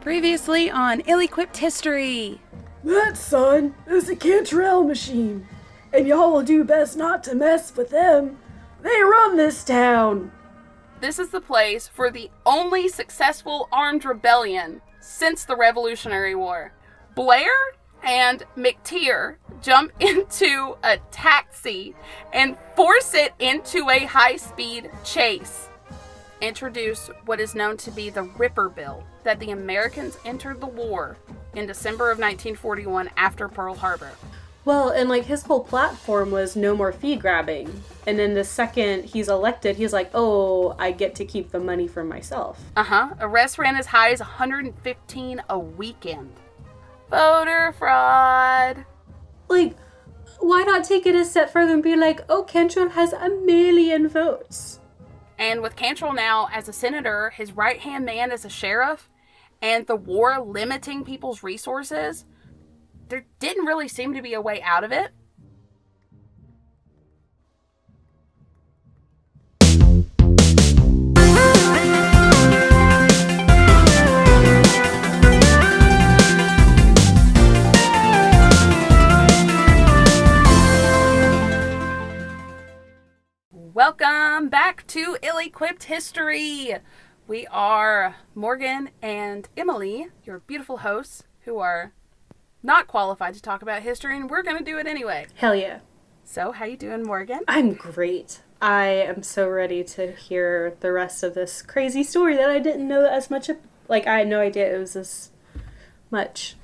Previously on Ill-Equipped History. That, son, is a Cantrell machine, and y'all will do best not to mess with them. They run this town. This is the place for the only successful armed rebellion since the Revolutionary War. Blair and McTeer jump into a taxi and force it into a high-speed chase. Introduce what is known to be the Ripper Bill, that the Americans entered the war in December of 1941 after Pearl Harbor. Well, and his whole platform was no more fee grabbing. And then the second he's elected, he's like, oh, I get to keep the money for myself. Arrests ran as high as 115 a weekend. Voter fraud. Why not take it a step further and be like, oh, Cantrell has 1 million votes. And with Cantrell now as a senator, his right-hand man as a sheriff, and the war limiting people's resources, there didn't really seem to be a way out of it. Welcome back to Ill-Equipped History. We are Morgan and Emileigh, your beautiful hosts, who are not qualified to talk about history, and we're going to do it anyway. Hell yeah. So, how you doing, Morgan? I'm great. I am so ready to hear the rest of this crazy story that I didn't know as much. I had no idea it was this much.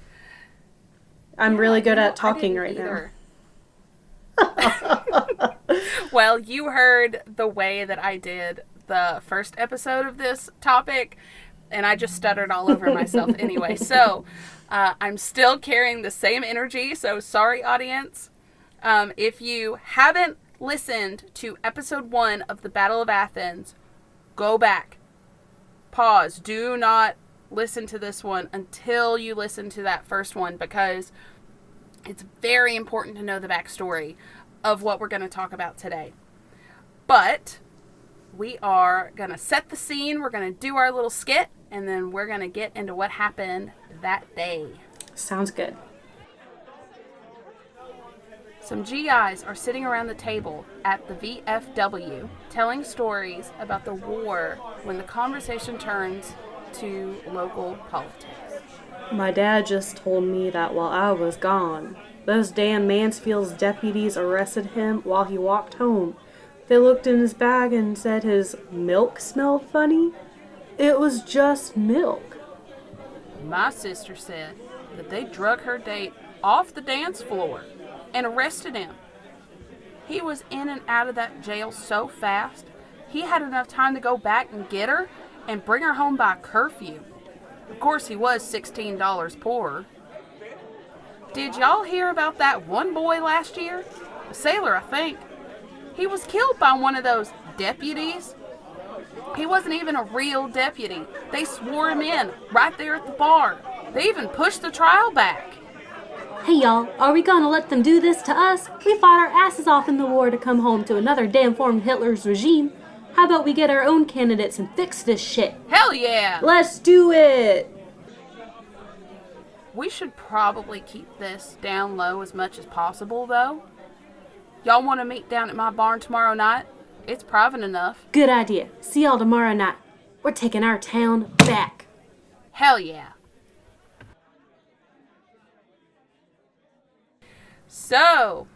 I'm really good at talking right now. Well, you heard the way that I did the first episode of this topic, and I just stuttered all over myself anyway. So, I'm still carrying the same energy, so sorry, audience. If you haven't listened to episode 1 of the Battle of Athens, go back. Pause. Do not listen to this one until you listen to that first one, because it's very important to know the backstory of what we're going to talk about today. But we are going to set the scene, we're going to do our little skit, and then we're going to get into what happened that day. Sounds good. Some GIs are sitting around the table at the VFW telling stories about the war when the conversation turns to local politics. My dad just told me that while I was gone, those damn Mansfield's deputies arrested him while he walked home. They looked in his bag and said his milk smelled funny. It was just milk. My sister said that they drug her date off the dance floor and arrested him. He was in and out of that jail so fast, he had enough time to go back and get her and bring her home by curfew. Of course, he was $16 poorer. Did y'all hear about that one boy last year? A sailor, I think. He was killed by one of those deputies. He wasn't even a real deputy. They swore him in right there at the bar. They even pushed the trial back. Hey y'all, are we gonna let them do this to us? We fought our asses off in the war to come home to another damn form of Hitler's regime. How about we get our own candidates and fix this shit? Hell yeah! Let's do it! We should probably keep this down low as much as possible, though. Y'all want to meet down at my barn tomorrow night? It's private enough. Good idea. See y'all tomorrow night. We're taking our town back. Hell yeah. So,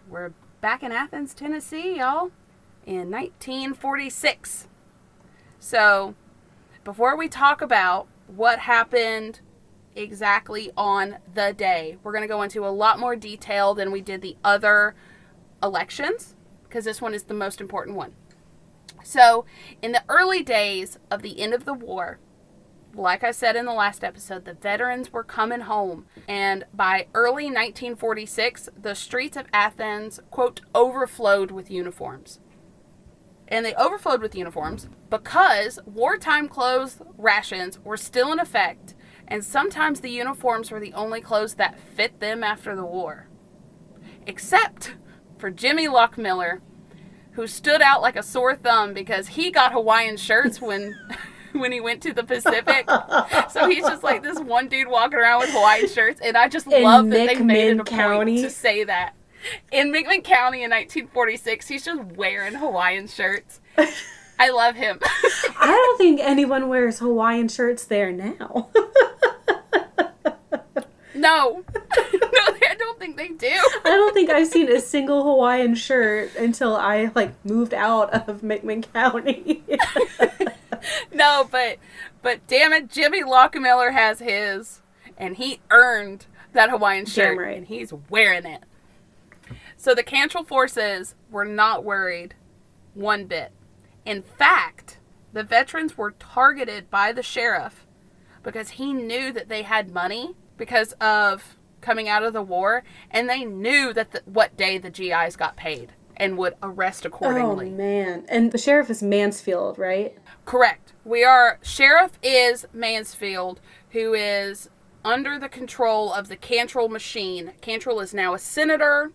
we're back in Athens, Tennessee, y'all, in 1946. So, before we talk about what happened exactly on the day, we're going to go into a lot more detail than we did the other elections, because this one is the most important one. So, in the early days of the end of the war, like I said in the last episode, the veterans were coming home, and by early 1946, the streets of Athens, quote, overflowed with uniforms. And they overflowed with uniforms because wartime clothes rations were still in effect, and sometimes the uniforms were the only clothes that fit them after the war. Except for Jimmy Lockmiller, who stood out like a sore thumb because he got Hawaiian shirts when when he went to the Pacific. So he's just like this one dude walking around with Hawaiian shirts, and I just love that they made it a point to say that. In McMinn County in 1946, he's just wearing Hawaiian shirts. I love him. I don't think anyone wears Hawaiian shirts there now. No. No, I don't think they do. I don't think I've seen a single Hawaiian shirt until I, moved out of McMinn County. No, but damn it, Jimmy Lockmiller has his, and he earned that Hawaiian shirt, right. and he's wearing it. So the Cantrell forces were not worried one bit. In fact, the veterans were targeted by the sheriff because he knew that they had money because of coming out of the war, and they knew that what day the GIs got paid and would arrest accordingly. Oh, man. And the sheriff is Mansfield, right? Correct. Sheriff is Mansfield, who is under the control of the Cantrell machine. Cantrell is now a senator,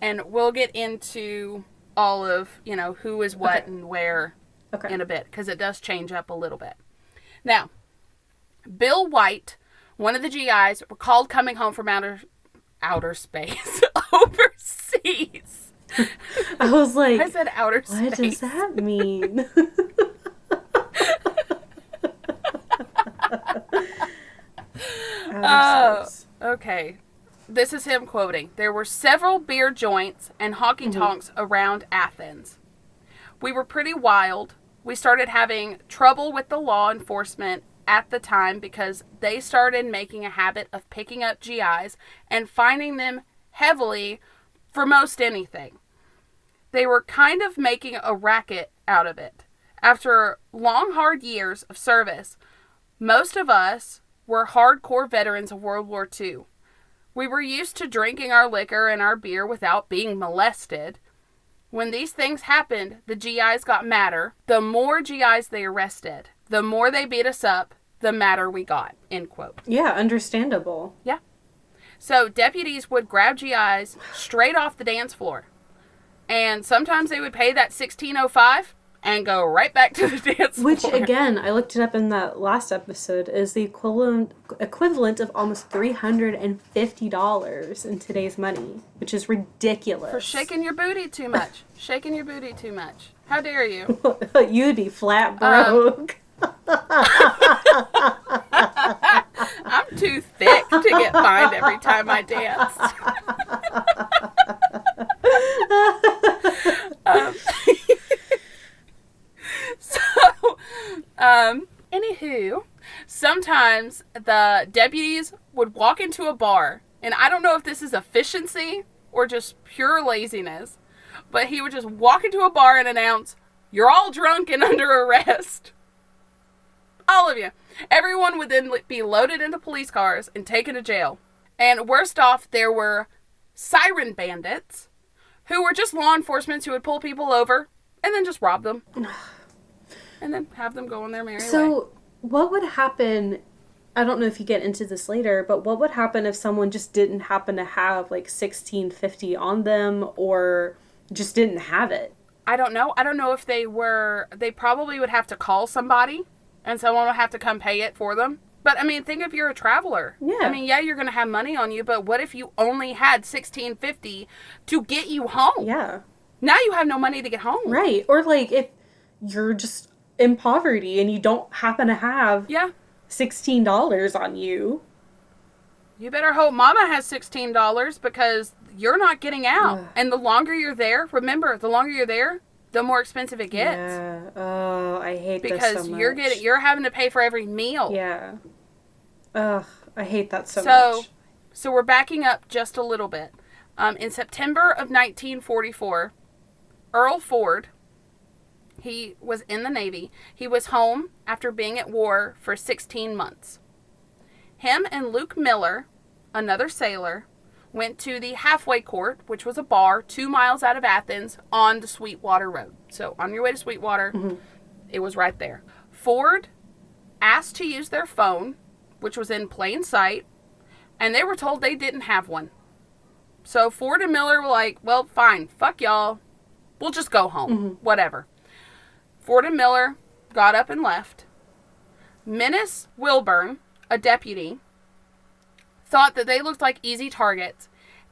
and we'll get into all of, who is what and where in a bit, because it does change up a little bit. Now, Bill White, one of the GIs, recalled coming home from outer space, overseas. I was like, I said outer space. What does that mean? Oh, okay. This is him quoting. There were several beer joints and honky-tonks around Athens. We were pretty wild. We started having trouble with the law enforcement at the time because they started making a habit of picking up GIs and finding them heavily for most anything. They were kind of making a racket out of it. After long, hard years of service, most of us were hardcore veterans of World War II. We were used to drinking our liquor and our beer without being molested. When these things happened, the GIs got madder. The more GIs they arrested, the more they beat us up, the madder we got, end quote. Yeah, understandable. Yeah. So deputies would grab GIs straight off the dance floor. And sometimes they would pay that $16.05 and go right back to the dance floor. Which, again, I looked it up in that last episode, is the equivalent of almost $350 in today's money, which is ridiculous. For shaking your booty too much. Shaking your booty too much. How dare you? You'd be flat broke. I'm too thick to get fined every time I dance. Anywho, sometimes the deputies would walk into a bar, and I don't know if this is efficiency or just pure laziness, but he would just walk into a bar and announce, "You're all drunk and under arrest." All of you. Everyone would then be loaded into police cars and taken to jail. And worst off, there were siren bandits, who were just law enforcement who would pull people over and then just rob them. And then have them go on their merry way. So, what would happen, I don't know if you get into this later, but what would happen if someone just didn't happen to have $16.50 on them or just didn't have it? I don't know. I don't know if they probably would have to call somebody and someone would have to come pay it for them. But, think if you're a traveler. Yeah. You're going to have money on you, but what if you only had $16.50 to get you home? Yeah. Now you have no money to get home. Right. Or, if you're just in poverty and you don't happen to have $16 on you. You better hope Mama has $16 because you're not getting out. And the longer you're there, remember, the longer you're there, the more expensive it gets. Yeah. Oh, I hate this so much. Because you're having to pay for every meal. Yeah. Ugh, I hate that so much. So we're backing up just a little bit. In September of 1944, Earl Ford, he was in the Navy. He was home after being at war for 16 months. Him and Luke Miller, another sailor, went to the Halfway Court, which was a bar 2 miles out of Athens on the Sweetwater Road. So on your way to Sweetwater, it was right there. Ford asked to use their phone, which was in plain sight, and they were told they didn't have one. So Ford and Miller were like, well, fine, fuck y'all. We'll just go home. Whatever. Ford and Miller got up and left. Menace Wilburn, a deputy, thought that they looked like easy targets,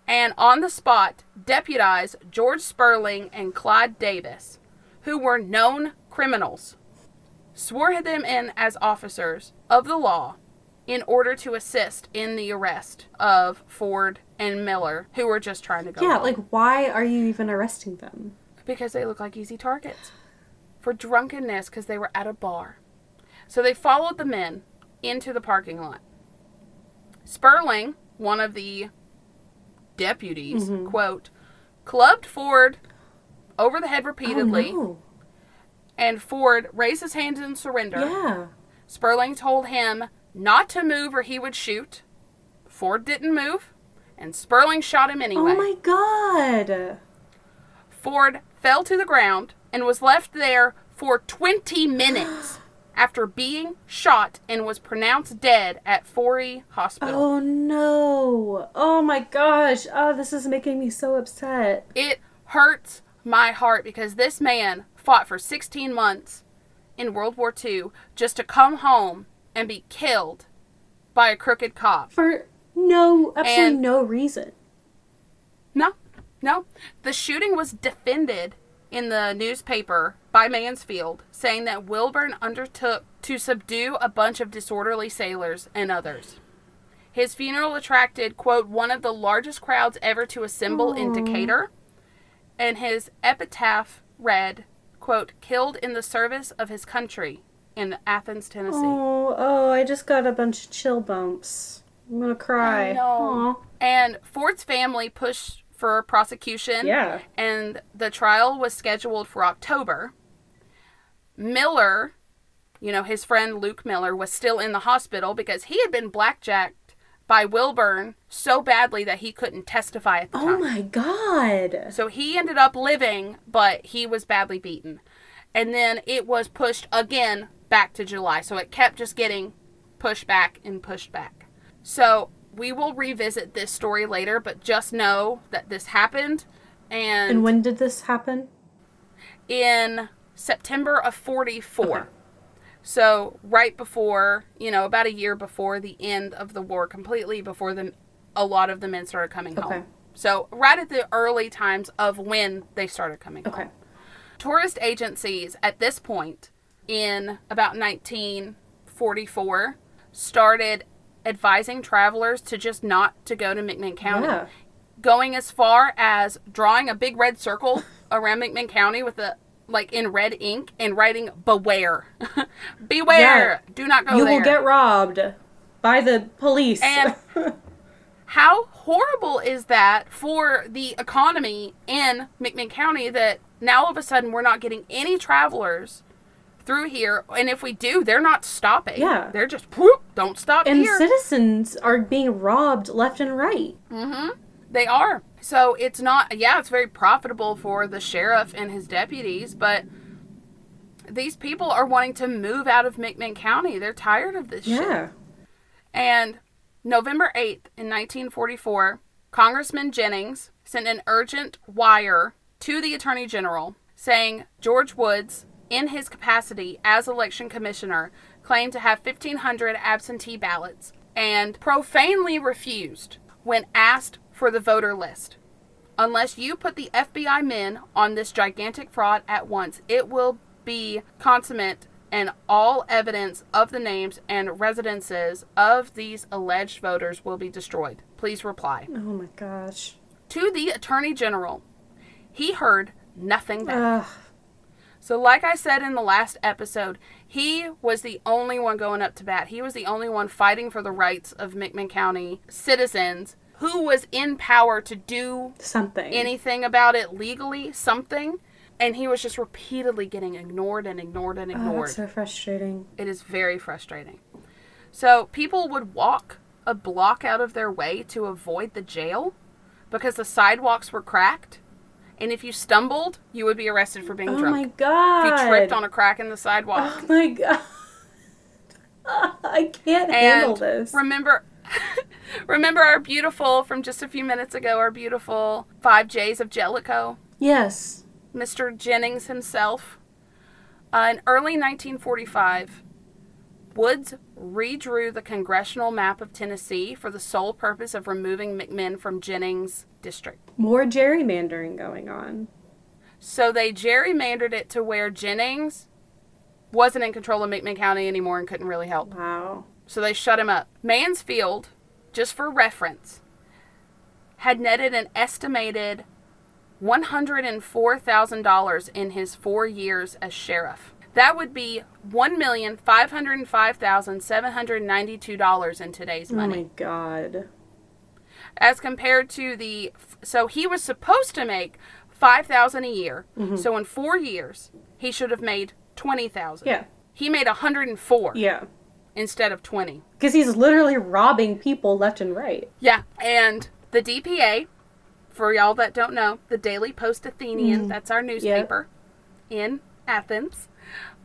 and on the spot deputized George Sperling and Clyde Davis, who were known criminals, swore them in as officers of the law in order to assist in the arrest of Ford and Miller, who were just trying to go home. like, why are you even arresting them? Because they look like easy targets. For drunkenness, because they were at a bar. So they followed the men into the parking lot. Sperling, one of the deputies, quote, clubbed Ford over the head repeatedly. Oh, no. And Ford raised his hands in surrender. Yeah. Sperling told him not to move or he would shoot. Ford didn't move, and Sperling shot him anyway. Oh my God. Ford fell to the ground and was left there for 20 minutes after being shot and was pronounced dead at Forey Hospital. Oh no. Oh my gosh. Oh, this is making me so upset. It hurts my heart because this man fought for 16 months in World War II just to come home and be killed by a crooked cop. For absolutely no reason. No. The shooting was defended in the newspaper by Mansfield, saying that Wilburn undertook to subdue a bunch of disorderly sailors and others. His funeral attracted, quote, one of the largest crowds ever to assemble in Decatur, and his epitaph read, quote, killed in the service of his country in Athens, Tennessee. Oh, I just got a bunch of chill bumps. I'm gonna cry. I know. And Ford's family pushed for prosecution. Yeah. And the trial was scheduled for October. Miller, his friend Luke Miller, was still in the hospital because he had been blackjacked by Wilburn so badly that he couldn't testify at the time. Oh my God. So he ended up living, but he was badly beaten. And then it was pushed again back to July. So it kept just getting pushed back and pushed back. So we will revisit this story later, but just know that this happened. And when did this happen? In September of 44. Okay. So right before, about a year before the end of the war, completely before a lot of the men started coming home. So right at the early times of when they started coming home. Tourist agencies at this point in about 1944 started advising travelers to just not to go to McMinn County. Yeah. Going as far as drawing a big red circle around McMinn County with in red ink and writing beware. Beware. Yeah. Do not go there. You will get robbed by the police. And how horrible is that for the economy in McMinn County that now all of a sudden we're not getting any travelers through here, and if we do, they're not stopping. Yeah. They're just, whoop, don't stop and here. And citizens are being robbed left and right. Mm-hmm. They are. So it's not, it's very profitable for the sheriff and his deputies, but these people are wanting to move out of McMinn County. They're tired of this shit. And November 8th in 1944, Congressman Jennings sent an urgent wire to the Attorney General saying George Woods, in his capacity as election commissioner, claimed to have 1,500 absentee ballots and profanely refused when asked for the voter list. Unless you put the FBI men on this gigantic fraud at once, it will be consummate and all evidence of the names and residences of these alleged voters will be destroyed. Please reply. Oh my gosh. To the Attorney General, he heard nothing back. So like I said in the last episode, he was the only one going up to bat. He was the only one fighting for the rights of McMinn County citizens who was in power to do anything about it legally, something. And he was just repeatedly getting ignored and ignored and ignored. Oh, that's so frustrating. It is very frustrating. So people would walk a block out of their way to avoid the jail because the sidewalks were cracked. And if you stumbled, you would be arrested for being drunk. Oh my God. If you tripped on a crack in the sidewalk. Oh my God. I can't handle this. Remember our beautiful, from just a few minutes ago, our beautiful 5 J's of Jellicoe? Yes. Mr. Jennings himself. In early 1945, Woods redrew the congressional map of Tennessee for the sole purpose of removing McMinn from Jennings' district. More gerrymandering going on. So they gerrymandered it to where Jennings wasn't in control of McMinn County anymore and couldn't really help. Wow. So they shut him up. Mansfield, just for reference, had netted an estimated $104,000 in his 4 years as sheriff. That would be $1,505,792 in today's money. Oh my God. As compared to so he was supposed to make $5,000 a year. Mm-hmm. So in 4 years, he should have made $20,000. Yeah. He made $104. Yeah. Instead of 20. Because he's literally robbing people left and right. Yeah. And the DPA, for y'all that don't know, the Daily Post Athenian, that's our newspaper in Athens,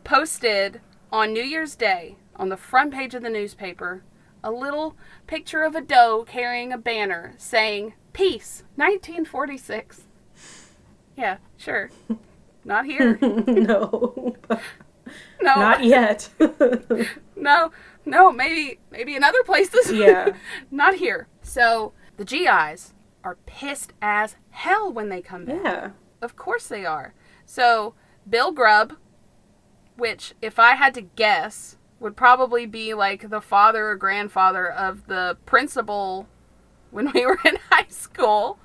posted on New Year's Day on the front page of the newspaper a little picture of a doe carrying a banner saying, "Peace, 1946. Yeah, sure. Not here. No. No. Not yet. No, maybe in other places. Yeah. Not here. So the GIs are pissed as hell when they come back. Yeah. Of course they are. So Bill Grubb, which if I had to guess, would probably be like the father or grandfather of the principal when we were in high school.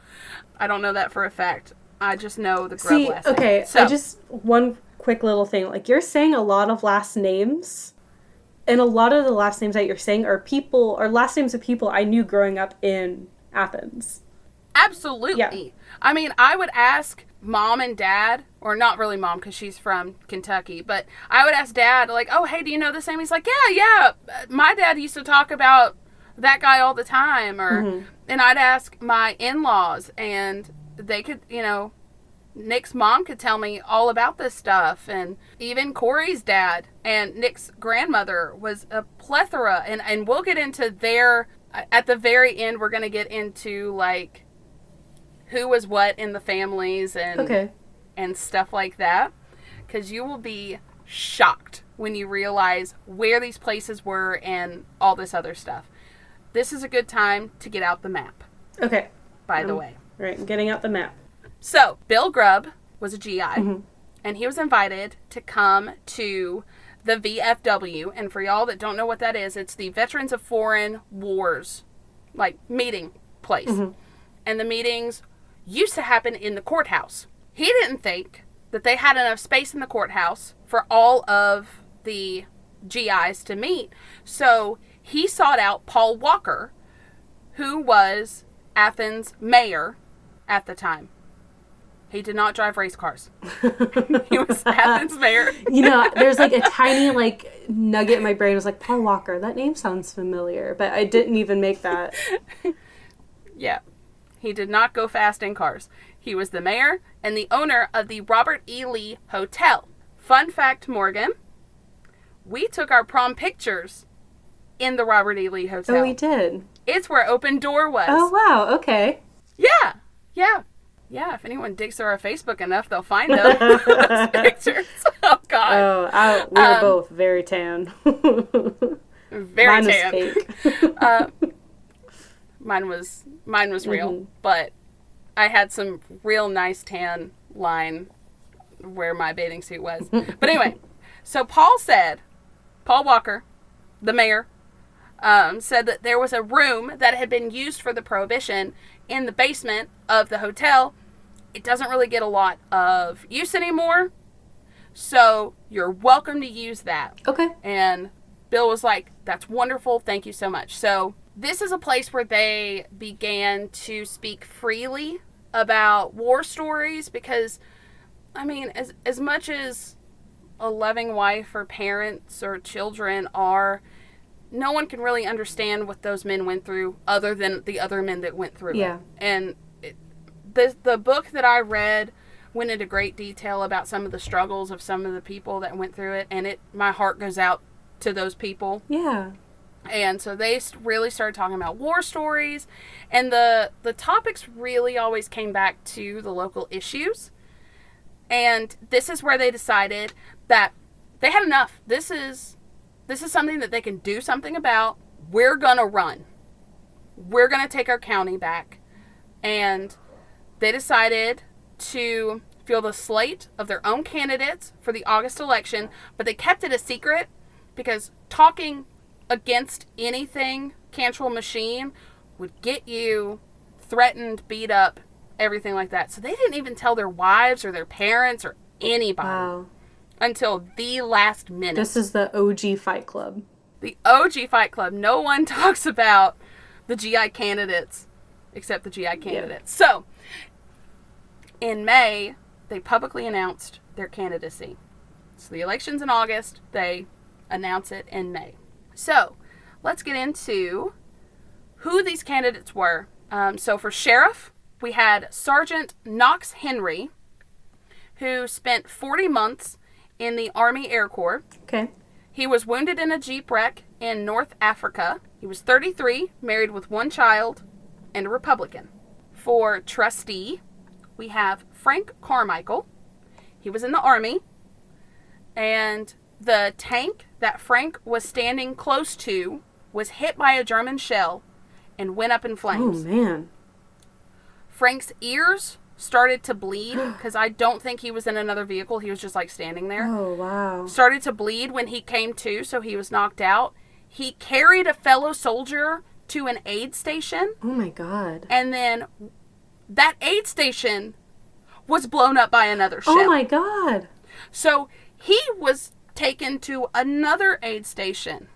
I don't know that for a fact. I just know the Grubb last name. Okay, So, one quick little thing. Like, you're saying a lot of last names, and a lot of the last names that you're saying are people, or last names of people I knew growing up in Athens. absolutely. Yeah. I mean, I would ask mom and dad, or not really mom because she's from Kentucky, but I would ask dad, like, oh, hey, do you know this name? He's like, yeah. My dad used to talk about that guy all the time. Or, and I'd ask my in-laws, and they could, Nick's mom could tell me all about this stuff, and even Corey's dad and Nick's grandmother was a plethora, and we'll get into at the very end, we're going to get into, like, who was what in the families and stuff like that, because you will be shocked when you realize where these places were and all this other stuff. This is a good time to get out the map. Okay. By the way. Right, I'm getting out the map. So, Bill Grubb was a GI, and he was invited to come to the VFW. And for y'all that don't know what that is, it's the Veterans of Foreign Wars, like, meeting place. And the meetings used to happen in the courthouse. He didn't think that they had enough space in the courthouse for all of the GIs to meet. So, he sought out Paul Walker, who was Athens' mayor at the time. He did not drive race cars. He was Athens' mayor. There's like a tiny nugget in my brain. It was like, Paul Walker, that name sounds familiar, but I didn't even make that. Yeah. He did not go fast in cars. He was the mayor and the owner of the Robert E. Lee Hotel. Fun fact, Morgan, we took our prom pictures in the Robert E. Lee Hotel. Oh, we did. It's where Open Door was. Oh, wow. Okay. Yeah. If anyone digs through our Facebook enough, they'll find those pictures. Oh, God. Oh, we were both very tan. Very Mine tan. Was fake. Mine was real, but I had some real nice tan line where my bathing suit was. But anyway, so Paul Walker, the mayor, said that there was a room that had been used for the Prohibition in the basement of the hotel. It doesn't really get a lot of use anymore, so you're welcome to use that. Okay. And Bill was like, that's wonderful, thank you so much. So this is a place where they began to speak freely about war stories, because, I mean, as much as a loving wife or parents or children are, no one can really understand what those men went through other than the other men that went through it. And the book that I read went into great detail about some of the struggles of some of the people that went through it, and my heart goes out to those people. Yeah. And so they really started talking about war stories, and the topics really always came back to the local issues. And this is where they decided that they had enough. This is this is something that they can do something about. We're going to run. We're going to take our county back. And they decided to field a slate of their own candidates for the August election, but they kept it a secret because talking against anything Cantrell machine would get you threatened, beat up, everything like that. So they didn't even tell their wives or their parents or anybody until the last minute. This is the OG Fight Club. The OG Fight Club. No one talks about the GI candidates except the GI candidates. Yeah. So, in May, they publicly announced their candidacy. So the election's in August. They announce it in May. So, let's get into who these candidates were. So for sheriff, we had Sergeant Knox Henry, who spent 40 months in the Army Air Corps. Okay. He was wounded in a Jeep wreck in North Africa. He was 33, married with one child, and a Republican. For trustee, we have Frank Carmichael. He was in the Army, and the tank that Frank was standing close to was hit by a German shell and went up in flames. Oh, man. Frank's ears started to bleed because I don't think he was in another vehicle. He was just like standing there. Oh, wow. Started to bleed when he came to, so he was knocked out. He carried a fellow soldier to an aid station. Oh, my God. And then that aid station was blown up by another shell. Oh, my God. So he was taken to another aid station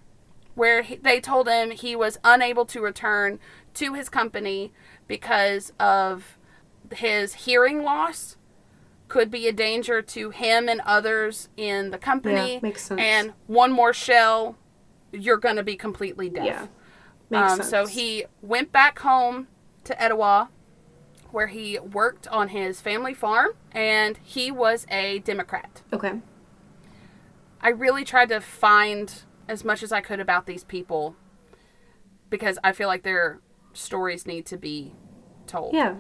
where they told him he was unable to return to his company because of his hearing loss. Could be a danger to him and others in the company. Yeah, makes sense. And one more shell, you're going to be completely deaf. Yeah, makes sense. So he went back home to Etowah, where he worked on his family farm, and he was a Democrat. Okay. I really tried to find as much as I could about these people because I feel like their stories need to be told. Yeah.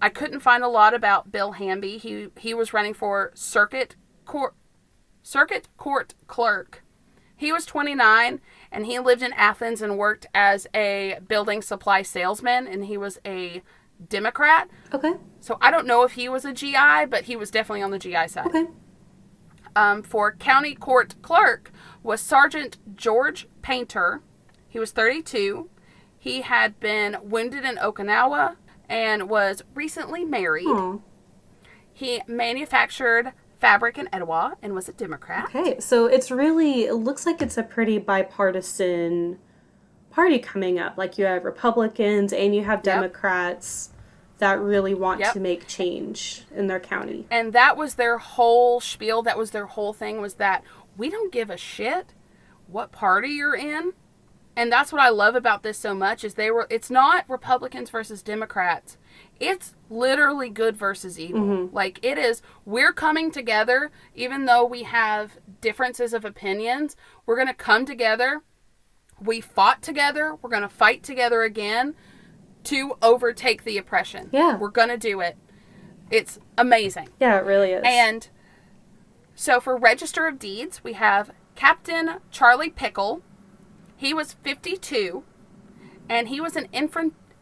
I couldn't find a lot about Bill Hamby. He was running for circuit court clerk. He was 29, and he lived in Athens and worked as a building supply salesman, and he was a Democrat. Okay. So I don't know if he was a GI, but he was definitely on the GI side. Okay. For county court clerk was Sergeant George Painter. He was 32. He had been wounded in Okinawa and was recently married. Aww. He manufactured fabric in Etowah and was a Democrat. Okay, so it looks like it's a pretty bipartisan party coming up. Like you have Republicans and you have Democrats that really want to make change in their county. And that was their whole spiel. That was their whole thing, was that we don't give a shit what party you're in. And that's what I love about this so much is it's not Republicans versus Democrats. It's literally good versus evil. Mm-hmm. Like it is, we're coming together, even though we have differences of opinions, we're going to come together. We fought together. We're going to fight together again to overtake the oppression. Yeah. We're going to do it. It's amazing. Yeah, it really is. And so for Register of Deeds, we have Captain Charlie Pickle. He was 52, and he was an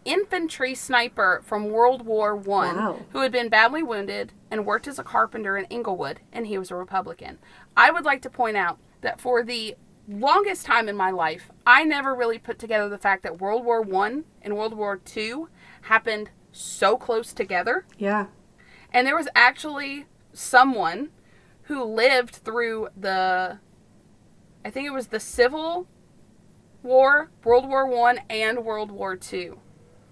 infantry sniper from World War I who had been badly wounded and worked as a carpenter in Inglewood, and he was a Republican. I would like to point out that for the longest time in my life, I never really put together the fact that World War I and World War II happened so close together. Yeah. And there was actually someone who lived through I think it was the Civil War, World War I, and World War II.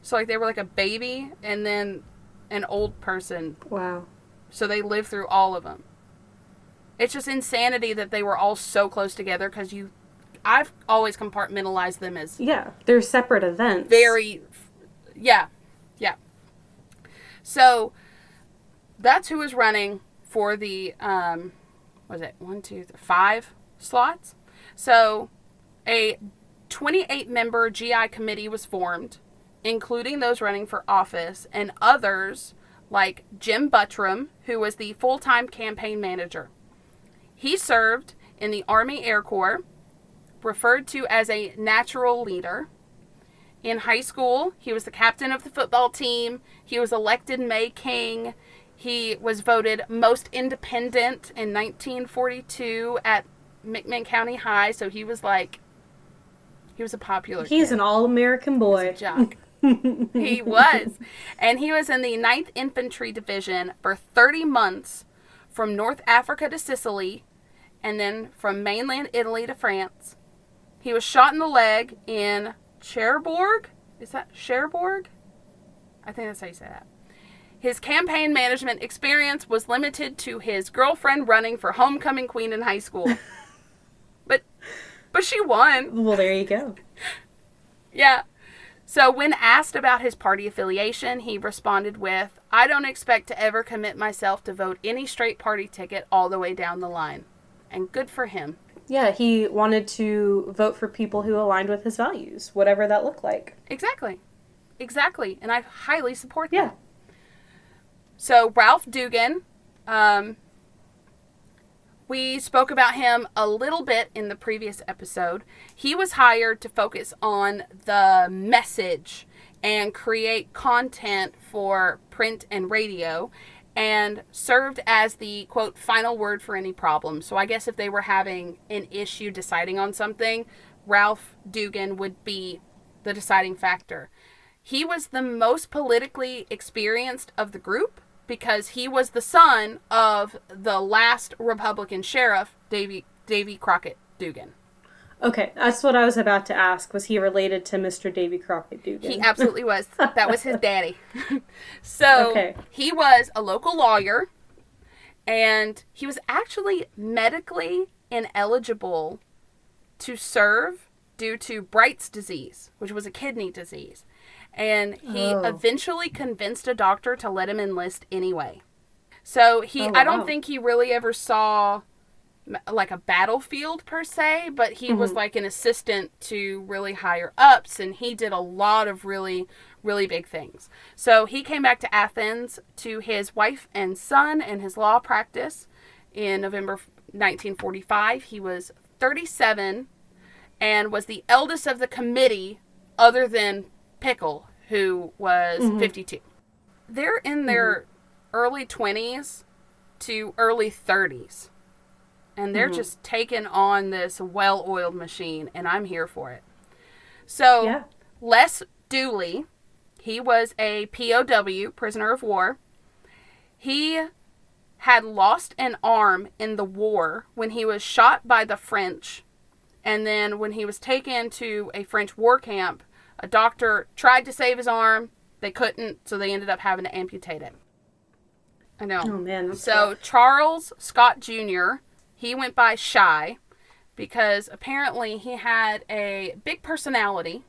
So, like, they were like a baby and then an old person. Wow. So they lived through all of them. It's just insanity that they were all so close together because I've always compartmentalized them as... Yeah, they're separate events. Yeah. So, that's who was running for the, 5 slots. So, a 28-member GI committee was formed, including those running for office, and others like Jim Buttram, who was the full-time campaign manager. He served in the Army Air Corps referred to as a natural leader. In high school, he was the captain of the football team. He was elected May King. He was voted most independent in 1942 at McMinn County High. So he was a popular He's kid. an all-American boy. He's a jock. He was. And he was in the 9th Infantry Division for 30 months from North Africa to Sicily and then from mainland Italy to France. He was shot in the leg in Cherbourg? Is that Cherbourg? I think that's how you say that. His campaign management experience was limited to his girlfriend running for homecoming queen in high school. but she won. Well, there you go. Yeah. So when asked about his party affiliation, he responded with, "I don't expect to ever commit myself to vote any straight party ticket all the way down the line." And good for him. Yeah, he wanted to vote for people who aligned with his values, whatever that looked like. Exactly. And I highly support that. Yeah. So Ralph Dugan, we spoke about him a little bit in the previous episode. He was hired to focus on the message and create content for print and radio, and served as the, quote, final word for any problem. So I guess if they were having an issue deciding on something, Ralph Dugan would be the deciding factor. He was the most politically experienced of the group because he was the son of the last Republican sheriff, Davy Crockett Dugan. Okay, that's what I was about to ask. Was he related to Mr. Davy Crockett Dugan? He absolutely was. That was his daddy. So okay. He was a local lawyer, and he was actually medically ineligible to serve due to Bright's disease, which was a kidney disease. And he eventually convinced a doctor to let him enlist anyway. So I don't think he really ever saw like a battlefield per se, but he was like an assistant to really higher ups, and he did a lot of really, really big things. So he came back to Athens to his wife and son and his law practice in November 1945. He was 37 and was the eldest of the committee other than Pickle, who was 52. They're in their early 20s to early 30s. And they're just taking on this well-oiled machine, and I'm here for it. So, Les Dooley, he was a POW, prisoner of war. He had lost an arm in the war when he was shot by the French. And then when he was taken to a French war camp, a doctor tried to save his arm. They couldn't, so they ended up having to amputate it. I know. Oh, man. That's so, rough. Charles Scott Jr., he went by Shy because apparently he had a big personality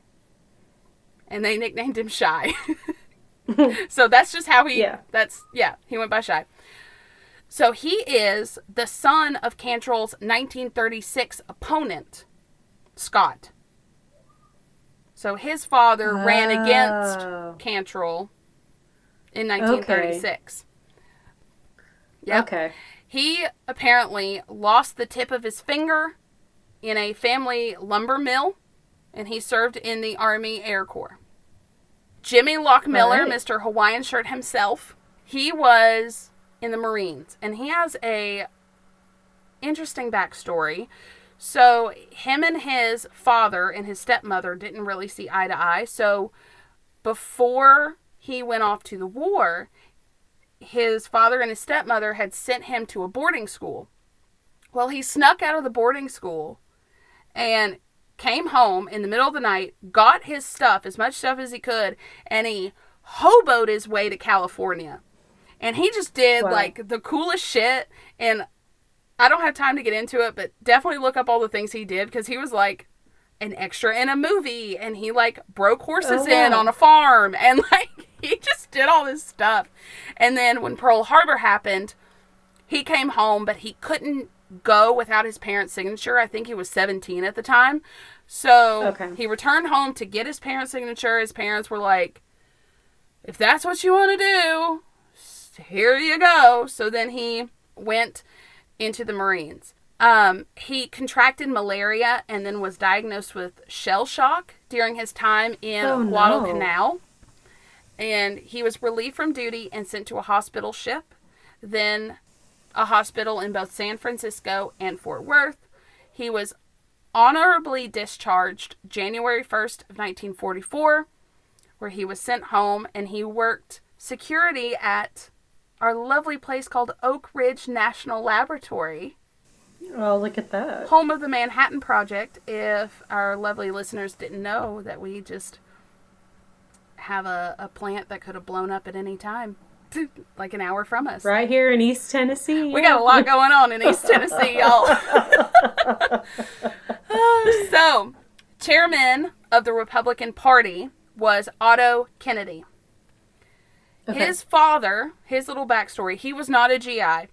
and they nicknamed him Shy. So that's just how he went by Shy. So he is the son of Cantrell's 1936 opponent, Scott. So his father ran against Cantrell in 1936. Yep. Okay. He apparently lost the tip of his finger in a family lumber mill, and he served in the Army Air Corps. Jimmy Lockmiller, Mr. Hawaiian Shirt himself, he was in the Marines, and he has a interesting backstory. So him and his father and his stepmother didn't really see eye to eye. So before he went off to the war, his father and his stepmother had sent him to a boarding school. Well, he snuck out of the boarding school and came home in the middle of the night, got his stuff, as much stuff as he could, and he hoboed his way to California. And he just did like the coolest shit. And I don't have time to get into it, but definitely look up all the things he did, because he was like an extra in a movie, and he like broke horses in on a farm, and like he just did all this stuff. And then when Pearl Harbor happened, he came home, but he couldn't go without his parents' signature. I think he was 17 at the time. So he returned home to get his parents' signature. His parents were like, if that's what you want to do, here you go. So then he went into the Marines. He contracted malaria and then was diagnosed with shell shock during his time in Guadalcanal. And he was relieved from duty and sent to a hospital ship, then a hospital in both San Francisco and Fort Worth. He was honorably discharged January 1st of 1944, where he was sent home, and he worked security at our lovely place called Oak Ridge National Laboratory. Oh, look at that. Home of the Manhattan Project, if our lovely listeners didn't know that we just have a plant that could have blown up at any time, like an hour from us. Right here in East Tennessee. We got a lot going on in East Tennessee, y'all. So, chairman of the Republican Party was Otto Kennedy. Okay. His father, his little backstory, he was not a GI,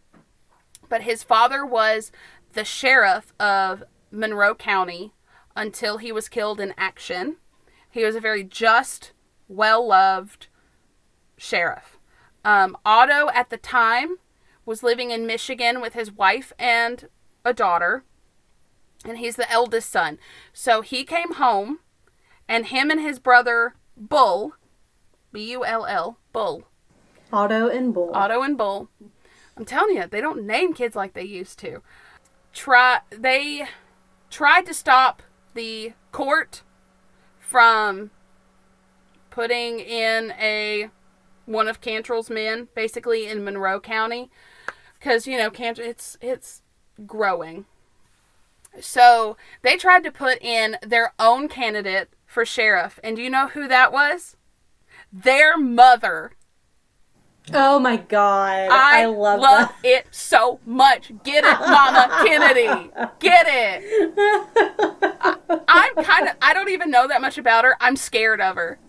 but his father was the sheriff of Monroe County until he was killed in action. He was a very just, well-loved sheriff. Otto, at the time, was living in Michigan with his wife and a daughter, and he's the eldest son. So he came home, and him and his brother, Bull, B-U-L-L, Bull. Otto and Bull. Otto and Bull. I'm telling you, they don't name kids like they used to. They tried to stop the court from putting in one of Cantrell's men, basically in Monroe County, because, you know, it's growing. So they tried to put in their own candidate for sheriff, and do you know who that was? Their mother. Oh my God. I love that. it so much. Get it, Mama Kennedy. Get it. I don't even know that much about her. I'm scared of her.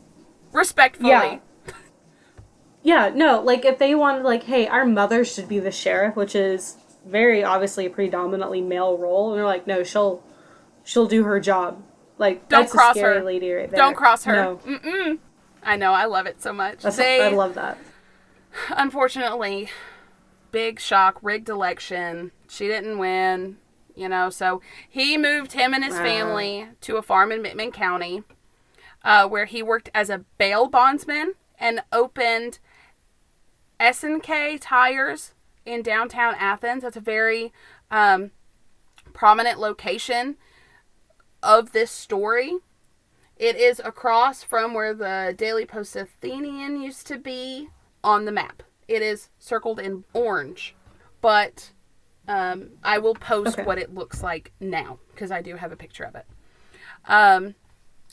Respectfully. Yeah. Yeah, no, like if they wanted, like, hey, our mother should be the sheriff, which is very obviously a predominantly male role, and they're like, no, she'll do her job. Like, Don't that's cross a scary her. lady right there. Don't cross her. No. Mm-mm. I know, I love it so much. I love that. Unfortunately, big shock, rigged election. She didn't win, you know, so he moved him and his family to a farm in Mittman County, where he worked as a bail bondsman and opened S&K Tires in downtown Athens. That's a very prominent location of this story. It is across from where the Daily Post-Athenian used to be on the map. It is circled in orange, but I will post what it looks like now, because I do have a picture of it.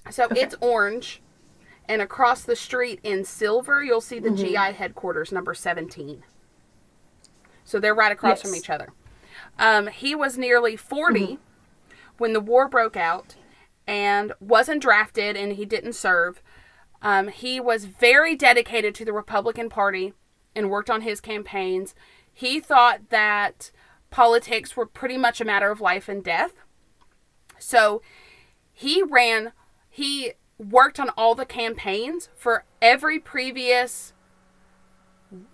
So it's orange, and across the street in silver, you'll see the GI headquarters, number 17. So they're right across from each other. He was nearly 40 when the war broke out and wasn't drafted, and he didn't serve. He was very dedicated to the Republican Party and worked on his campaigns. He thought that politics were pretty much a matter of life and death. So he worked on all the campaigns for every previous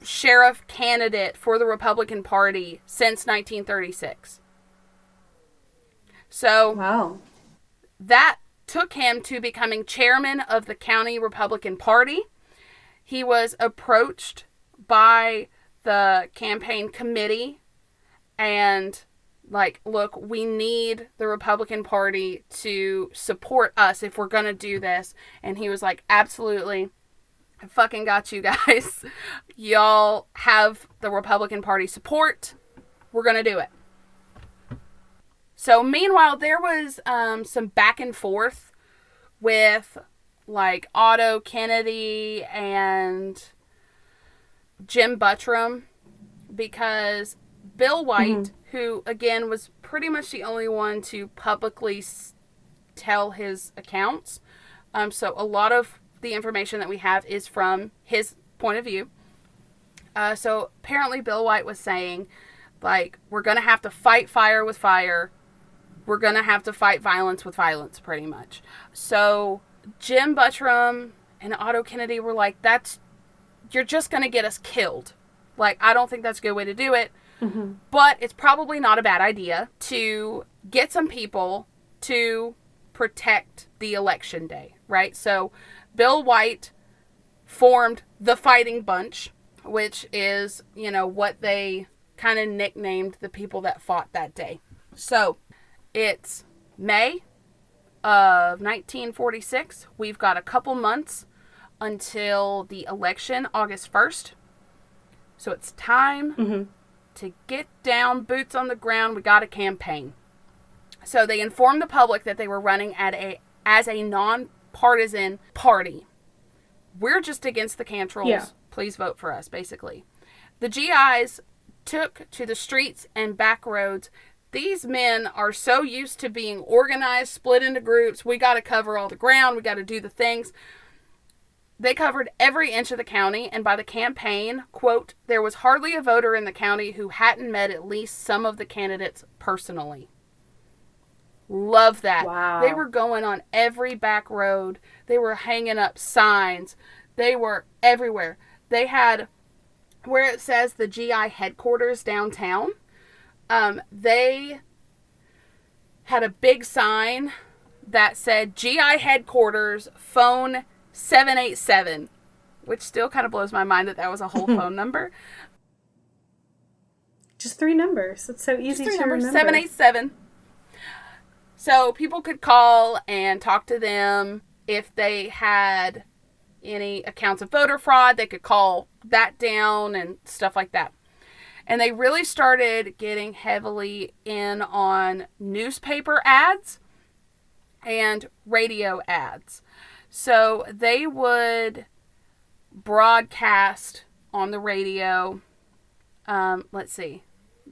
sheriff candidate for the Republican Party since 1936. So that took him to becoming chairman of the county Republican Party. He was approached by the campaign committee and like, look, we need the Republican Party to support us if we're going to do this. And he was like, absolutely. I fucking got you guys. Y'all have the Republican Party support. We're going to do it. So meanwhile, there was some back and forth with like Otto Kennedy and Jim Buttram, because Bill White, who again was pretty much the only one to publicly tell his accounts. So a lot of the information that we have is from his point of view. So apparently Bill White was saying, like, we're going to have to fight fire with fire. We're going to have to fight violence with violence, pretty much. So Jim Buttram and Otto Kennedy were like, you're just going to get us killed. Like, I don't think that's a good way to do it. But it's probably not a bad idea to get some people to protect the election day, right? So Bill White formed the Fighting Bunch, which is, what they kind of nicknamed the people that fought that day. So it's May of 1946. We've got a couple months until the election, August 1st. So it's time to get down, boots on the ground. We got a campaign. So they informed the public that they were running as a nonpartisan party. We're just against the Cantrells. Yeah. Please vote for us, basically. The GIs took to the streets and back roads. These men are so used to being organized, split into groups. We got to cover all the ground. We got to do the things. They covered every inch of the county, and by the campaign, quote, there was hardly a voter in the county who hadn't met at least some of the candidates personally. Love that. Wow. They were going on every back road. They were hanging up signs. They were everywhere. They had, where it says the GI headquarters downtown, they had a big sign that said GI headquarters, phone 787, which still kind of blows my mind that was a whole phone number. Just 3 numbers. It's so easy to remember. 787. So people could call and talk to them if they had any accounts of voter fraud. They could call that down and stuff like that. And they really started getting heavily in on newspaper ads and radio ads. So they would broadcast on the radio. Let's see.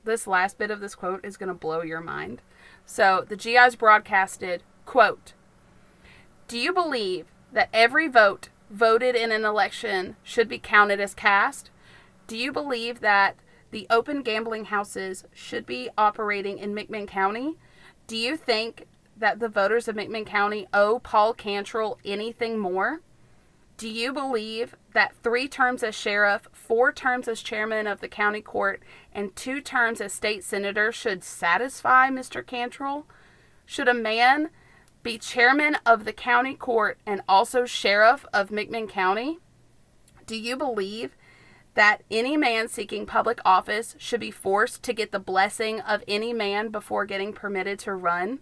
This last bit of this quote is going to blow your mind. So the GIs broadcasted, quote, "Do you believe that every vote voted in an election should be counted as cast? Do you believe that the open gambling houses should be operating in McMinn County? Do you think that the voters of McMinn County owe Paul Cantrell anything more? Do you believe that 3 terms as sheriff, 4 terms as chairman of the county court, and 2 terms as state senator should satisfy Mr. Cantrell? Should a man be chairman of the county court and also sheriff of McMinn County? Do you believe that any man seeking public office should be forced to get the blessing of any man before getting permitted to run?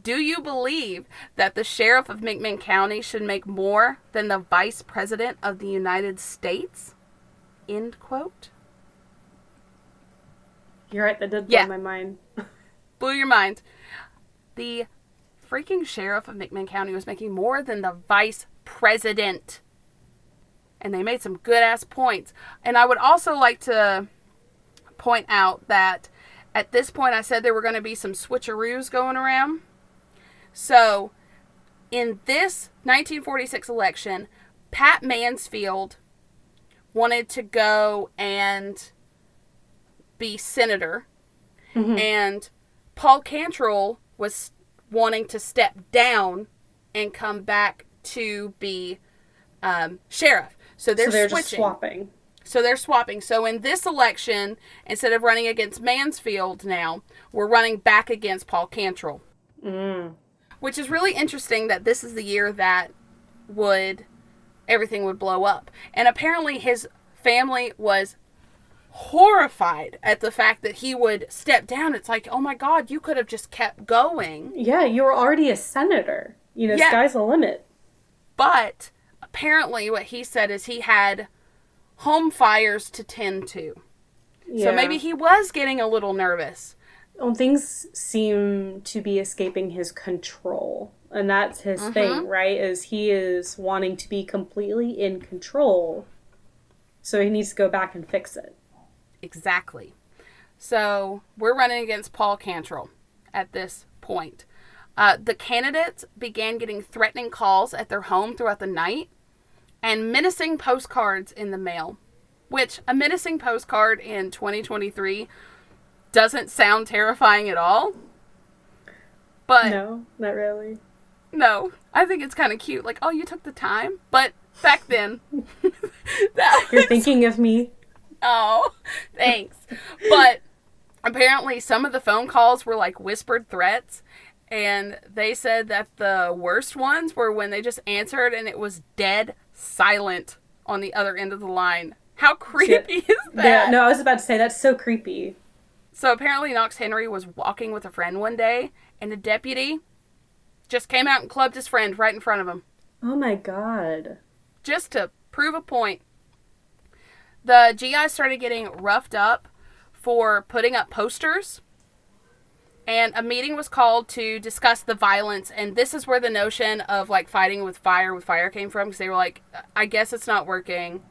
Do you believe that the sheriff of McMinn County should make more than the vice president of the United States?" End quote. You're right, that did blow my mind. Blew your mind. The freaking sheriff of McMinn County was making more than the vice president. And they made some good-ass points. And I would also like to point out that at this point I said there were going to be some switcheroos going around. So, in this 1946 election, Pat Mansfield wanted to go and be senator, and Paul Cantrell was wanting to step down and come back to be sheriff. So they're switching. Just swapping. So they're swapping. So in this election, instead of running against Mansfield now, we're running back against Paul Cantrell. Which is really interesting that this is the year that everything would blow up. And apparently his family was horrified at the fact that he would step down. It's like, oh my God, you could have just kept going. Yeah, you were already a senator. Sky's the limit. But apparently what he said is he had home fires to tend to. Yeah. So maybe he was getting a little nervous. Well, things seem to be escaping his control. And that's his thing, right? Is he is wanting to be completely in control. So he needs to go back and fix it. Exactly. So we're running against Paul Cantrell at this point. The candidates began getting threatening calls at their home throughout the night and menacing postcards in the mail. Which, a menacing postcard in 2023 doesn't sound terrifying at all. But no, not really. No, I think it's kind of cute. Like, oh, you took the time. But back then, you're thinking of me. Oh, thanks. But apparently some of the phone calls were like whispered threats, and they said that the worst ones were when they just answered and it was dead silent on the other end of the line. How creepy is that? Yeah, no, I was about to say, that's so creepy. So apparently Knox Henry was walking with a friend one day, and a deputy just came out and clubbed his friend right in front of him. Oh my God. Just to prove a point. The GI started getting roughed up for putting up posters, and a meeting was called to discuss the violence, and this is where the notion of like fighting with fire came from, because they were like, I guess it's not working.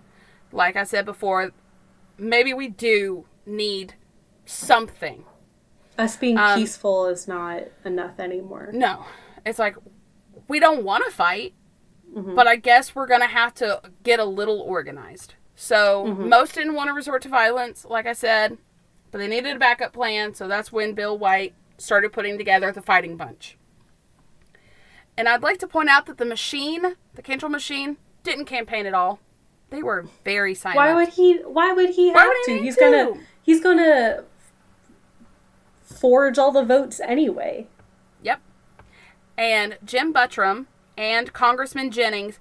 Like I said before, maybe we do need something. Us being peaceful is not enough anymore. No. It's like, we don't want to fight, but I guess we're going to have to get a little organized. So most didn't want to resort to violence, like I said, but they needed a backup plan. So that's when Bill White started putting together the fighting bunch. And I'd like to point out that the Cantrell machine, didn't campaign at all. They were very silent. Why would he have to? He's gonna forge all the votes anyway. Yep. And Jim Buttram and Congressman Jennings,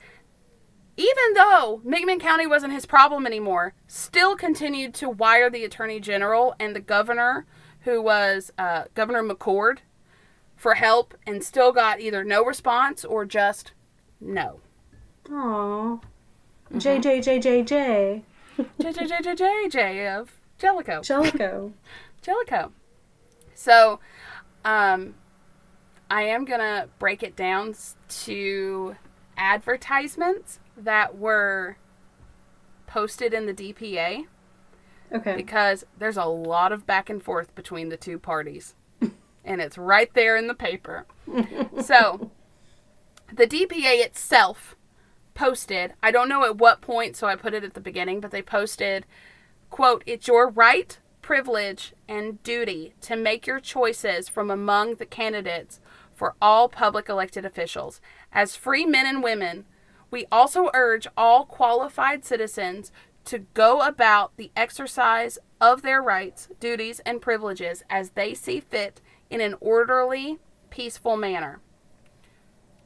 even though McMinn County wasn't his problem anymore, still continued to wire the Attorney General and the governor, who was Governor McCord, for help, and still got either no response or just no. Aww. JJJJJ. JJJJJ of Jellicoe. Jellicoe. So, I am going to break it down to advertisements that were posted in the DPA. Okay. Because there's a lot of back and forth between the two parties. And it's right there in the paper. So, the DPA itself posted, I don't know at what point, so I put it at the beginning, but they posted, quote, "It's your right, privilege, and duty to make your choices from among the candidates for all public elected officials. As free men and women, we also urge all qualified citizens to go about the exercise of their rights, duties, and privileges as they see fit in an orderly, peaceful manner.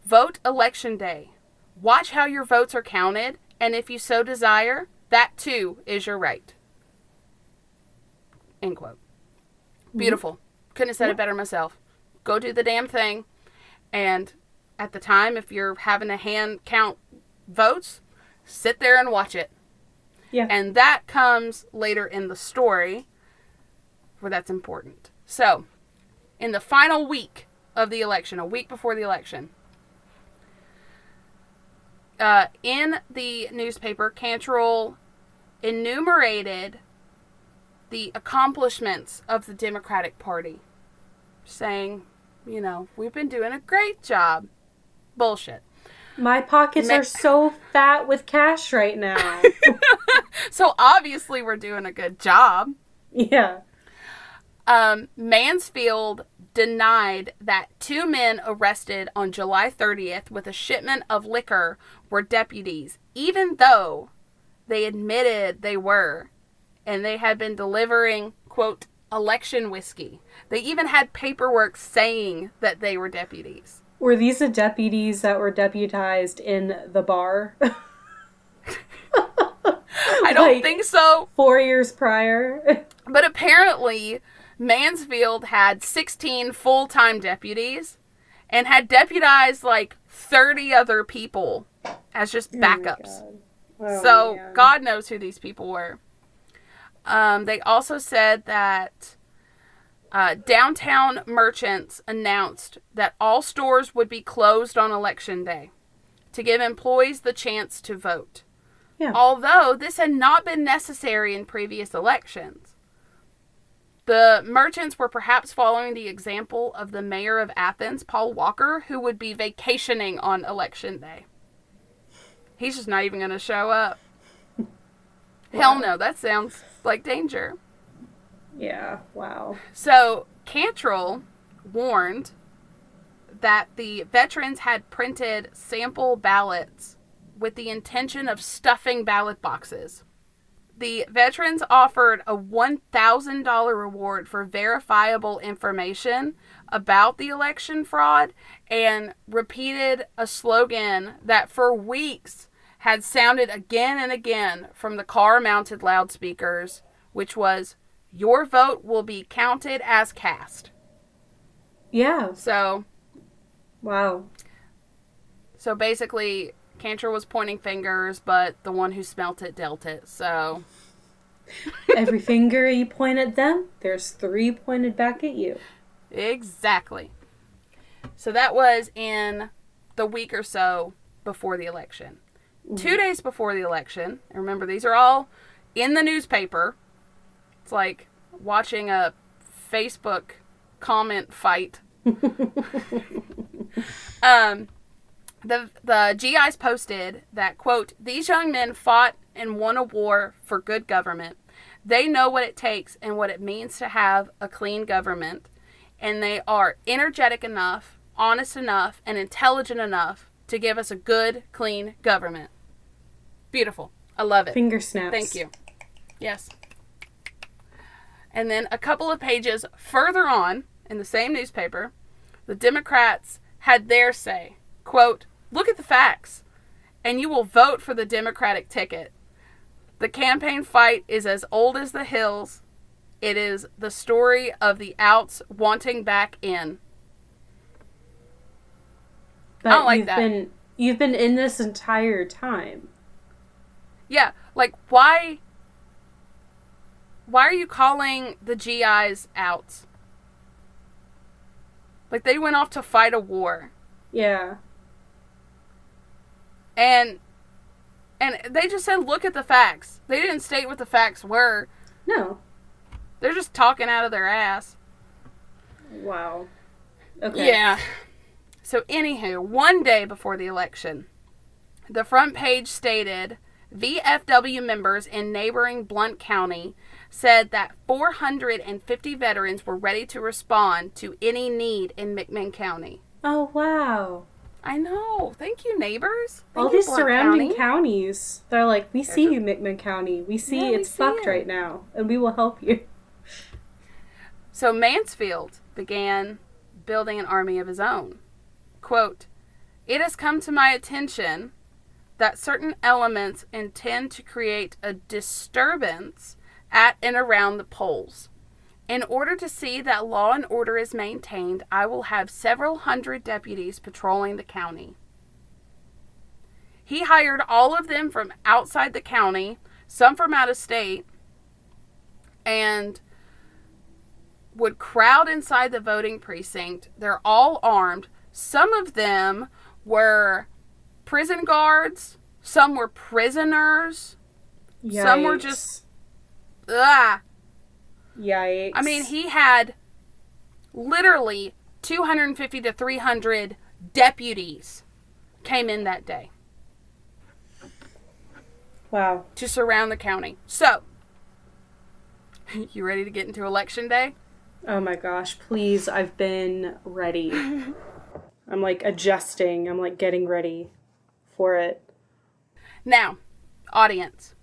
Vote Election Day. Watch how your votes are counted, and if you so desire, that too is your right." End quote. Beautiful. Couldn't have said it better myself. Go do the damn thing. And at the time, if you're having to hand count votes, sit there and watch it. Yeah. And that comes later in the story, where that's important. So, in the final week of the election, a week before the election, in the newspaper, Cantrell enumerated the accomplishments of the Democratic Party, saying, you know, we've been doing a great job. Bullshit. My pockets are so fat with cash right now. So obviously we're doing a good job. Yeah. Mansfield denied that 2 men arrested on July 30th with a shipment of liquor were deputies, even though they admitted they were, and they had been delivering, quote, election whiskey. They even had paperwork saying that they were deputies. Were these the deputies that were deputized in the bar? I don't think so. 4 years prior. But apparently, Mansfield had 16 full-time deputies and had deputized like 30 other people as just backups. So man. God knows who these people were. They also said that downtown merchants announced that all stores would be closed on Election Day to give employees the chance to vote. Yeah. Although this had not been necessary in previous elections. The merchants were perhaps following the example of the mayor of Athens, Paul Walker, who would be vacationing on Election Day. He's just not even going to show up. Wow. Hell no, that sounds like danger. Yeah, wow. So, Cantrell warned that the veterans had printed sample ballots with the intention of stuffing ballot boxes. the veterans offered a $1,000 reward for verifiable information about the election fraud and repeated a slogan that for weeks had sounded again and again from the car-mounted loudspeakers, which was, "Your vote will be counted as cast." Yeah. So, Wow. so basically, Cantor was pointing fingers, but the one who smelt it dealt it. So, Every finger you point at them, there's 3 pointed back at you. exactly. So that was in the week or so before the election. 2 days before the election, and remember, these are all in the newspaper. It's like watching a Facebook comment fight. The GIs posted that, quote, "These young men fought and won a war for good government. They know what it takes and what it means to have a clean government, and they are energetic enough, honest enough, and intelligent enough to give us a good, clean government." Beautiful. I love it. Finger snaps. Thank you. Yes. And then a couple of pages further on in the same newspaper, the Democrats had their say. Quote, "Look at the facts, and you will vote for the Democratic ticket. The campaign fight is as old as the hills. It is the story of the outs wanting back in." But I don't like that. You've been in this entire time. Yeah, like, why are you calling the GIs outs? Like, they went off to fight a war. Yeah. And they just said, look at the facts. They didn't state what the facts were. No. They're just talking out of their ass. Wow. Okay. Yeah. So, anywho, one day before the election, the front page stated, VFW members in neighboring Blount County said that 450 veterans were ready to respond to any need in McMinn County. Oh, wow. I know. Thank you, neighbors. All Thank you, these Blount surrounding County. counties, they're like, we see you, McMinn County. We see Yeah, we it's see fucked you. right now, and we will help you. So Mansfield began building an army of his own. Quote, "It has come to my attention that certain elements intend to create a disturbance at and around the polls. In order to see that law and order is maintained, I will have several hundred deputies patrolling the county." He hired all of them from outside the county, some from out of state, and would crowd inside the voting precinct. They're all armed. Some of them were prison guards. Some were prisoners. Yikes. Some were just... Ugh. Yikes. I mean, he had literally 250 to 300 deputies came in that day Wow. to surround the county. So, you ready to get into election day? Oh my gosh, please, I've been ready. I'm like adjusting. I'm like getting ready for it. Now, audience,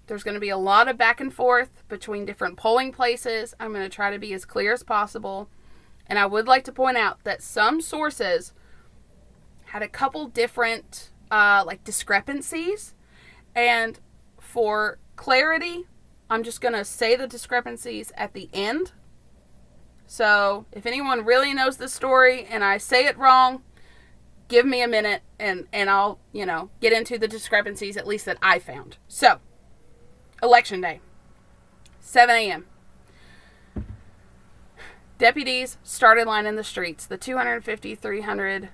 there's going to be a lot of back and forth between different polling places. I'm going to try to be as clear as possible. And I would like to point out that some sources had a couple different discrepancies. And for clarity, I'm just going to say the discrepancies at the end. So if anyone really knows the story and I say it wrong, give me a minute and I'll, get into the discrepancies at least that I found. So, election day, 7 a.m. Deputies started lining the streets. The 250, 300,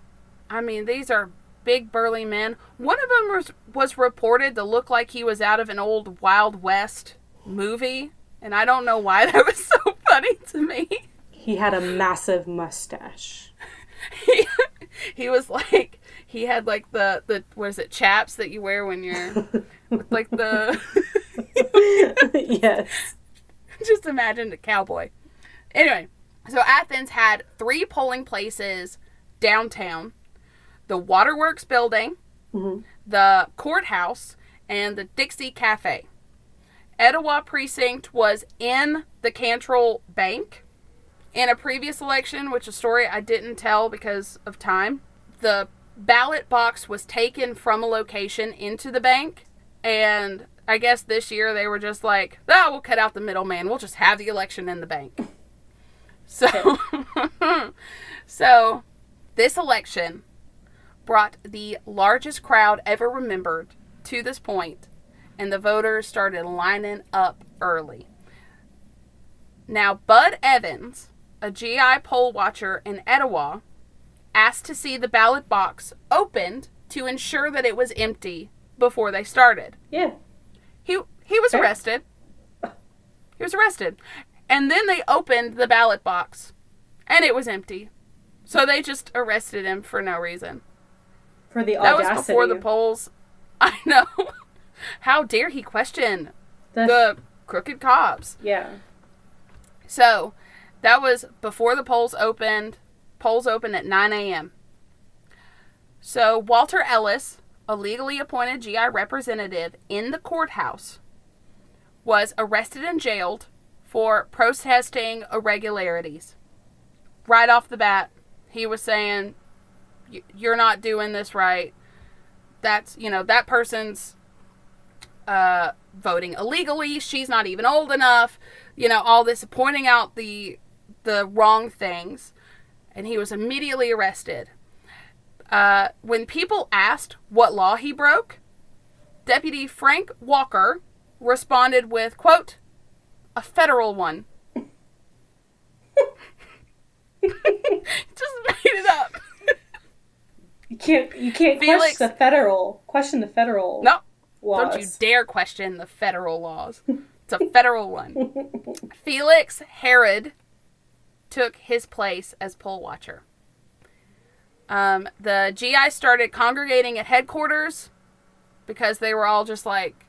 these are big burly men. One of them was reported to look like he was out of an old Wild West movie. And I don't know why that was so funny to me. He had a massive mustache. He was like, he had like the what is it, chaps that you wear when you're with like the... Yes. Just imagine a cowboy. Anyway, so Athens had 3 polling places downtown. The Waterworks building, the courthouse, and the Dixie Cafe. Etowah precinct was in the Cantrell Bank. In a previous election, which is a story I didn't tell because of time, the ballot box was taken from a location into the bank, and I guess this year they were just like, we'll cut out the middleman. We'll just have the election in the bank. So, so this election brought the largest crowd ever remembered to this point, and the voters started lining up early. Now, Bud Evans, a GI poll watcher in Etowah, asked to see the ballot box opened to ensure that it was empty before they started. Yeah. He was arrested. He was arrested. And then they opened the ballot box, and it was empty. So they just arrested him for no reason. For the audacity. That was before the polls. I know. How dare he question the crooked cops? Yeah. So, that was before the polls opened. Polls opened at 9 a.m. So, Walter Ellis, a legally appointed GI representative in the courthouse, was arrested and jailed for protesting irregularities. Right off the bat, he was saying, you're not doing this right. That's, that person's voting illegally. She's not even old enough. All this, pointing out the wrong things. And he was immediately arrested. When people asked what law he broke, Deputy Frank Walker responded with, quote, a federal one. Just made it up. You can't Felix, question the federal no, laws. Don't you dare question the federal laws. It's a federal one. Felix Herod took his place as poll watcher. The GI started congregating at headquarters because they were all just like,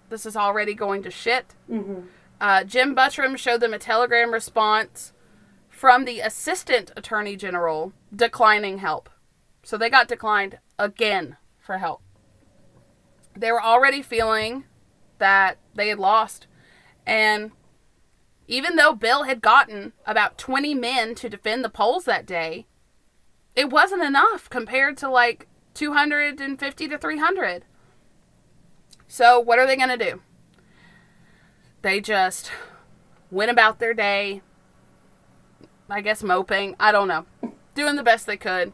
this is already going to shit. Mm-hmm. Jim Buttram showed them a telegram response from the Assistant Attorney General declining help. So they got declined again for help. They were already feeling that they had lost. And even though Bill had gotten about 20 men to defend the polls that day, it wasn't enough compared to like 250 to 300. So what are they going to do? They just went about their day, I guess moping, I don't know, doing the best they could.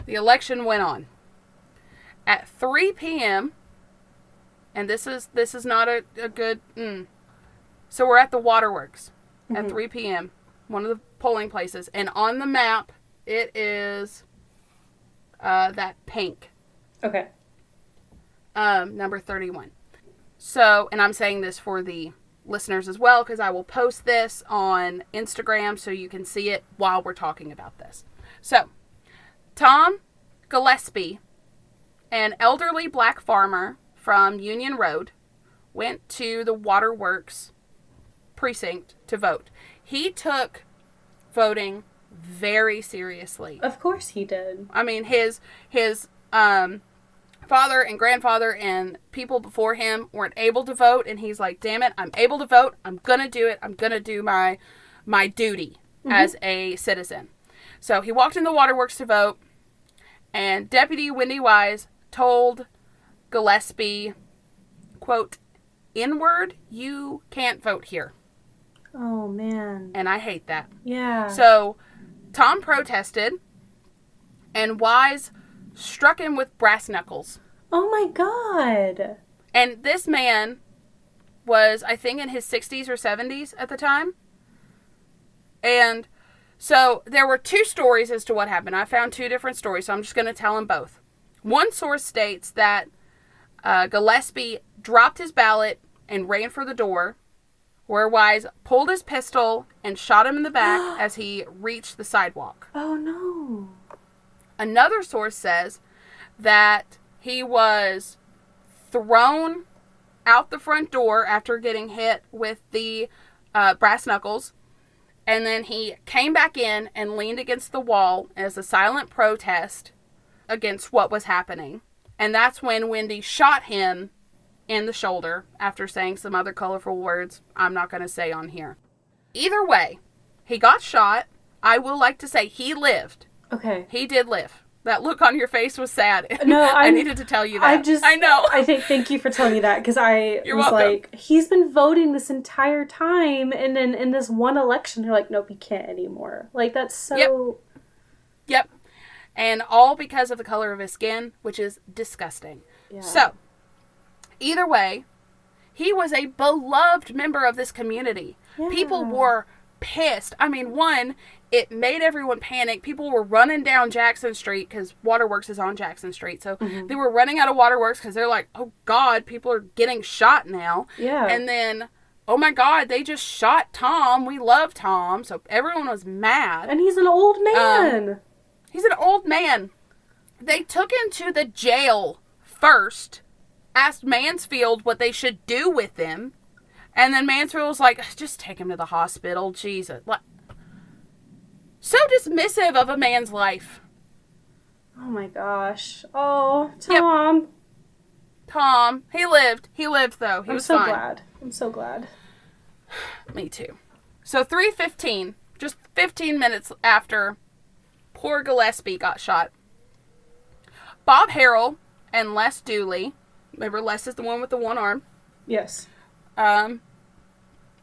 The election went on. At 3 p.m., and this is not a good... So we're at the Waterworks at 3 p.m., one of the polling places. And on the map, it is that pink. Okay. Number 31. So, and I'm saying this for the listeners as well, because I will post this on Instagram so you can see it while we're talking about this. So, Tom Gillespie, an elderly black farmer from Union Road, went to the Waterworks precinct to vote. He took voting very seriously. Of course he did. I mean, his father and grandfather and people before him weren't able to vote, and he's like, damn it, I'm able to vote. I'm going to do it. I'm going to do my duty as a citizen. So he walked in the Waterworks to vote, and Deputy Wendy Wise told Gillespie, quote, "N-word, you can't vote here." Oh, man. And I hate that. Yeah. So Tom protested, and Wise struck him with brass knuckles. Oh, my God. And this man was, I think, in his 60s or 70s at the time. And so there were two stories as to what happened. I found two different stories, so I'm just going to tell them both. One source states that Gillespie dropped his ballot and ran for the door, where Wise pulled his pistol and shot him in the back as he reached the sidewalk. Oh, no. Another source says that he was thrown out the front door after getting hit with the brass knuckles, and then he came back in and leaned against the wall as a silent protest against what was happening. And that's when Wendy shot him in the shoulder after saying some other colorful words I'm not going to say on here. Either way, he got shot. I will like to say he lived. Okay. He did live. That look on your face was sad. No, I needed to tell you that. I know. I think, thank you for telling me that, because I You're was welcome. like, he's been voting this entire time, and then in this one election, they're like, nope, you can't anymore. Like, that's so... Yep. And all because of the color of his skin, which is disgusting. Yeah. So, either way, he was a beloved member of this community. Yeah. People were pissed. I mean, one, it made everyone panic. People were running down Jackson Street because Waterworks is on Jackson Street. So they were running out of Waterworks because they're like, oh God, people are getting shot now. Yeah. And then, oh my God, they just shot Tom. We love Tom. So everyone was mad. And he's an old man. He's an old man. They took him to the jail first, asked Mansfield what they should do with him. And then Mansfield was like, just take him to the hospital. Jesus. So dismissive of a man's life. Oh my gosh. Oh, Tom. Yep. Tom. He lived. He lived, though. He was so fine. glad. I'm so glad. Me too. So 3:15, just 15 minutes after poor Gillespie got shot, Bob Harrell and Les Dooley, remember Les is the one with the one arm, Yes.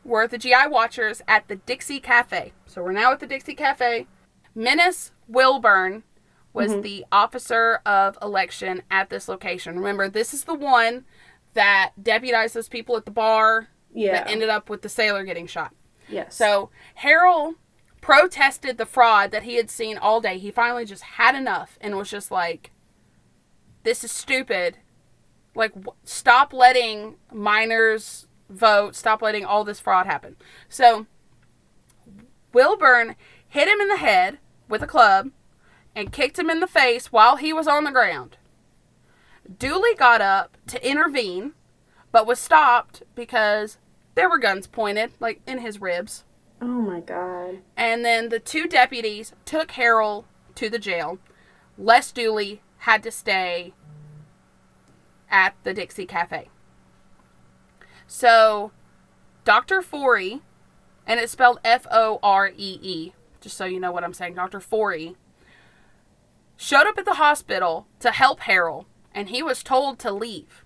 were the GI watchers at the Dixie Cafe. So we're now at the Dixie Cafe. Menace Wilburn was the officer of election at this location. Remember, this is the one that deputized those people at the bar that ended up with the sailor getting shot. Yes. So Harrell protested the fraud that he had seen all day. He finally just had enough and was just like, this is stupid. Like, stop letting minors vote. Stop letting all this fraud happen. So Wilburn hit him in the head with a club and kicked him in the face while he was on the ground. Dooley got up to intervene, but was stopped because there were guns pointed, like, in his ribs. Oh my God. And then the two deputies took Harrell to the jail. Les Dooley had to stay at the Dixie Cafe. So, Dr. Forey, and it's spelled Foree, just so you know what I'm saying, Dr. Forey, showed up at the hospital to help Harrell, and he was told to leave.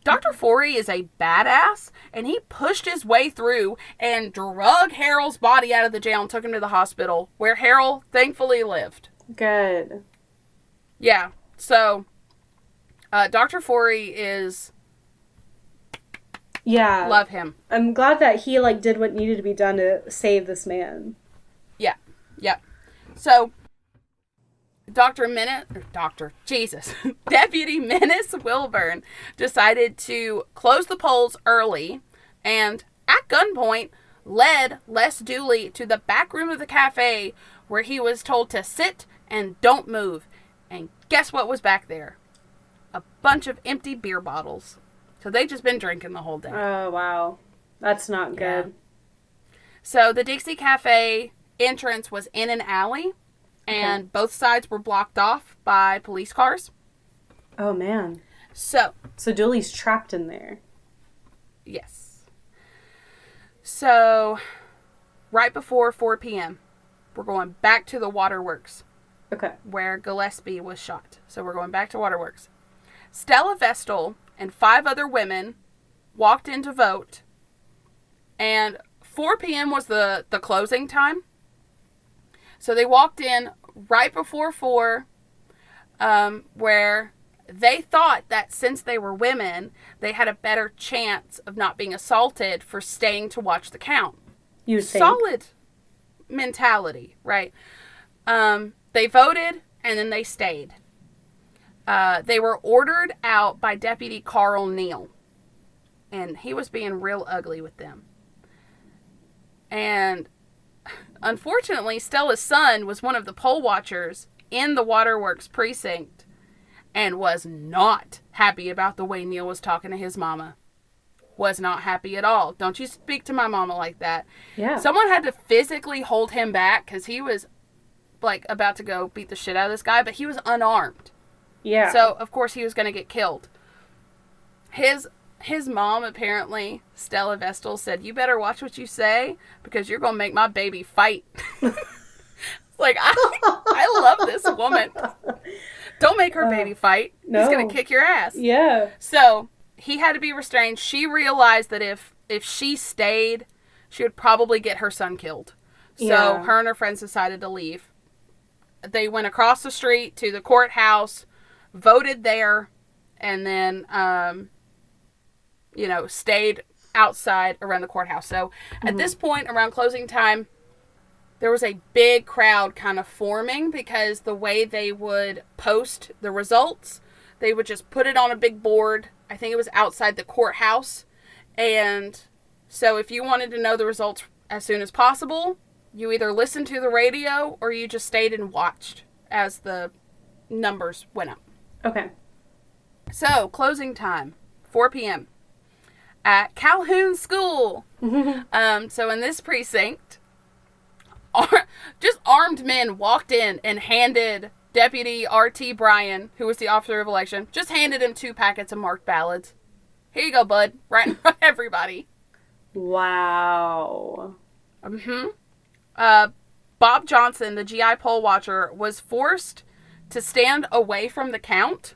Dr. Forey is a badass, and he pushed his way through and drug Harrell's body out of the jail and took him to the hospital, where Harrell thankfully lived. Good. Yeah, so Dr. Forey is... Yeah. Love him. I'm glad that he, like, did what needed to be done to save this man. Yeah, yeah. So, Deputy Menace Wilburn decided to close the polls early and, at gunpoint, led Les Dooley to the back room of the cafe where he was told to sit and don't move. And guess what was back there? A bunch of empty beer bottles. So they just been drinking the whole day. Oh, wow. That's not good. Yeah. So the Dixie Cafe entrance was in an alley, and both sides were blocked off by police cars. Oh, man. So Dooley's trapped in there. Yes. So, right before 4 p.m., we're going back to the Waterworks. Okay. Where Gillespie was shot. So we're going back to Waterworks. Stella Vestal and 5 other women walked in to vote. And 4 p.m. was the closing time. So they walked in right before 4, where they thought that since they were women, they had a better chance of not being assaulted for staying to watch the count. You think? Solid mentality, right? They voted, and then they stayed. They were ordered out by Deputy Carl Neal, and he was being real ugly with them. And unfortunately, Stella's son was one of the poll watchers in the Waterworks precinct and was not happy about the way Neal was talking to his mama. Was not happy at all. Don't you speak to my mama like that. Yeah. Someone had to physically hold him back because he was, like, about to go beat the shit out of this guy, but he was unarmed. Yeah. So, of course, he was going to get killed. His mom, apparently, Stella Vestal, said, "You better watch what you say because you're going to make my baby fight." Like, I love this woman. Don't make her baby fight. No. He's going to kick your ass. Yeah. So he had to be restrained. She realized that if she stayed, she would probably get her son killed. So Yeah. her and her friends decided to leave. They went across the street to the courthouse, voted there, and then, stayed outside around the courthouse. So at this point, around closing time, there was a big crowd kind of forming because the way they would post the results, they would just put it on a big board. I think it was outside the courthouse. And so if you wanted to know the results as soon as possible, you either listened to the radio or you just stayed and watched as the numbers went up. Okay. So, closing time, 4 p.m. at Calhoun School. So in this precinct, just armed men walked in and handed Deputy R.T. Bryan, who was the officer of election, just handed him 2 packets of marked ballots. Here you go, bud. Right in front of everybody. Wow. Bob Johnson, the GI poll watcher, was forced to stand away from the count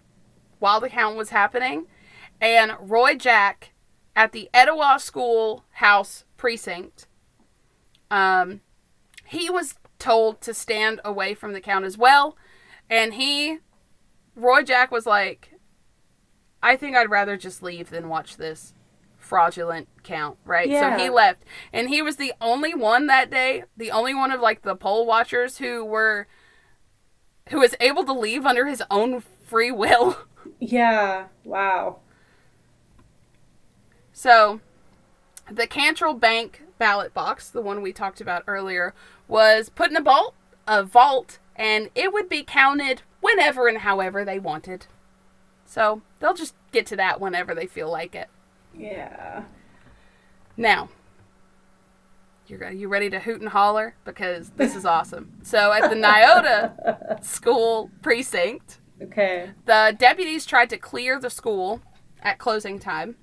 while the count was happening. And Roy Jack at the Etowah Schoolhouse precinct, he was told to stand away from the count as well. And Roy Jack was like, I think I'd rather just leave than watch this fraudulent count, right? Yeah. So he left. And he was the only one that day, the only one of like the poll watchers who was able to leave under his own free will. Yeah. Wow. So the Cantrell Bank ballot box, the one we talked about earlier, was put in a vault, and it would be counted whenever and however they wanted. So they'll just get to that whenever they feel like it. Yeah. Now, you ready to hoot and holler? Because this is awesome. So at the Nyota School precinct, Okay. the deputies tried to clear the school at closing time,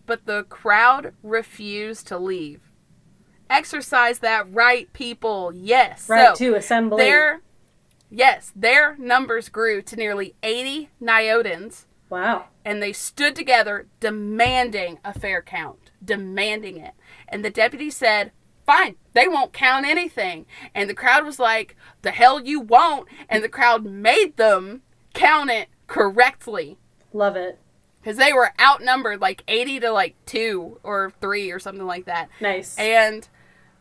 but the crowd refused to leave. Exercise that right, people. Yes. Right so to assembly. Their numbers grew to nearly 80 Nyotans. Wow. And they stood together demanding a fair count. Demanding it. And the deputy said, fine, they won't count anything. And the crowd was like, the hell you won't. And the crowd made them count it correctly. Love it. Because they were outnumbered like 80 to like 2 or 3 or something like that. Nice. And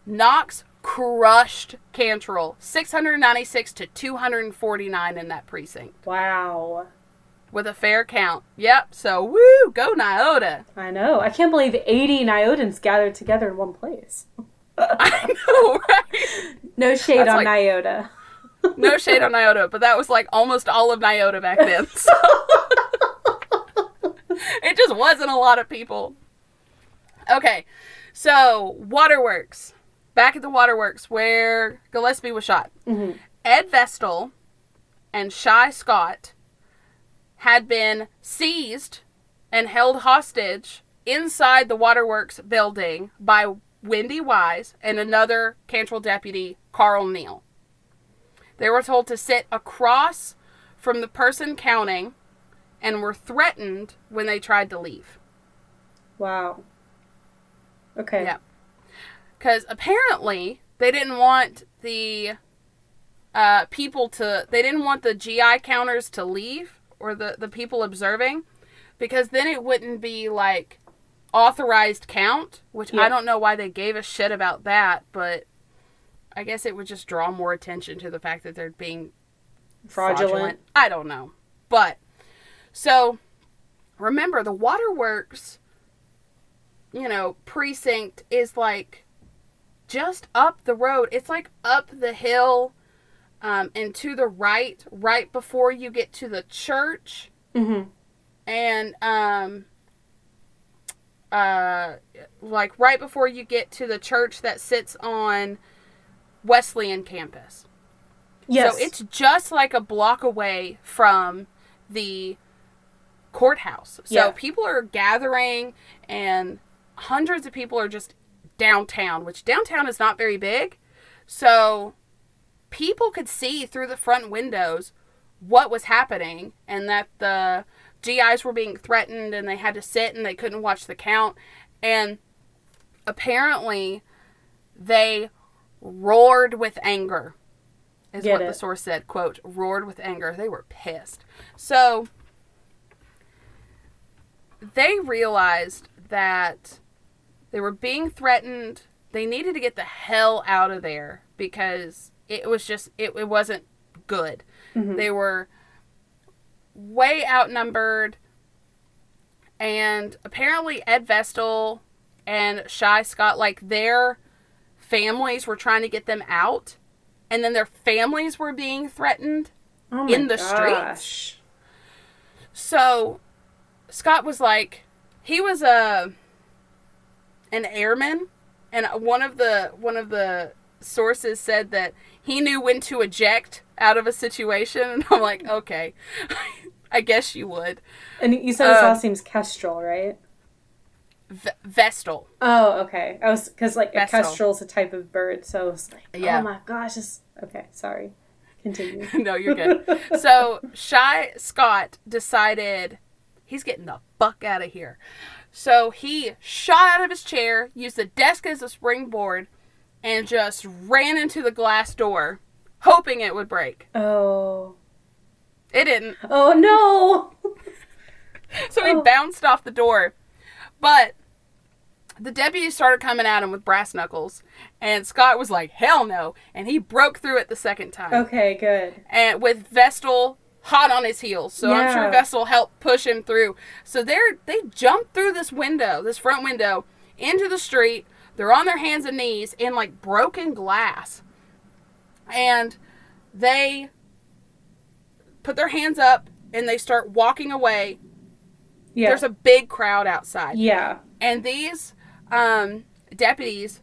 Knox crushed Cantrell 696 to 249 in that precinct. Wow. With a fair count. Yep. So, woo, go Nyota. I know. I can't believe 80 Nyotans gathered together in one place. I know, right? No shade That's on like- Nyota. No shade on Nyota, but that was like almost all of Nyota back then. So. It just wasn't a lot of people. Okay. So, Waterworks. Back at the Waterworks where Gillespie was shot. Mm-hmm. Ed Vestal and Shy Scott had been seized and held hostage inside the Waterworks building by Wendy Wise and another Cantrell deputy, Carl Neal. They were told to sit across from the person counting and were threatened when they tried to leave. Wow. Okay. Yeah. Because apparently they didn't want the they didn't want the GI counters to leave or the people observing, because then it wouldn't be like authorized count, which Yeah. I don't know why they gave a shit about that, but I guess it would just draw more attention to the fact that they're being fraudulent. I don't know. But, so, remember, the Waterworks, precinct is like just up the road. It's like up the hill and to the right before you get to the church. Mm-hmm. And, like right before you get to the church that sits on Wesleyan campus. Yes. So it's just like a block away from the courthouse. So Yeah. people are gathering, and hundreds of people are just downtown, which downtown is not very big. So people could see through the front windows what was happening, and that the GIs were being threatened, and they had to sit and they couldn't watch the count. And apparently they roared with anger, is what the source said. Quote, roared with anger. They were pissed. So they realized that they were being threatened. They needed to get the hell out of there because it was just, it wasn't good. Mm-hmm. They were way outnumbered. And apparently Ed Vestal and Shy Scott, like, their families were trying to get them out. And then their families were being threatened in the streets. So Scott was like, he was an airman, and one of the sources said that he knew when to eject out of a situation, and I'm like, okay, I guess you would. And you said his last name's Kestrel, right? Vestal. Oh, okay. I was, because, like, Vestal. a kestrel's a type of bird, so I was like, yeah. Oh my gosh, okay, sorry. Continue. No, you're good. So Shy Scott decided he's getting the fuck out of here. So he shot out of his chair, used the desk as a springboard, and just ran into the glass door, hoping it would break. Oh. It didn't. Oh, no! So he bounced off the door. But the deputies started coming at him with brass knuckles, and Scott was like, hell no, and he broke through it the second time. Okay, good. And with Vestal hot on his heels, so I'm sure Vestal helped push him through. So they jumped through this front window, into the street. They're on their hands and knees in, like, broken glass. And they put their hands up, and they start walking away. Yeah. There's a big crowd outside. Yeah. And these deputies,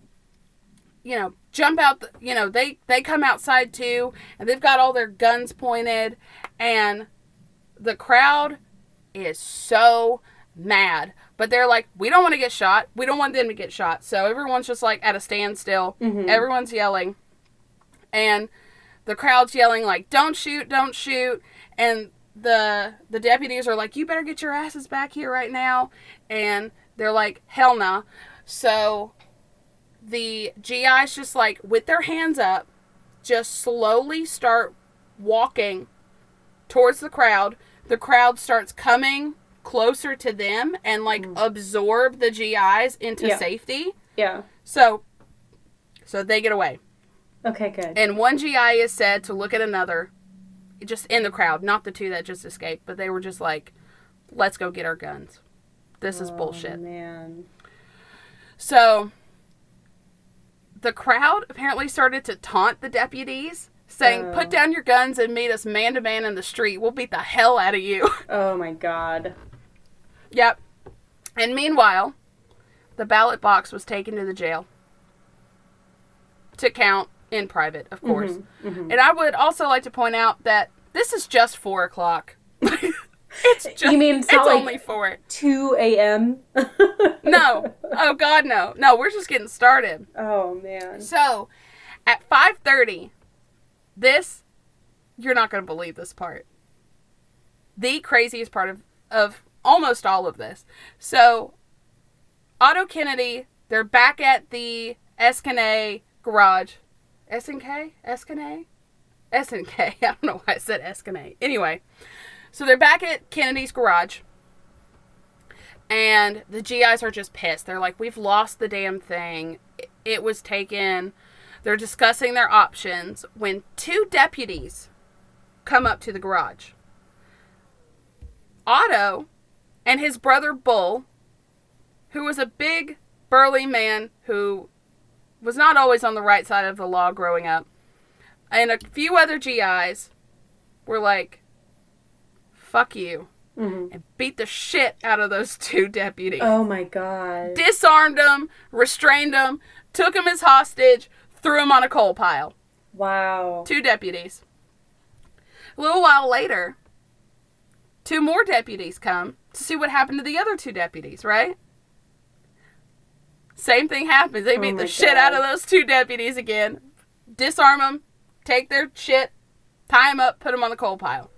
jump out, they come outside too, and they've got all their guns pointed, and the crowd is so mad. But they're like, we don't want to get shot. We don't want them to get shot. So everyone's just, like, at a standstill. Mm-hmm. Everyone's yelling. And the crowd's yelling, like, don't shoot, don't shoot. And the deputies are like, you better get your asses back here right now. And they're like, hell nah. So the GIs just, like, with their hands up, just slowly start walking towards the crowd. The crowd starts coming closer to them and, like, absorb the GIs into safety. Yeah. So they get away. Okay, good. And one GI is said to look at another, just in the crowd, not the two that just escaped, but they were just like, let's go get our guns. This is bullshit. Oh, man. So the crowd apparently started to taunt the deputies, saying, put down your guns and meet us man to man in the street. We'll beat the hell out of you. Oh, my God. Yep. And meanwhile, the ballot box was taken to the jail to count in private, of course. Mm-hmm, mm-hmm. And I would also like to point out that this is just 4 o'clock. You mean it's not only 4. 2 a.m.? No. Oh, God, no. No, we're just getting started. Oh, man. So, at 5:30, you're not going to believe this part. The craziest part of almost all of this. So, Otto Kennedy, they're back at the Escanay garage. SNK? Escanay? SNK. I don't know why I said Escanay. Anyway, so they're back at Kennedy's garage. And the GIs are just pissed. They're like, we've lost the damn thing. It was taken. They're discussing their options when 2 deputies come up to the garage. Otto and his brother Bull, who was a big, burly man who was not always on the right side of the law growing up, and a few other GIs were like, fuck you. Mm-hmm. And beat the shit out of those 2 deputies. Oh, my God. Disarmed them, restrained them, took them as hostage, threw them on a coal pile. Wow. 2 deputies. A little while later, 2 more deputies come to see what happened to the other 2 deputies, right? Same thing happens. They beat the shit out of those 2 deputies again. Disarm them, take their shit, tie them up, put them on the coal pile.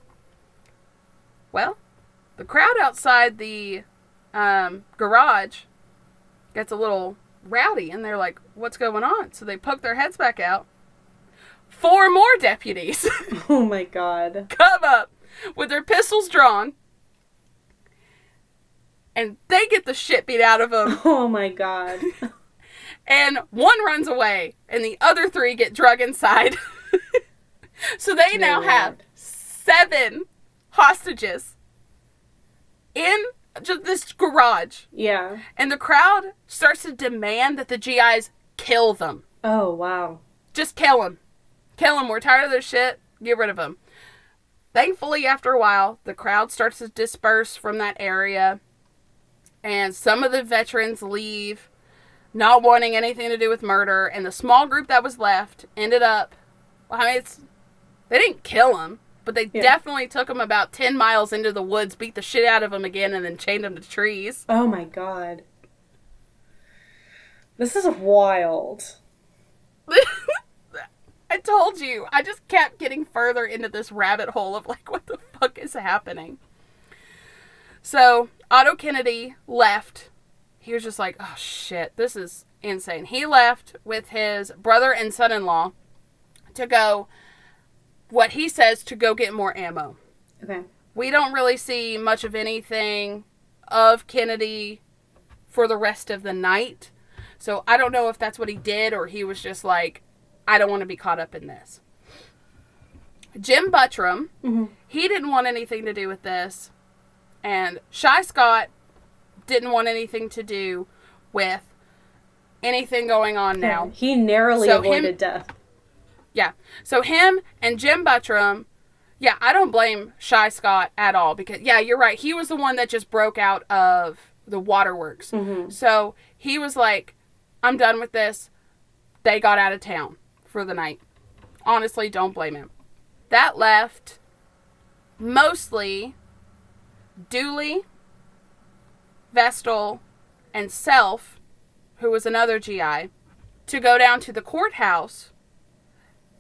Well, the crowd outside the garage gets a little rowdy, and they're like, what's going on? So they poke their heads back out. 4 more deputies Oh my god. come up with their pistols drawn, and they get the shit beat out of them. Oh my god. And 1 runs away, and the other 3 get drug inside. So they now have 7 hostages in just this garage. Yeah. And the crowd starts to demand that the GIs kill them. Oh, wow. Just kill them. Kill them. We're tired of their shit. Get rid of them. Thankfully, after a while, the crowd starts to disperse from that area. And some of the veterans leave, not wanting anything to do with murder. And the small group that was left ended up, they didn't kill them, but they definitely took them about 10 miles into the woods, beat the shit out of them again, and then chained them to trees. Oh my god. This is wild. I told you. I just kept getting further into this rabbit hole of like, what the fuck is happening? So, Otto Kennedy left. He was just like, oh shit, this is insane. He left with his brother and son-in-law to go, what he says, to go get more ammo. Okay. We don't really see much of anything of Kennedy for the rest of the night. So I don't know if that's what he did, or he was just like, I don't want to be caught up in this. Jim Buttram, he didn't want anything to do with this. And Shy Scott didn't want anything to do with anything going on now. He narrowly avoided death. Yeah. So him and Jim Buttram, yeah, I don't blame Shy Scott at all. Because, yeah, you're right. He was the one that just broke out of the waterworks. So he was like, I'm done with this. They got out of town for the night. Honestly, don't blame him. That left mostly Dooley, Vestal, and Self, who was another GI, to go down to the courthouse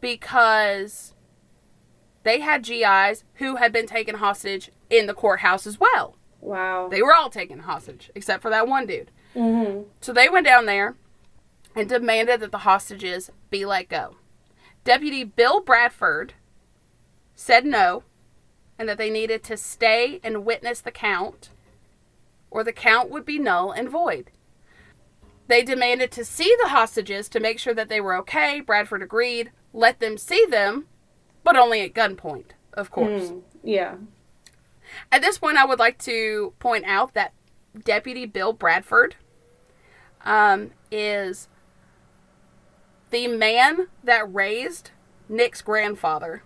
because they had GIs who had been taken hostage in the courthouse as well. Wow. They were all taken hostage, except for that one dude. So they went down there and demanded that the hostages be let go. Deputy Bill Bradford said no, and that they needed to stay and witness the count, or the count would be null and void. They demanded to see the hostages to make sure that they were okay. Bradford agreed, let them see them, but only at gunpoint, of course. Yeah. At this point, I would like to point out that Deputy Bill Bradford is the man that raised Nick's grandfather.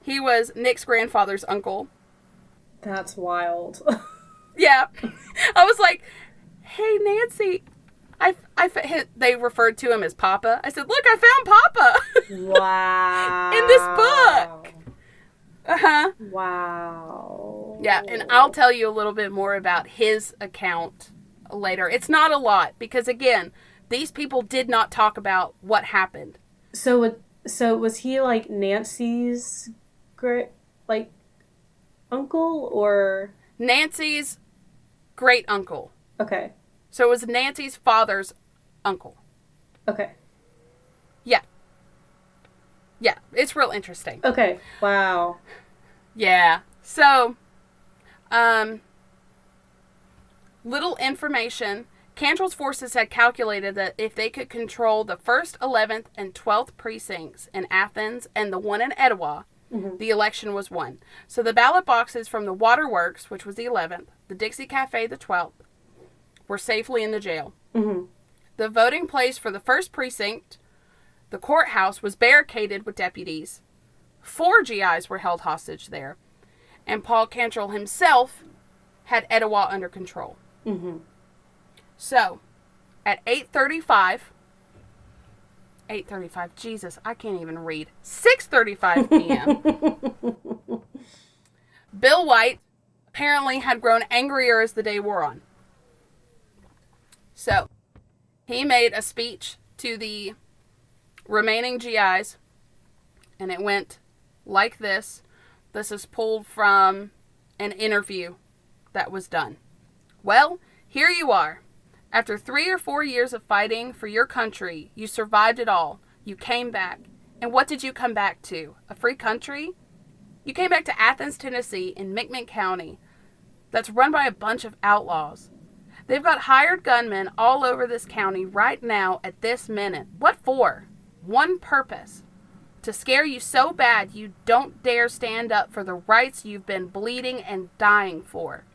He was Nick's grandfather's uncle. That's wild. Yeah. I was like, hey, Nancy. They referred to him as Papa. I said, look, I found Papa. Wow. In this book. Uh-huh. Wow. Yeah, and I'll tell you a little bit more about his account later. It's not a lot, because again, these people did not talk about what happened. So was he like Nancy's uncle, or Nancy's great uncle. okay. So it was Nancy's father's uncle. Okay. Yeah. Yeah, it's real interesting. Okay. Wow. Yeah. So, little information. Cantrell's forces had calculated that if they could control the 1st, 11th, and 12th precincts in Athens and the one in Etowah, the election was won. So the ballot boxes from the Waterworks, which was the 11th, the Dixie Cafe, the 12th, were safely in the jail. The voting place for the 1st precinct, the courthouse, was barricaded with deputies. 4 GIs were held hostage there. And Paul Cantrell himself had Etowah under control. So, at 8:35, Jesus, I can't even read, 6:35 p.m., Bill White, apparently had grown angrier as the day wore on. So, he made a speech to the remaining GIs, and it went like this. This is pulled from an interview that was done. Well, here you are. After 3 or 4 years of fighting for your country, you survived it all. You came back. And what did you come back to? A free country? You came back to Athens, Tennessee in McMinn County that's run by a bunch of outlaws. They've got hired gunmen all over this county right now at this minute. What for? One purpose. To scare you so bad you don't dare stand up for the rights you've been bleeding and dying for.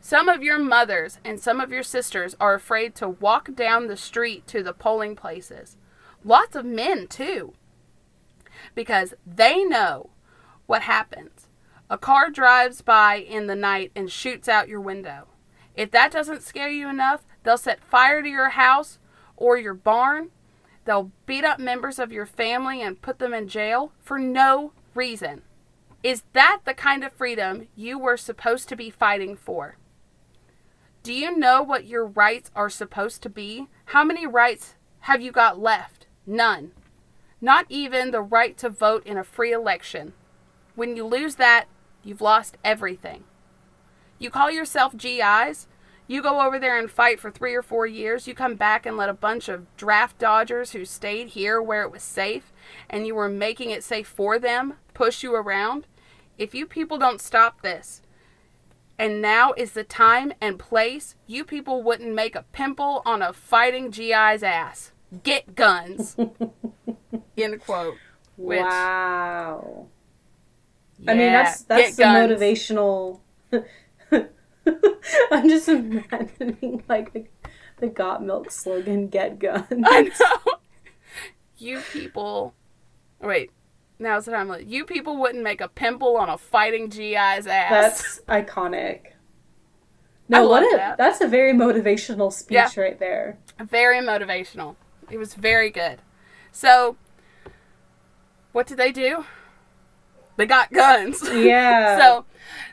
Some of your mothers and some of your sisters are afraid to walk down the street to the polling places. Lots of men, too. Because they know what happens. A car drives by in the night and shoots out your window. If that doesn't scare you enough, they'll set fire to your house or your barn. They'll beat up members of your family and put them in jail for no reason. Is that the kind of freedom you were supposed to be fighting for? Do you know what your rights are supposed to be? How many rights have you got left? None. Not even the right to vote in a free election. When you lose that, you've lost everything. You call yourself GIs? You go over there and fight for 3 or 4 years. You come back and let a bunch of draft dodgers who stayed here where it was safe and you were making it safe for them push you around. If you people don't stop this, and now is the time and place, you people wouldn't make a pimple on a fighting GI's ass. Get guns. End quote. Which, wow. yeah, I mean, that's the guns. motivational. I'm just imagining like the Got Milk slogan, "Get guns." I know. You people. Wait. Now's the time. You people wouldn't make a pimple on a fighting GI's ass. That's iconic. No, that's a very motivational speech right there. Very motivational. It was very good. So, what did they do? They got guns. Yeah. So,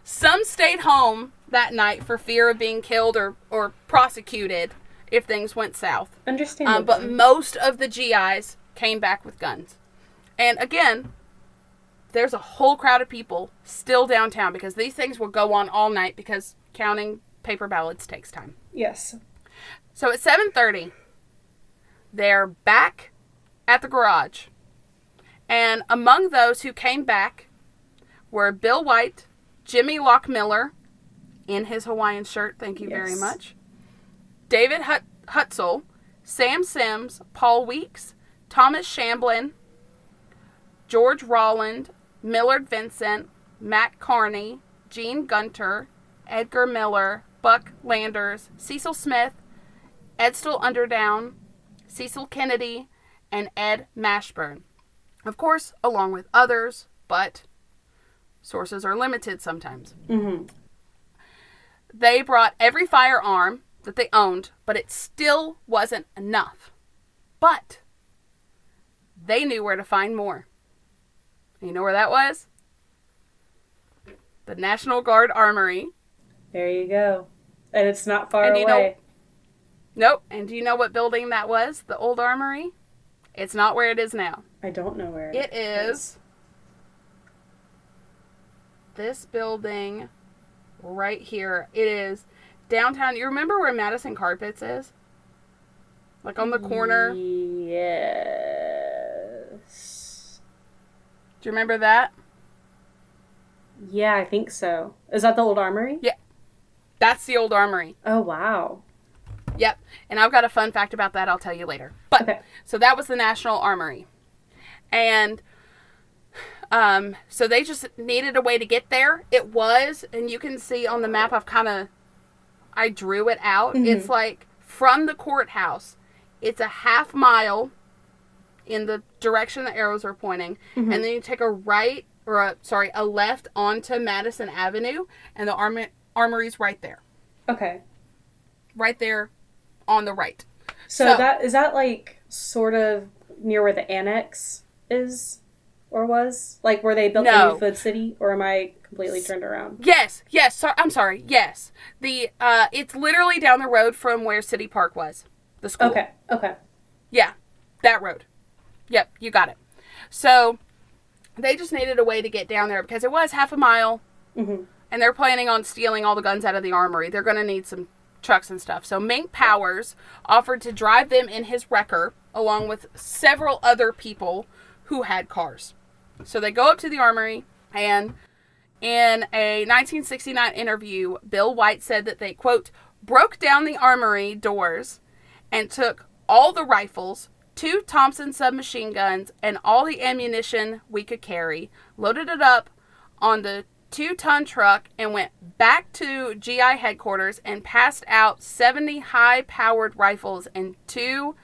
some stayed home that night for fear of being killed or prosecuted if things went south. Understandable. But most of the GIs came back with guns. And again, there's a whole crowd of people still downtown because these things will go on all night because counting paper ballots takes time. Yes. So at 7:30, they're back at the garage. And among those who came back were Bill White, Jimmy Lockmiller, in his Hawaiian shirt, thank you very much, David Hutzel, Sam Sims, Paul Weeks, Thomas Shamblin, George Rolland, Millard Vincent, Matt Carney, Gene Gunter, Edgar Miller, Buck Landers, Cecil Smith, Edstill Underdown, Cecil Kennedy, and Ed Mashburn. Of course, along with others, but sources are limited sometimes. Mm-hmm. They brought every firearm that they owned, but it still wasn't enough. But they knew where to find more. You know where that was? The National Guard Armory. There you go. And it's not far away. Nope. And do you know what building that was? The old armory? It's not where it is now. I don't know where it is. This building right here. It is downtown. You remember where Madison Carpets is? Like on the corner? Yes. Do you remember that? Yeah, I think so. Is that the old armory? Yeah. That's the old armory. Oh, wow. Yep. And I've got a fun fact about that I'll tell you later. But, okay. So that was the National Armory. And so they just needed a way to get there. It was, and you can see on the map, I drew it out. Mm-hmm. It's like from the courthouse, it's a half mile in the direction the arrows are pointing. Mm-hmm. And then you take a left onto Madison Avenue, and the armory's right there. Okay. Right there on the right. So is that like sort of near where the annex is or was? Like where they built the new Food City? Or am I completely turned around. Yes. I'm sorry. Yes. It's literally down the road from where City Park was. The school. Okay. Yeah. That road. Yep. You got it. So they just needed a way to get down there because it was half a mile. Mm-hmm. And they're planning on stealing all the guns out of the armory. They're going to need some trucks and stuff. So Mink Powers offered to drive them in his wrecker along with several other people who had cars. So they go up to the armory, and in a 1969 interview, Bill White said that they, quote, broke down the armory doors and took all the rifles, 2 Thompson submachine guns, and all the ammunition we could carry, loaded it up on the 2-ton truck, and went back to GI headquarters and passed out 70 high-powered rifles and 2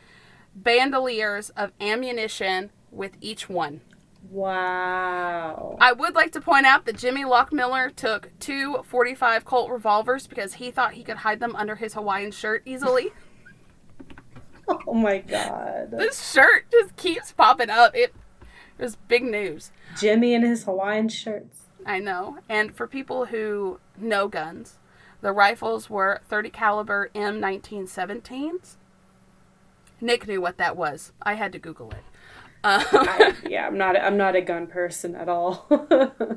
bandoliers of ammunition with each one. Wow. I would like to point out that Jimmy Lockmiller took 2 .45 Colt revolvers because he thought he could hide them under his Hawaiian shirt easily. Oh my god. This shirt just keeps popping up. It was big news. Jimmy and his Hawaiian shirts. I know. And for people who know guns, the rifles were .30 caliber M1917s. Nick knew what that was. I had to Google it. I'm not a gun person at all.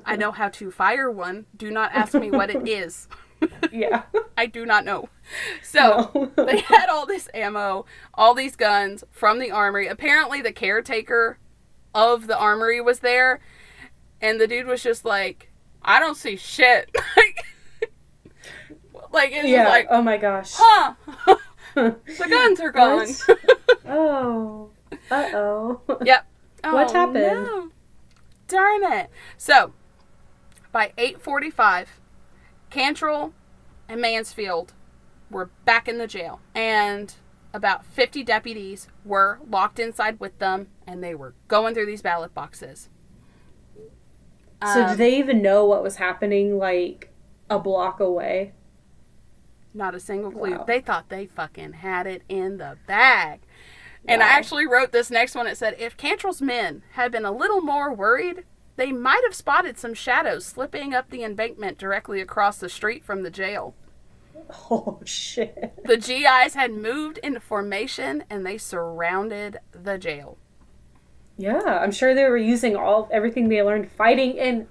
I know how to fire one. Do not ask me what it is. Yeah. I do not know. So, they had all this ammo, all these guns from the armory. Apparently, the caretaker of the armory was there, and the dude was just like, I don't see shit. It was like, oh my gosh. Huh. The guns are gone. Oh. Uh-oh. Yep. What happened? No. Darn it. So, by 8:45, Cantrell and Mansfield were back in the jail. And about 50 deputies were locked inside with them, and they were going through these ballot boxes. So did they even know what was happening, like, a block away? Not a single clue. Wow. They thought they fucking had it in the bag. And Wow. I actually wrote this next one. It said, if Cantrell's men had been a little more worried, they might have spotted some shadows slipping up the embankment directly across the street from the jail. Oh, shit. The GIs had moved into formation, and they surrounded the jail. Yeah, I'm sure they were using everything they learned fighting in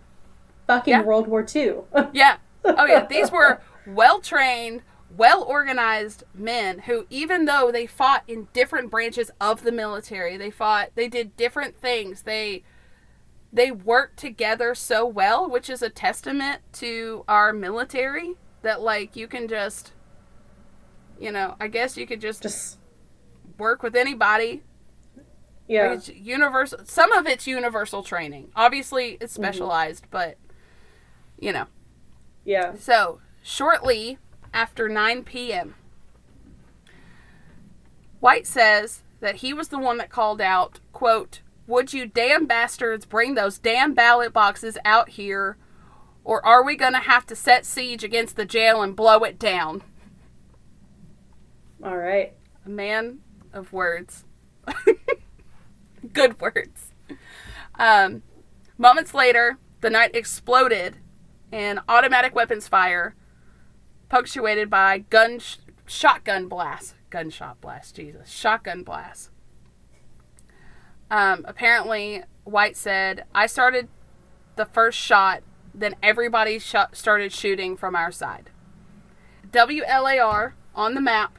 fucking World War II. Yeah. Oh, yeah. These were well-trained, well-organized men who, even though they fought in different branches of the military, they did different things. They worked together so well, which is a testament to our military that, like, you can just, I guess you could just work with anybody. Yeah. Like, it's universal. Some of it's universal training. Obviously, it's specialized, but, Yeah. So, shortly after 9 p.m., White says that he was the one that called out, quote, would you damn bastards bring those damn ballot boxes out here, or are we going to have to set siege against the jail and blow it down? All right. A man of words. Good words. Moments later, the night exploded in automatic weapons fire, punctuated by shotgun blast. Gunshot blast, Jesus. Shotgun blast. Apparently, White said, I started the first shot, then everybody started shooting from our side. WLAR on the map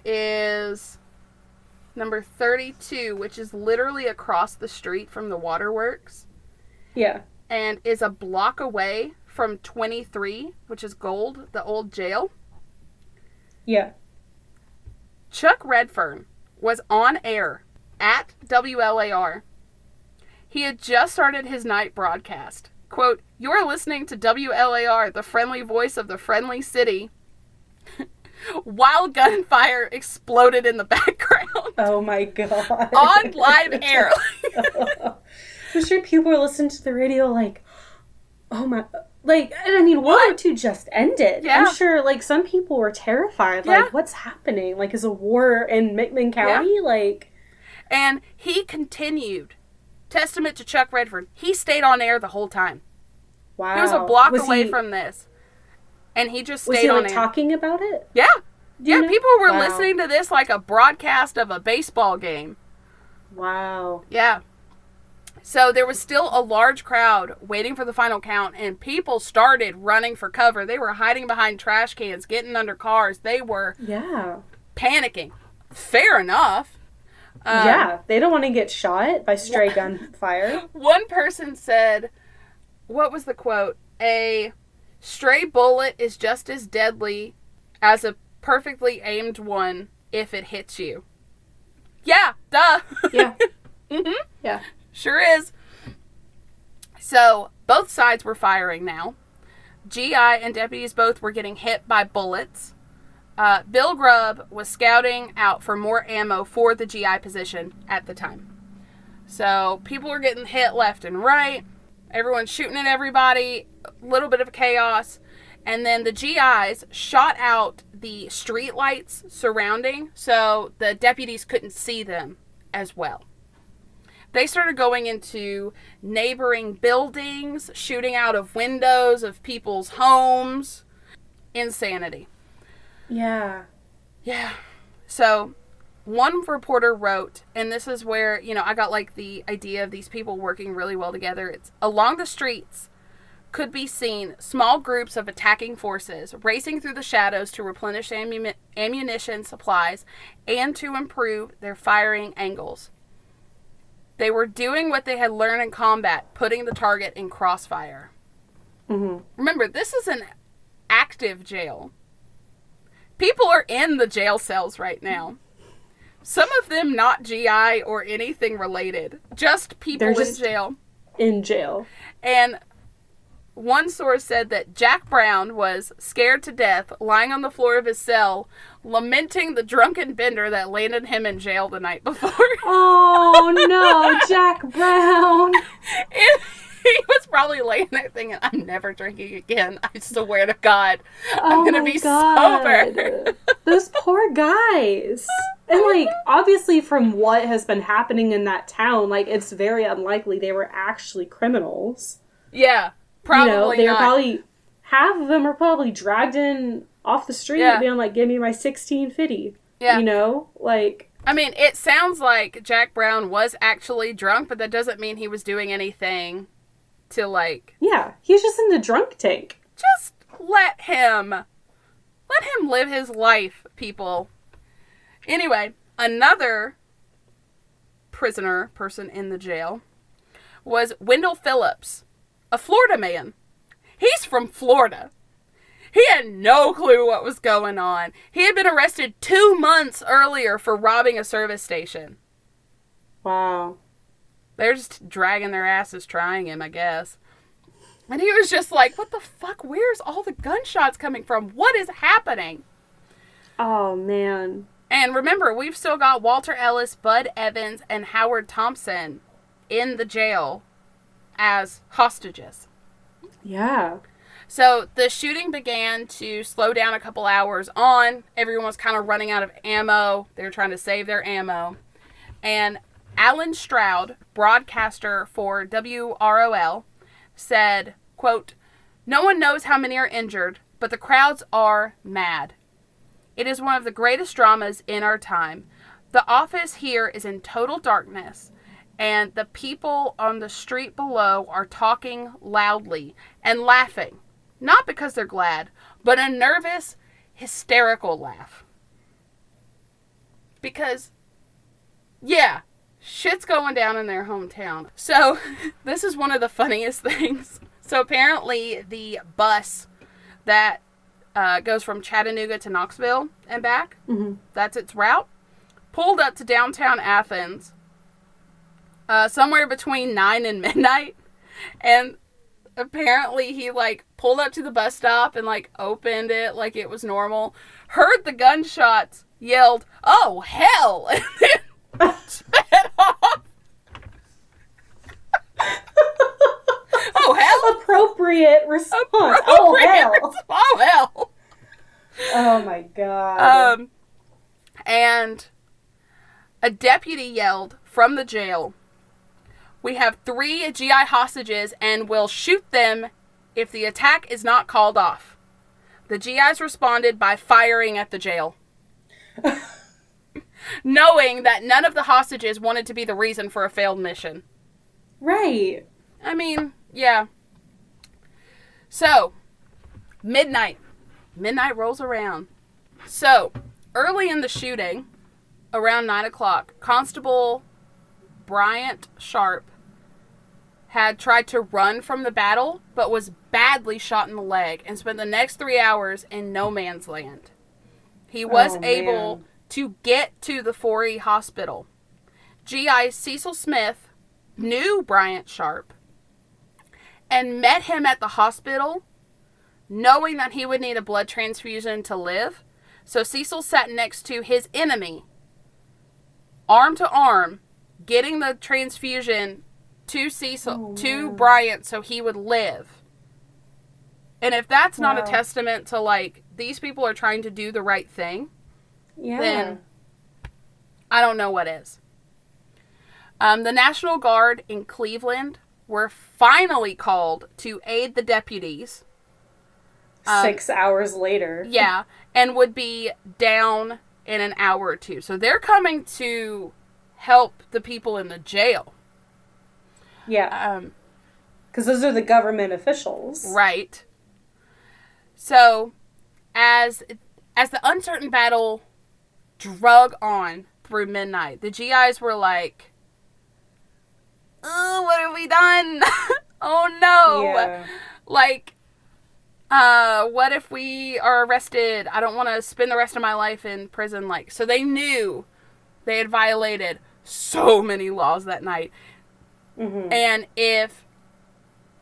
is number 32, which is literally across the street from the waterworks. Yeah. And is a block away from 23, which is Gold, the old jail. Yeah. Chuck Redfern was on air at WLAR. He had just started his night broadcast. Quote, you're listening to WLAR, the friendly voice of the friendly city. While gunfire exploded in the background. Oh my god. On live air. I'm sure people were listening to the radio like, oh my, like, and I mean, World War II just ended. Yeah. I'm sure, like, some people were terrified. Yeah. Like, what's happening? Like, is a war in McMinn County? Yeah. Like. And he continued. Testament to Chuck Redfern. He stayed on air the whole time. Wow. He was a block Was away he- from this. And he just Was stayed he, on like, air. talking about it? Yeah. you Yeah, know? people were Wow. listening to this like a broadcast of a baseball game. Wow. Yeah. So there was still a large crowd waiting for the final count, and people started running for cover. They were hiding behind trash cans, getting under cars. They were Yeah. panicking. Fair enough. Yeah. They don't want to get shot by stray gunfire. One person said, what was the quote? A stray bullet is just as deadly as a perfectly aimed one if it hits you. Yeah, duh. Yeah. Mm-hmm. Yeah. Sure is. So, both sides were firing now. GI and deputies both were getting hit by bullets. Bill Grubb was scouting out for more ammo for the GI position at the time. So, people were getting hit left and right. Everyone's shooting at everybody. A little bit of chaos. And then the GIs shot out the street lights surrounding, so the deputies couldn't see them as well. They started going into neighboring buildings, shooting out of windows of people's homes. Insanity. Yeah. Yeah. So, one reporter wrote, and this is where, I got like the idea of these people working really well together. It's along the streets could be seen small groups of attacking forces racing through the shadows to replenish ammunition supplies and to improve their firing angles. They were doing what they had learned in combat, putting the target in crossfire. Mm-hmm. Remember, this is an active jail. People are in the jail cells right now. Some of them not GI or anything related. Just people They're just in jail. In jail. And one source said that Jack Brown was scared to death, lying on the floor of his cell, lamenting the drunken bender that landed him in jail the night before. Oh no, Jack Brown. He was probably laying there thinking, I'm never drinking again. I swear to God, I'm going to be sober. Those poor guys. And, like, obviously from what has been happening in that town, like, it's very unlikely they were actually criminals. Yeah, probably they not. were probably, half of them are probably dragged in off the street being like, give me my 1650. Yeah. Like... I mean, it sounds like Jack Brown was actually drunk, but that doesn't mean he was doing anything to, like... Yeah, he's just in the drunk tank. Just let him live his life, people. Anyway, another person in the jail was Wendell Phillips, a Florida man. He's from Florida. He had no clue what was going on. He had been arrested 2 months earlier for robbing a service station. Wow. They're just dragging their asses trying him, I guess. And he was just like, what the fuck? Where's all the gunshots coming from? What is happening? Oh, man. And remember, we've still got Walter Ellis, Bud Evans, and Howard Thompson in the jail as hostages. Yeah. So the shooting began to slow down a couple hours on. Everyone was kind of running out of ammo. They were trying to save their ammo. And Alan Stroud, broadcaster for WROL, said, quote, "No one knows how many are injured, but the crowds are mad. It is one of the greatest dramas in our time. The office here is in total darkness, and the people on the street below are talking loudly and laughing. Not because they're glad, but a nervous, hysterical laugh. Because, yeah, shit's going down in their hometown." So, this is one of the funniest things. So, apparently, the bus that goes from Chattanooga to Knoxville and back, that's its route, pulled up to downtown Athens somewhere between 9 and midnight. And apparently he, like, pulled up to the bus stop and, like, opened it like it was normal, heard the gunshots, yelled, "Oh, hell!" and then sped off. Oh, hell! Appropriate response. Oh, hell. Oh, hell! Oh, my God. And a deputy yelled from the jail, "We have 3 GI hostages and we'll shoot them if the attack is not called off. The GIs responded by firing at the jail. Knowing that none of the hostages wanted to be the reason for a failed mission. Right. I mean, yeah. So, midnight. Midnight rolls around. So, early in the shooting, around 9 o'clock, Constable Bryant Sharp had tried to run from the battle, but was badly shot in the leg and spent the next 3 hours in no man's land. He was able to get to the Forey Hospital. GI Cecil Smith knew Bryant Sharp and met him at the hospital, knowing that he would need a blood transfusion to live. So Cecil sat next to his enemy, arm to arm, getting the transfusion to Cecil, to Bryant, so he would live. And if that's not a testament to, like, these people are trying to do the right thing, then I don't know what is. The National Guard in Cleveland were finally called to aid the deputies. 6 hours later. Yeah, and would be down in an hour or two. So they're coming to help the people in the jail. Yeah. Because those are the government officials. Right. So, as the uncertain battle drug on through midnight, the GIs were like, "Oh, what have we done? Oh no!" Yeah. Like, what if we are arrested? I don't want to spend the rest of my life in prison. Like, so they knew they had violated so many laws that night. Mm-hmm. And if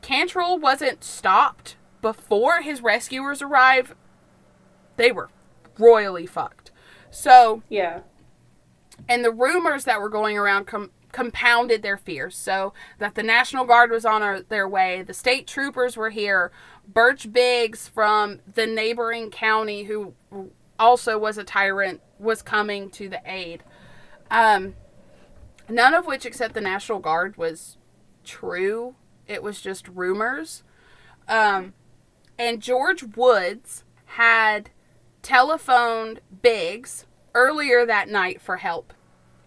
Cantrell wasn't stopped before his rescuers arrived, they were royally fucked. So, yeah. And the rumors that were going around compounded their fears. So that the National Guard was on their way. The state troopers were here. Birch Biggs from the neighboring county, who also was a tyrant, was coming to the aid. None of which, except the National Guard, was true. It was just rumors. And George Woods had telephoned Biggs earlier that night for help.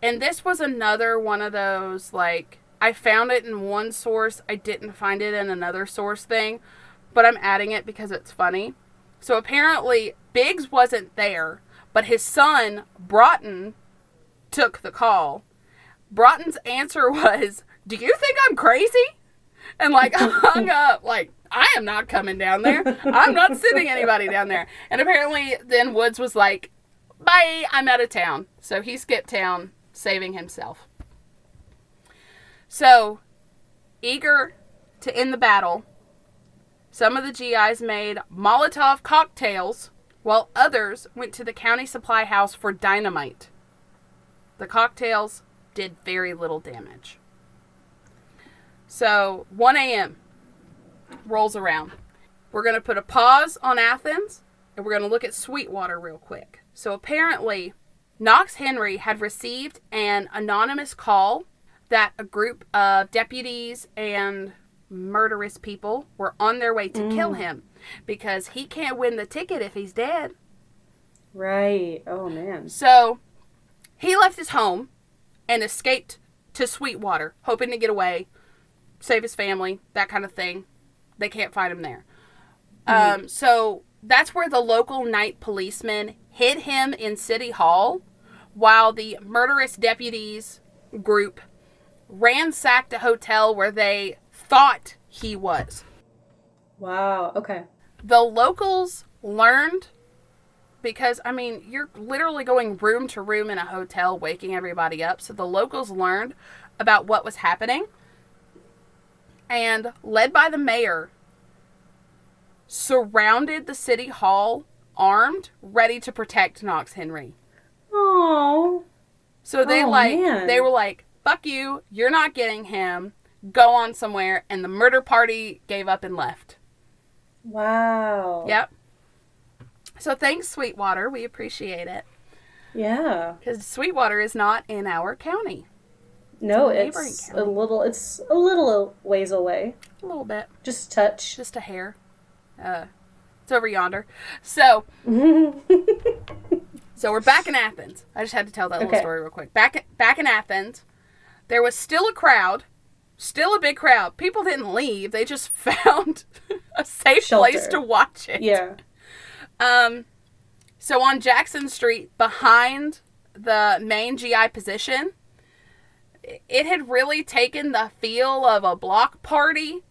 And this was another one of those, like, I found it in one source, I didn't find it in another source thing, but I'm adding it because it's funny. So apparently, Biggs wasn't there, but his son, Broughton, took the call. Broughton's answer was, "Do you think I'm crazy?" And, like, hung up, like, "I am not coming down there. I'm not sending anybody down there." And apparently then Woods was like, "Bye, I'm out of town." So he skipped town, saving himself. So, eager to end the battle, some of the GIs made Molotov cocktails, while others went to the county supply house for dynamite. The cocktails did very little damage. So, 1 a.m. rolls around. We're going to put a pause on Athens, and we're going to look at Sweetwater real quick. So, apparently, Knox Henry had received an anonymous call that a group of deputies and murderous people were on their way to kill him, because he can't win the ticket if he's dead. Right. Oh, man. So, he left his home and escaped to Sweetwater, hoping to get away, save his family, that kind of thing. They can't find him there. So that's where the local night policemen hid him in City Hall, while the murderous deputies group ransacked a hotel where they thought he was. Wow. Okay. The locals learned, because, I mean, you're literally going room to room in a hotel, waking everybody up. So the locals learned about what was happening, and, led by the mayor, surrounded the city hall, armed, ready to protect Knox Henry. Oh. So they they were like, "Fuck you, you're not getting him, go on somewhere," and the murder party gave up and left. Wow. Yep. So thanks, Sweetwater. We appreciate it. Yeah. Because Sweetwater is not in our county. No, a neighboring it's county. it's a little ways away. A little bit. Just a touch. Just a hair. It's over yonder. So, so we're back in Athens. I just had to tell that little story real quick. Back in Athens, there was still a crowd, still a big crowd. People didn't leave. They just found a safe place to watch it. Yeah. So on Jackson Street, behind the main GI position, it had really taken the feel of a block party.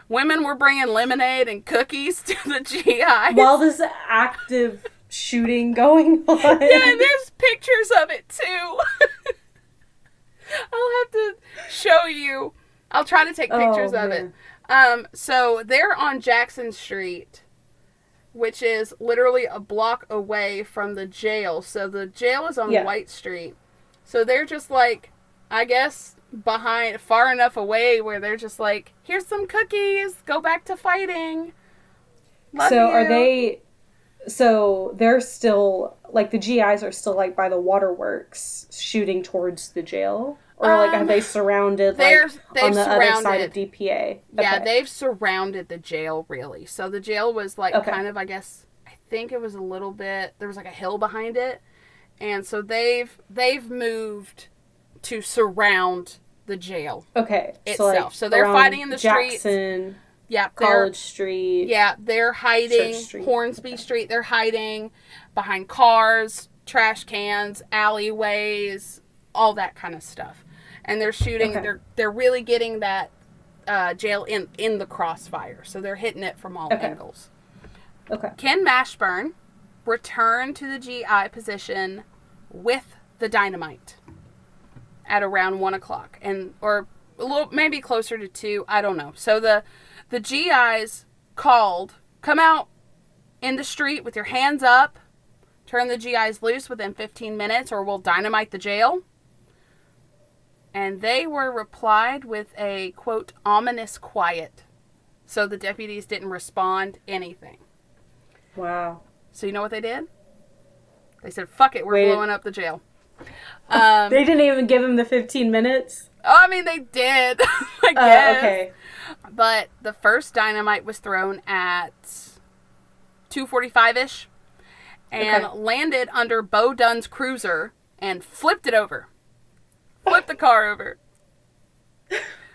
Women were bringing lemonade and cookies to the GI. While this active shooting going on. Yeah, and there's pictures of it too. I'll have to show you. I'll try to take pictures of it. So they're on Jackson Street, which is literally a block away from the jail. So the jail is on White Street. So they're just like, I guess, behind, far enough away where they're just like, here's some cookies, go back to fighting. Love you. So they're still, like, the GIs are still, like, by the waterworks shooting towards the jail? Or, like, are they surrounded, like, on the other side of DPA? Yeah, they've surrounded the jail, really. So the jail was, like, kind of, I guess, I think it was a little bit, there was, like, a hill behind it. And so they've moved to surround the jail itself. So they're fighting in the streets. Jackson, yeah, College Street. Yeah, they're hiding. Hornsby Street, they're hiding behind cars, trash cans, alleyways, all that kind of stuff. And they're shooting. They're really getting that jail in the crossfire. So they're hitting it from all angles. Okay. Ken Mashburn returned to the GI position with the dynamite at around 1 o'clock, or a little, maybe closer to 2. I don't know. So the GIs called, come out in the street with your hands up, turn the GIs loose within 15 minutes, or we'll dynamite the jail. And they were replied with a, quote, ominous quiet. So the deputies didn't respond anything. Wow. So you know what they did? They said, fuck it, we're blowing up the jail. They didn't even give him the 15 minutes? Oh, I mean, they did, I guess. Okay. But the first dynamite was thrown at 2:45-ish and landed under Bo Dunn's cruiser and flipped it over. Flipped the car over.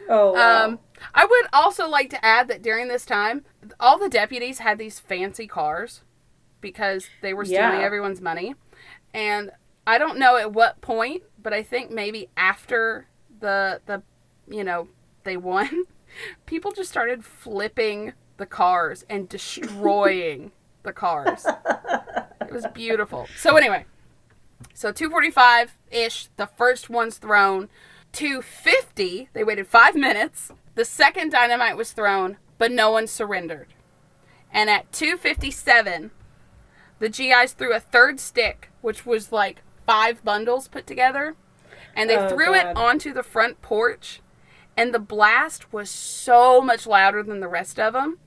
Oh, wow. I would also like to add that during this time, all the deputies had these fancy cars because they were stealing everyone's money. And I don't know at what point, but I think maybe after the they won, people just started flipping the cars and destroying the cars. It was beautiful. So anyway, so 2:45-ish, the first one's thrown. 2:50, they waited 5 minutes. The second dynamite was thrown, but no one surrendered. And at 2:57, the GIs threw a third stick, which was like 5 bundles put together. And they threw it onto the front porch. And the blast was so much louder than the rest of them.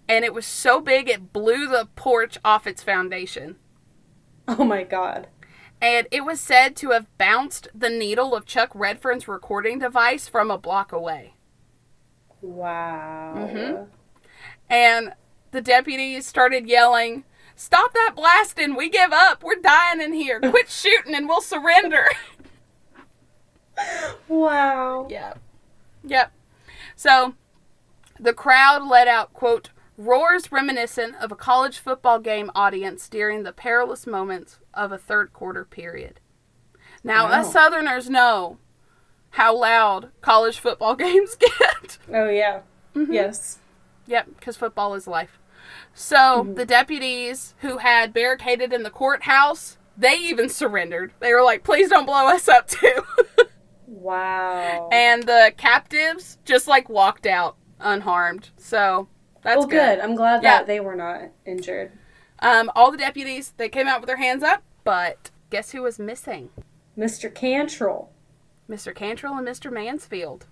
And it was so big, it blew the porch off its foundation. Oh my God. And it was said to have bounced the needle of Chuck Redfern's recording device from a block away. Wow. Mm-hmm. And the deputies started yelling, "Stop that blasting! We give up! We're dying in here! Quit shooting and we'll surrender!" Wow. Yeah. Yep. So, the crowd let out, quote, roars reminiscent of a college football game audience during the perilous moments of a third quarter period. Now, us Southerners know how loud college football games get. Oh, yeah. Mm-hmm. Yes. Yep, because football is life. So, the deputies who had barricaded in the courthouse, they even surrendered. They were like, please don't blow us up, too. Wow. And the captives just, like, walked out unharmed. So, that's good. I'm glad that they were not injured. All the deputies, they came out with their hands up, but guess who was missing? Mr. Cantrell. Mr. Cantrell and Mr. Mansfield.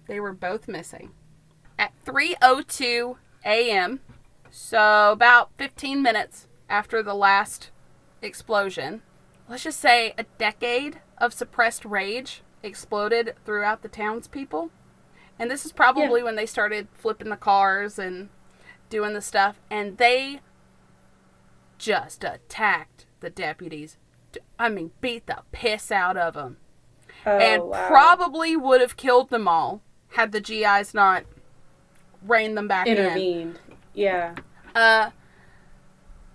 They were both missing. At 3:02 a.m., so about 15 minutes after the last explosion, let's just say a decade of suppressed rage exploded throughout the townspeople. And this is probably when they started flipping the cars and doing the stuff. And they just attacked the deputies. I mean, beat the piss out of them. Probably would have killed them all had the GIs not reined them back Intervened. Yeah.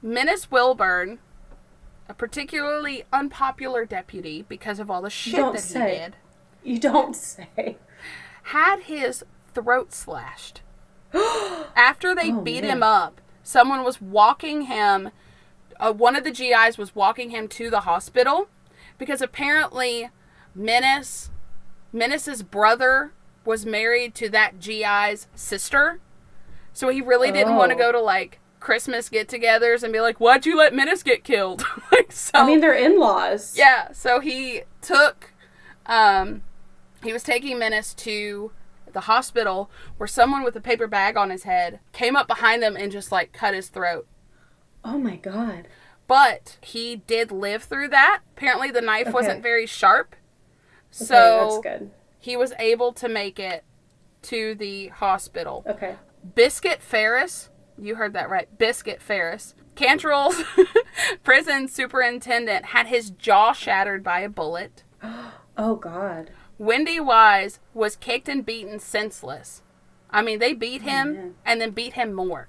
Menace Wilburn, a particularly unpopular deputy because of all the shit that he did. You don't say. Had his throat slashed. After they beat him up, someone was walking him, one of the GIs was walking him to the hospital because apparently Menace's brother was married to that GI's sister. So he really didn't want to go to, like, Christmas get-togethers and be like, why'd you let Menace get killed? I mean, they're in-laws. Yeah, so he took, he was taking Menace to the hospital where someone with a paper bag on his head came up behind them and just, like, cut his throat. Oh, my God. But he did live through that. Apparently the knife wasn't very sharp. So that's good. He was able to make it to the hospital. Okay. Biscuit Ferris, you heard that right, Biscuit Ferris, Cantrell's prison superintendent, had his jaw shattered by a bullet. Oh, God. Wendy Wise was kicked and beaten senseless. I mean, they beat him and then beat him more.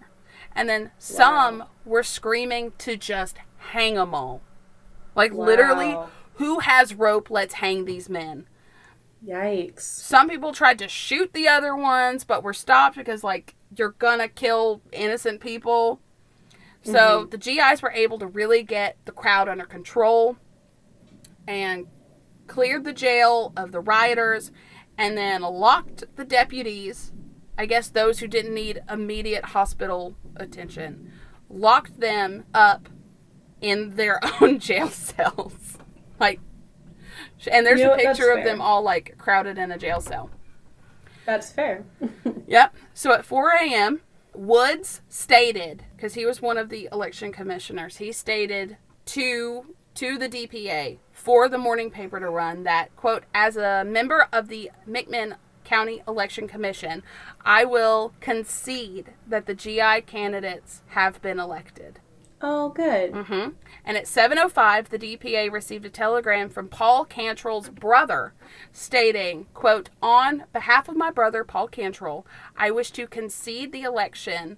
And then some were screaming to just hang them all. Like, literally, who has rope? Let's hang these men. Yikes. Some people tried to shoot the other ones, but were stopped because, like, you're gonna kill innocent people. So the GIs were able to really get the crowd under control and cleared the jail of the rioters and then locked the deputies, I guess those who didn't need immediate hospital attention, locked them up in their own jail cells. Like, and there's a picture of them all, like, crowded in a jail cell. That's fair. Yep. So at 4 a.m., Woods stated, because he was one of the election commissioners, he stated to the DPA for the morning paper to run that, quote, as a member of the McMinn County Election Commission, I will concede that the GI candidates have been elected. Oh, good. And at 7:05, the DPA received a telegram from Paul Cantrell's brother stating, quote, on behalf of my brother, Paul Cantrell, I wish to concede the election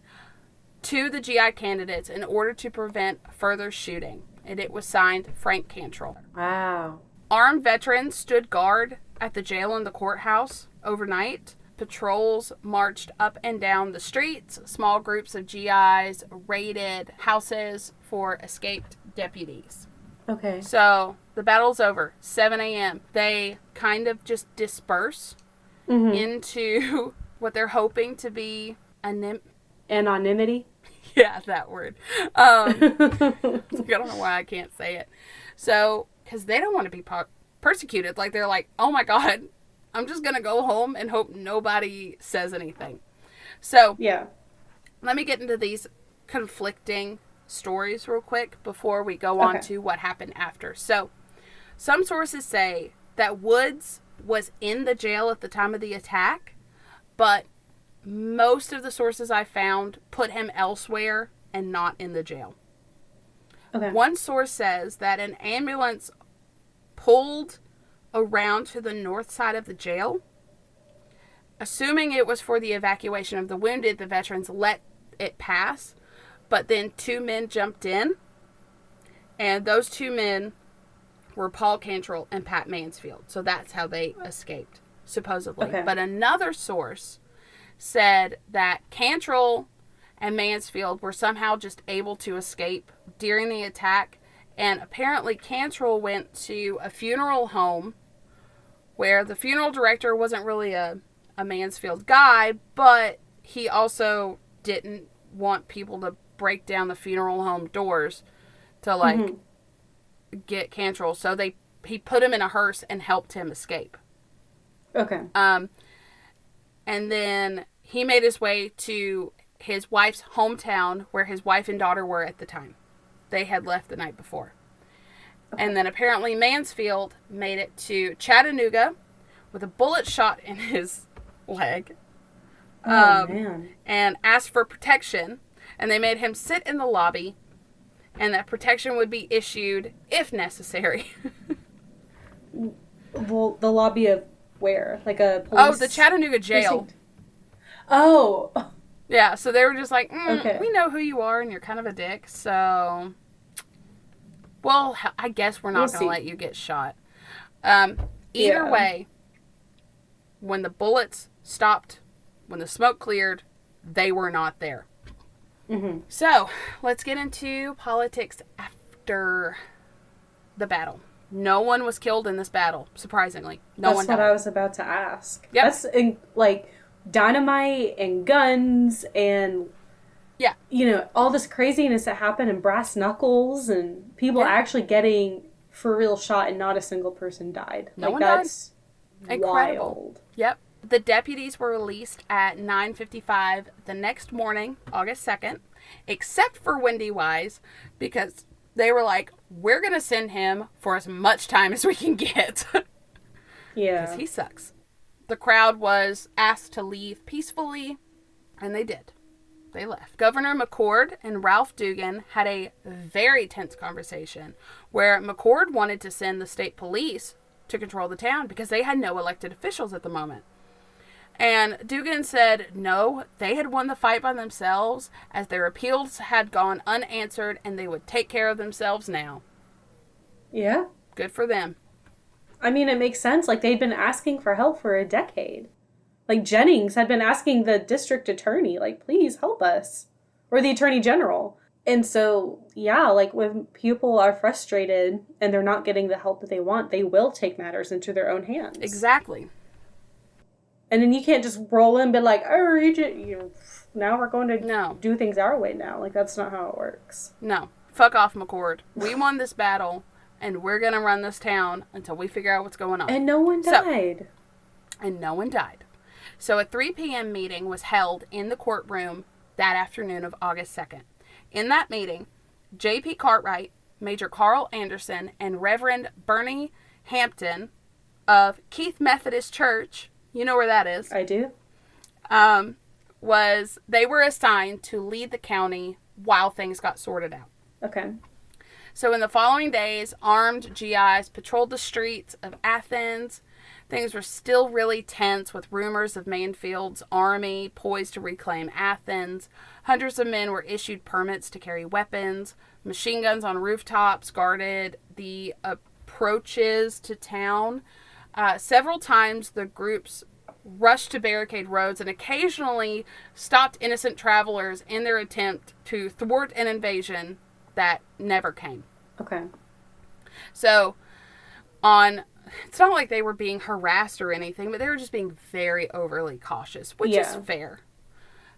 to the GI candidates in order to prevent further shooting. And it was signed Frank Cantrell. Wow. Armed veterans stood guard at the jail and the courthouse overnight. Patrols marched up and down the streets. Small groups of GIs raided houses for escaped deputies. Okay. So the battle's over. 7 a.m. They kind of just disperse into what they're hoping to be anonymity. Yeah, that word. I don't know why I can't say it. So, because they don't want to be persecuted. Like, they're like, oh my God, I'm just going to go home and hope nobody says anything. So, yeah. Let me get into these conflicting stories real quick before we go on to what happened after. So, some sources say that Woods was in the jail at the time of the attack, but most of the sources I found put him elsewhere and not in the jail. Okay. One source says that an ambulance pulled around to the north side of the jail. Assuming it was for the evacuation of the wounded, the veterans let it pass, but then two men jumped in, and those two men were Paul Cantrell and Pat Mansfield. So that's how they escaped, supposedly. Okay. But another source said that Cantrell and Mansfield were somehow just able to escape during the attack, and apparently Cantrell went to a funeral home where the funeral director wasn't really a Mansfield guy, but he also didn't want people to break down the funeral home doors to, like, get Cantrell. So he put him in a hearse and helped him escape. Okay. And then he made his way to his wife's hometown where his wife and daughter were at the time. They had left the night before. And then apparently Mansfield made it to Chattanooga with a bullet shot in his leg. Oh, man. And asked for protection. And they made him sit in the lobby. And that protection would be issued if necessary. Well, the lobby of where? Like a police? Oh, the Chattanooga jail. Precinct? Oh. Yeah, so they were just like, Okay. we know who you are and you're kind of a dick, so... Well, I guess we're not going to let you get shot. Either way, when the bullets stopped, when the smoke cleared, they were not there. Mm-hmm. So, let's get into politics after the battle. No one was killed in this battle, surprisingly. No one died. That's what I was about to ask. Yep. That's like dynamite and guns and all this craziness that happened and brass knuckles and people actually getting for real shot and not a single person died. No like one that's died. Incredible. Wild. Yep. The deputies were released at 9:55 the next morning, August 2nd, except for Wendy Wise, because they were like, we're going to send him for as much time as we can get. Yeah. Because he sucks. The crowd was asked to leave peacefully, and they did. They left. Governor McCord and Ralph Dugan had a very tense conversation where McCord wanted to send the state police to control the town because they had no elected officials at the moment. And Dugan said no, they had won the fight by themselves as their appeals had gone unanswered and they would take care of themselves now. Yeah. Good for them. I mean, it makes sense. Like, they'd been asking for help for a decade. Like, Jennings had been asking the district attorney, like, please help us. Or the attorney general. And so, yeah, like, when people are frustrated and they're not getting the help that they want, they will take matters into their own hands. Exactly. And then you can't just roll in and be like, oh, now we're going to do things our way now. Like, that's not how it works. No. Fuck off, McCord. We won this battle, and we're going to run this town until we figure out what's going on. And no one died. And no one died. So a 3 p.m. meeting was held in the courtroom that afternoon of August 2nd. In that meeting, J.P. Cartwright, Major Carl Anderson, and Reverend Bernie Hampton of Keith Methodist Church, you know where that is. I do. They were assigned to lead the county while things got sorted out. Okay. So in the following days, armed GIs patrolled the streets of Athens. Things were still really tense with rumors of Mansfield's army poised to reclaim Athens. Hundreds of men were issued permits to carry weapons. Machine guns on rooftops guarded the approaches to town. Several times the groups rushed to barricade roads and occasionally stopped innocent travelers in their attempt to thwart an invasion that never came. Okay. So, it's not like they were being harassed or anything, but they were just being very overly cautious, which is fair.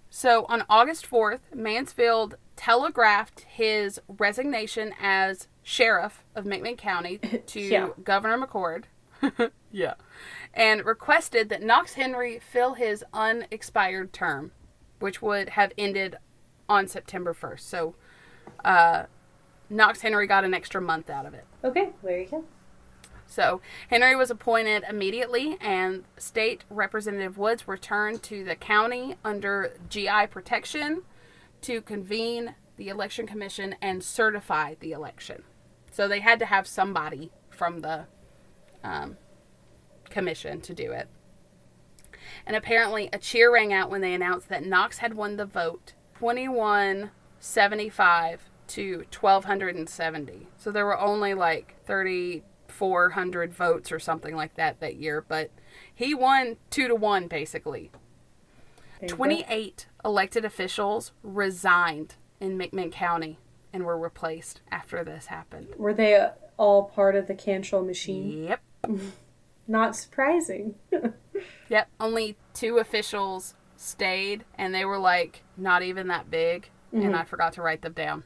So, on August 4th, Mansfield telegraphed his resignation as sheriff of McMinn County to Governor McCord. And requested that Knox Henry fill his unexpired term, which would have ended on September 1st. So, Knox Henry got an extra month out of it. Okay, there you go. So, Henry was appointed immediately, and State Representative Woods returned to the county under GI protection to convene the election commission and certify the election. So, they had to have somebody from the commission to do it. And apparently, a cheer rang out when they announced that Knox had won the vote 2175 to 1,270. So, there were only like 3,400 votes or something like that year, but he won 2-1 basically. 28 elected officials resigned in McMinn County and were replaced after this happened. Were they all part of the Cantrell machine? Yep. Not surprising. Yep. Only 2 officials stayed, and they were like not even that big, and I forgot to write them down.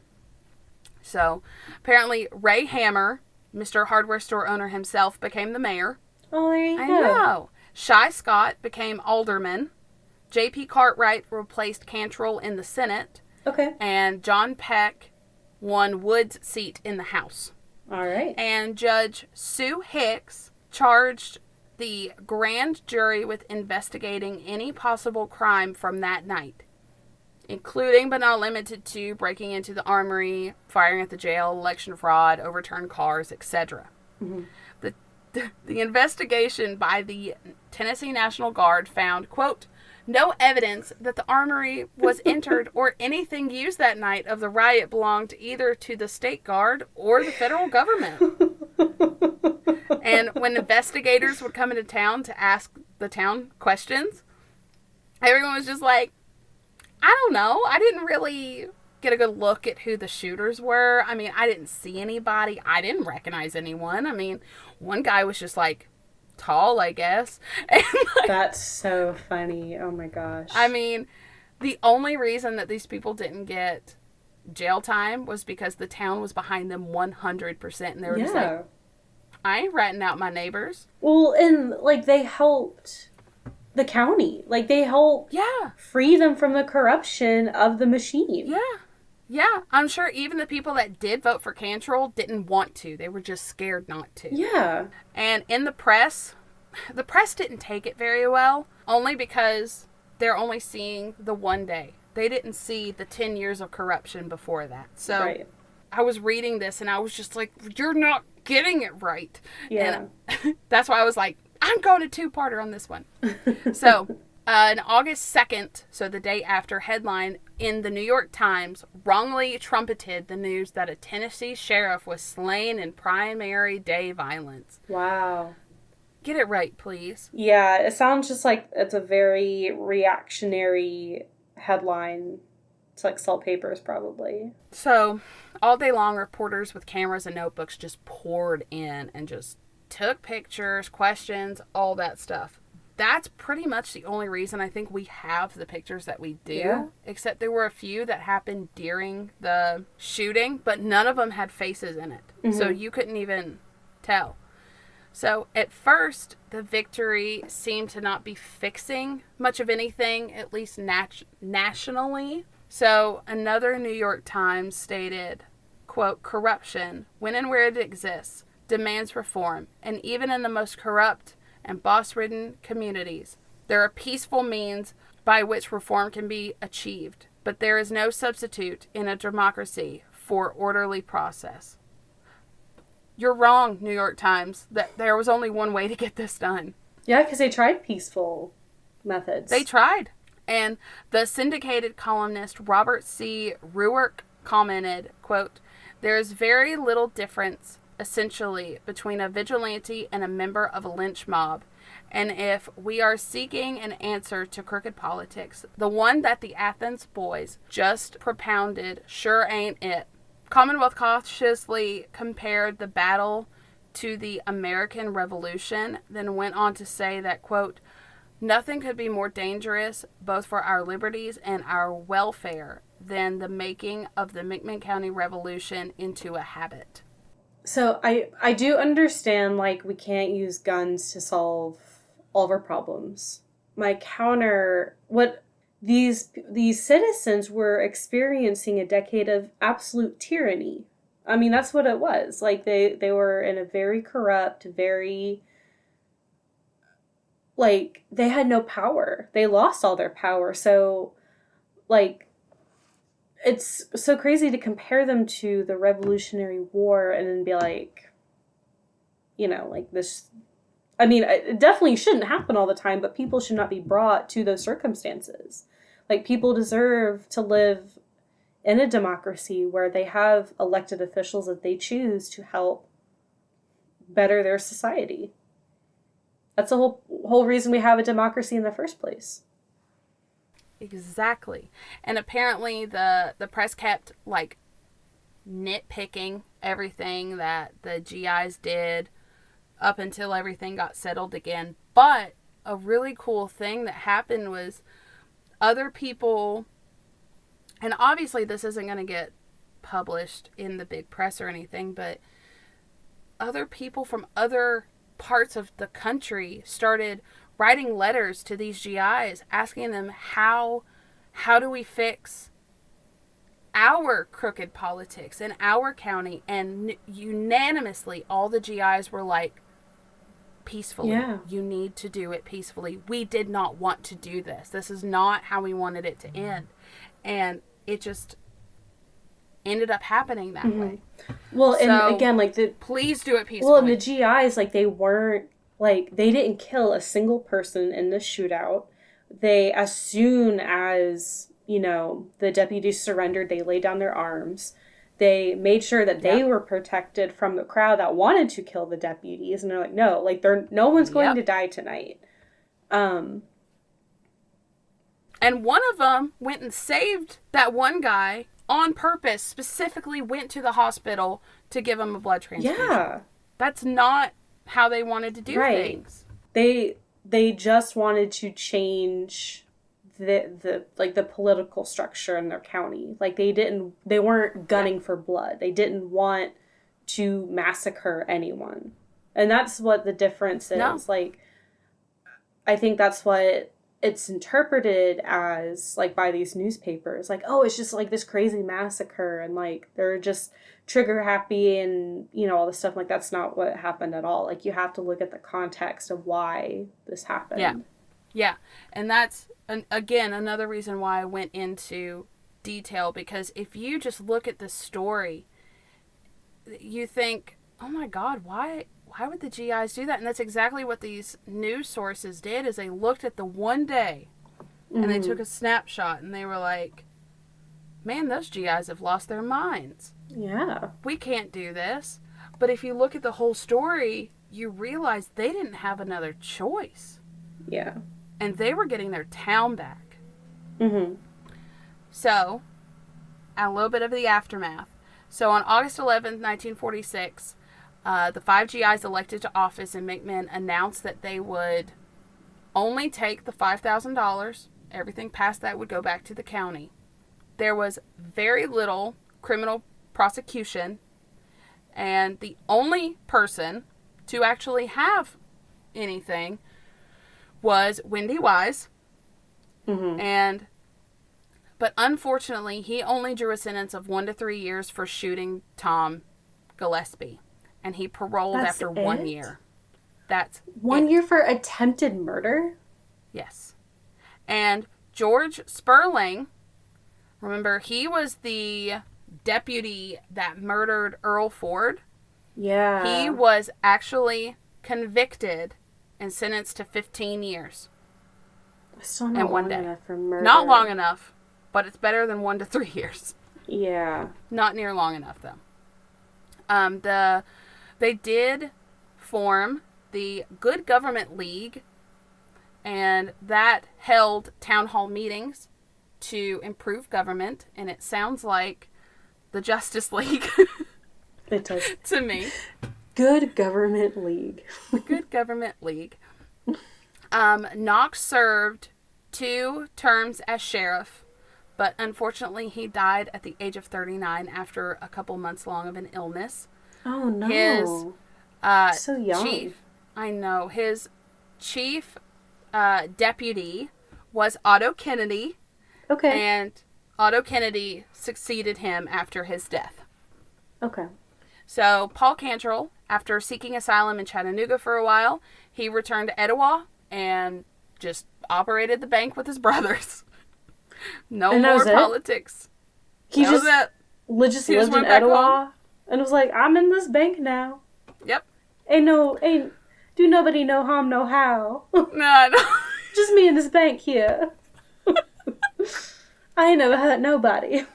So apparently Ray Hammer, Mr. Hardware Store owner himself, became the mayor. Oh, there you go. I know. Shy Scott became alderman. J.P. Cartwright replaced Cantrell in the Senate. Okay. And John Peck won Wood's seat in the House. All right. And Judge Sue Hicks charged the grand jury with investigating any possible crime from that night, including but not limited to breaking into the armory, firing at the jail, election fraud, overturned cars, etc. Mm-hmm. The investigation by the Tennessee National Guard found, quote, no evidence that the armory was entered or anything used that night of the riot belonged either to the state guard or the federal government. And when investigators would come into town to ask the town questions, everyone was just like, I don't know. I didn't really get a good look at who the shooters were. I mean, I didn't see anybody. I didn't recognize anyone. I mean, one guy was just like tall, I guess. And like, that's so funny. Oh my gosh. I mean, the only reason that these people didn't get jail time was because the town was behind them 100%. And they were just like, I ain't ratting out my neighbors. Well, and like they helped the county. Like they helped free them from the corruption of the machine. Yeah. Yeah. I'm sure even the people that did vote for Cantrell didn't want to. They were just scared not to. Yeah. And in the press didn't take it very well, only because they're only seeing the one day. They didn't see the 10 years of corruption before that. So right. I was reading this and I was just like, you're not getting it right. Yeah. And that's why I was like, I'm going a two-parter on this one. So, on August 2nd, so the day after, headline in the New York Times wrongly trumpeted the news that a Tennessee sheriff was slain in primary day violence. Wow. Get it right, please. Yeah, it sounds just like it's a very reactionary headline. It's like Salt Papers, probably. So, all day long, reporters with cameras and notebooks just poured in and just took pictures, questions, all that stuff. That's pretty much the only reason I think we have the pictures that we do. Yeah. Except there were a few that happened during the shooting, but none of them had faces in it. Mm-hmm. So you couldn't even tell. So at first, the victory seemed to not be fixing much of anything, at least nationally. So another New York Times stated, quote, corruption, when and where it exists, demands reform, and even in the most corrupt and boss-ridden communities, there are peaceful means by which reform can be achieved, but there is no substitute in a democracy for orderly process. You're wrong, New York Times, that there was only one way to get this done. Yeah, because they tried peaceful methods. They tried. And the syndicated columnist Robert C. Ruark commented, quote, there is very little difference essentially between a vigilante and a member of a lynch mob, and if we are seeking an answer to crooked politics, the one that the Athens boys just propounded sure ain't it. Commonwealth cautiously compared the battle to the American Revolution, then went on to say that, quote, nothing could be more dangerous both for our liberties and our welfare than the making of the McMinn County Revolution into a habit. So I do understand, like, we can't use guns to solve all of our problems. My counter, what these citizens were experiencing a decade of absolute tyranny. I mean, that's what it was. Like, they were in a very corrupt, very, like, they had no power. They lost all their power. So, like, it's so crazy to compare them to the Revolutionary War and then be like, you know, like this. I mean, it definitely shouldn't happen all the time, but people should not be brought to those circumstances. Like, people deserve to live in a democracy where they have elected officials that they choose to help better their society. That's the whole reason we have a democracy in the first place. Exactly. And apparently the press kept, like, nitpicking everything that the GIs did up until everything got settled again. But a really cool thing that happened was other people, and obviously this isn't going to get published in the big press or anything, but other people from other parts of the country started writing letters to these GIs asking them how do we fix our crooked politics in our county, and unanimously all the GIs were like, peacefully. Yeah. You need to do it peacefully. We did not want to do this. This is not how we wanted it to end. And it just ended up happening that way. Well, So, and again, like please do it peacefully. well, and the GIs, like, they weren't, like, they didn't kill a single person in this shootout. They, as soon as, you know, the deputies surrendered, they laid down their arms. They made sure that they were protected from the crowd that wanted to kill the deputies. And they're like, no, like, no one's going to die tonight. And one of them went and saved that one guy on purpose, specifically went to the hospital to give him a blood transfusion. Yeah. That's not how they wanted to do things. They just wanted to change the political structure in their county. Like, they weren't gunning for blood. They didn't want to massacre anyone. And that's what the difference is. No. Like, I think that's what it's interpreted as, like, by these newspapers. Like, oh, it's just, like, this crazy massacre, and, like, they're just trigger happy and, you know, all this stuff. Like, that's not what happened at all. Like, you have to look at the context of why this happened. Yeah. And that's, again, another reason why I went into detail, because if you just look at the story, you think, oh my God, why would the GIs do that? And that's exactly what these news sources did, is they looked at the one day and they took a snapshot and they were like, man, those GIs have lost their minds. Yeah. We can't do this. But if you look at the whole story, you realize they didn't have another choice. Yeah. And they were getting their town back. Mm-hmm. So, a little bit of the aftermath. So on August 11th, 1946, the 5 GIs elected to office in McMinn announced that they would only take the $5,000. Everything past that would go back to the county. There was very little criminal prosecution, and the only person to actually have anything was Wendy Wise. Mm-hmm. But unfortunately, he only drew a sentence of 1 to 3 years for shooting Tom Gillespie. And he paroled after 1 year. That's 1 year for attempted murder? Yes. And George Sperling, remember, he was the deputy that murdered Earl Ford. Yeah. He was actually convicted and sentenced to 15 years. Still not long enough for murder. Not long enough, but it's better than 1 to 3 years. Yeah. Not near long enough, though. They did form the Good Government League, and that held town hall meetings to improve government, and it sounds like the Justice League. It does. To me. Good Government League. The Good Government League. Knox served 2 terms as sheriff, but unfortunately he died at the age of 39 after a couple months long of an illness. Oh, no. His so young. His chief deputy was Otto Kennedy. Okay. And Otto Kennedy succeeded him after his death. Okay. So Paul Cantrell, after seeking asylum in Chattanooga for a while, he returned to Etowah and just operated the bank with his brothers. No more politics. He just lived in Etowah and was like, I'm in this bank now. Yep. Do nobody no harm, no how. No. Just me in this bank here. I ain't never hurt nobody.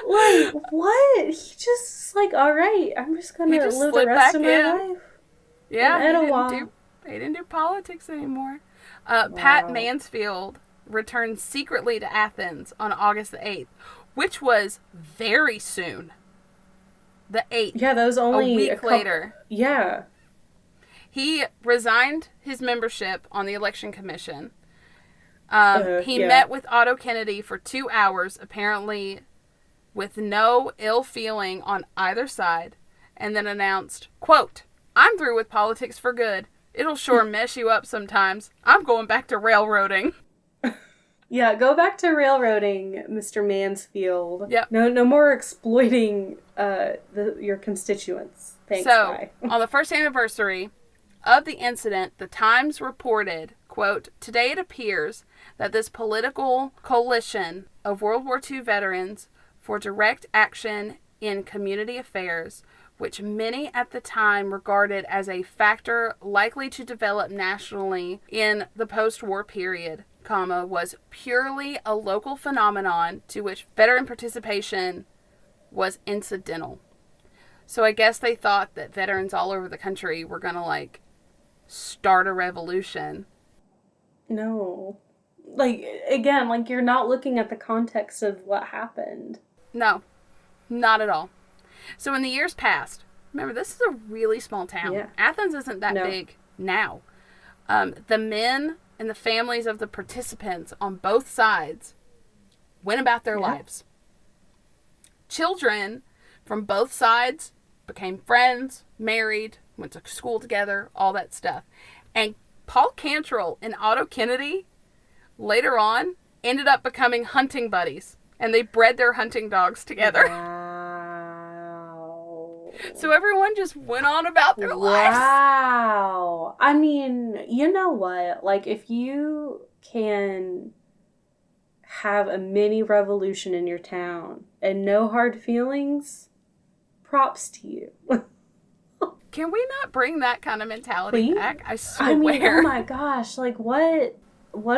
Like, what? He just, like, alright, I'm just gonna live the rest of my life. Yeah, he didn't do politics anymore. Pat Mansfield returned secretly to Athens on August the 8th, which was very soon. The 8th. Yeah, that was only a week later. Yeah. He resigned his membership on the election commission. He met with Otto Kennedy for 2 hours, apparently with no ill feeling on either side, and then announced, quote, I'm through with politics for good. It'll sure mess you up sometimes. I'm going back to railroading. Yeah, go back to railroading, Mr. Mansfield. Yep. No more exploiting your constituents. Thanks, bye. On the first anniversary of the incident, the Times reported, quote, "Today it appears that this political coalition of World War II veterans for direct action in community affairs, which many at the time regarded as a factor likely to develop nationally in the post-war period, comma, was purely a local phenomenon to which veteran participation was incidental." So I guess they thought that veterans all over the country were going to, like, start a revolution. No. Like, again, like, you're not looking at the context of what happened. No, not at all. So in the years past, remember, this is a really small town. Yeah. Athens isn't that big now. The men and the families of the participants on both sides went about their lives. Children from both sides became friends, married, went to school together, all that stuff. And Paul Cantrell and Otto Kennedy later on ended up becoming hunting buddies. And they bred their hunting dogs together. Wow. So everyone just went on about their lives. Wow. I mean, you know what? Like, if you can have a mini revolution in your town and no hard feelings, props to you. Can we not bring that kind of mentality back? I swear. I mean, oh my gosh. Like, what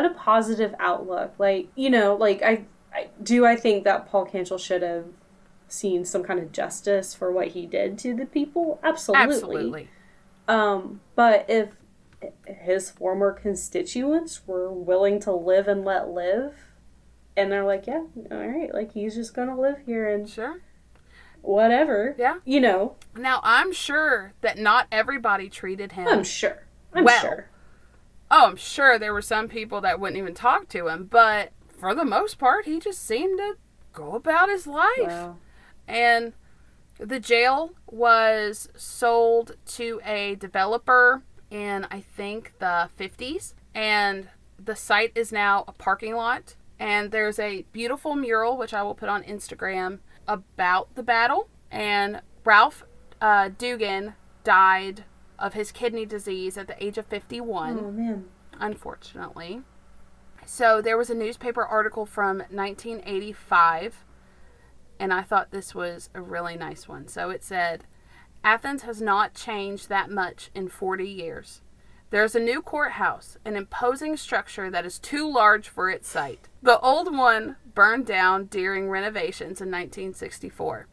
a positive outlook. Like, you know, like, I think that Paul Cantrell should have seen some kind of justice for what he did to the people. Absolutely. But if his former constituents were willing to live and let live, and they're like, yeah, all right, like, he's just gonna live here and sure, whatever. Yeah. You know. Now, I'm sure that not everybody treated him. I'm sure. Oh, I'm sure there were some people that wouldn't even talk to him, but for the most part, he just seemed to go about his life. Wow. And the jail was sold to a developer in, I think, the 50s. And the site is now a parking lot. And there's a beautiful mural, which I will put on Instagram, about the battle. And Ralph Dugan died of his kidney disease at the age of 51. Oh, man. Unfortunately. So there was a newspaper article from 1985, and I thought this was a really nice one. So it said, "Athens has not changed that much in 40 years. There's a new courthouse, an imposing structure that is too large for its site. The old one burned down during renovations in 1964.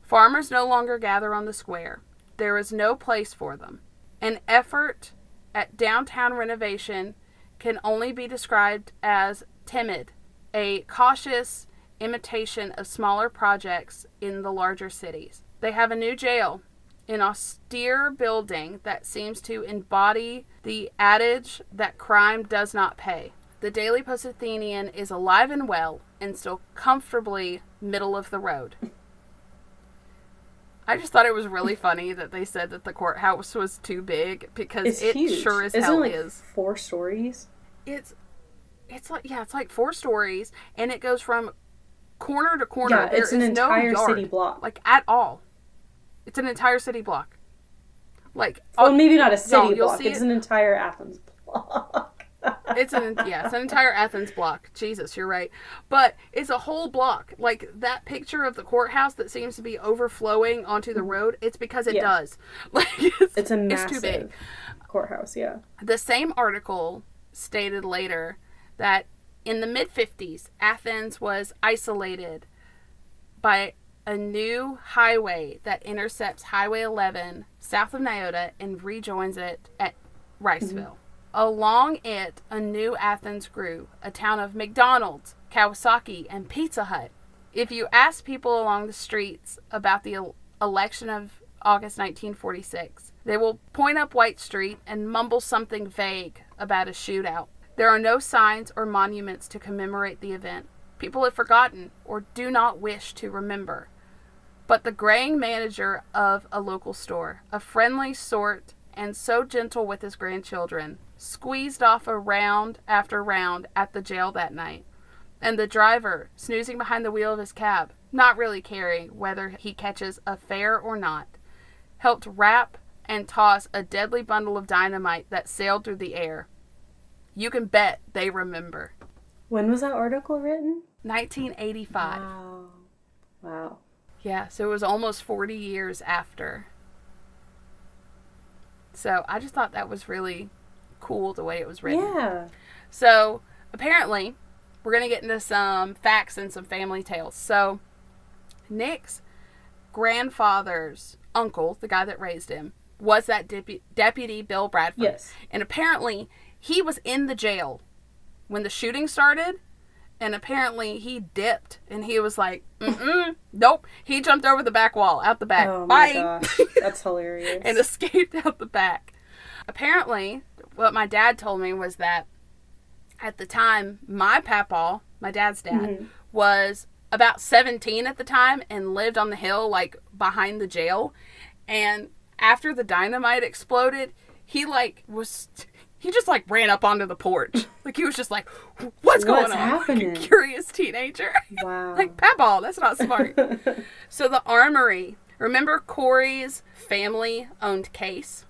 Farmers no longer gather on the square. There is no place for them. An effort at downtown renovation can only be described as timid, a cautious imitation of smaller projects in the larger cities. They have a new jail, an austere building that seems to embody the adage that crime does not pay. The Daily Post-Athenian is alive and well and still comfortably middle of the road." I just thought it was really funny that they said that the courthouse was too big, because it huge. sure as Isn't hell it like is. 4 stories? It's like 4 stories, and it goes from corner to corner. Yeah, it's an entire no yard, city block. like, at all. It's an entire city block. Like, Well, maybe not a city you'll block. see It's an entire Athens block. It's an entire Athens block. Jesus, you're right. But it's a whole block. Like, that picture of the courthouse that seems to be overflowing onto the road, it's because it does. Like, It's a massive too big. courthouse, yeah. The same article stated later that in the mid-50s, Athens was isolated by a new highway that intercepts Highway 11 south of Nyota and rejoins it at Riceville. Along it, a new Athens grew, a town of McDonald's, Kawasaki, and Pizza Hut. If you ask people along the streets about the election of August 1946, they will point up White Street and mumble something vague about a shootout. There are no signs or monuments to commemorate the event. People have forgotten or do not wish to remember. But the graying manager of a local store, a friendly sort and so gentle with his grandchildren, squeezed off a round after round at the jail that night. And the driver, snoozing behind the wheel of his cab, not really caring whether he catches a fare or not, helped wrap and toss a deadly bundle of dynamite that sailed through the air. You can bet they remember. When was that article written? 1985. Wow. Yeah, so it was almost 40 years after. So I just thought that was really cool the way it was written. Yeah. So apparently, we're going to get into some facts and some family tales. So Nick's grandfather's uncle, the guy that raised him, was that Deputy Bill Bradford. Yes. And apparently, he was in the jail when the shooting started. And apparently he dipped and he was like, nope. He jumped over the back wall, out the back. Oh Bye. my gosh. That's hilarious. And escaped out the back. Apparently, what my dad told me was that at the time, my papaw, my dad's dad, was about 17 at the time and lived on the hill, like behind the jail. And after the dynamite exploded, he just like ran up onto the porch. Like he was just like, what's going on? happening? Like a curious teenager. Wow. Like, Papaw, that's not smart. So the armory, remember Corey's family owned Case?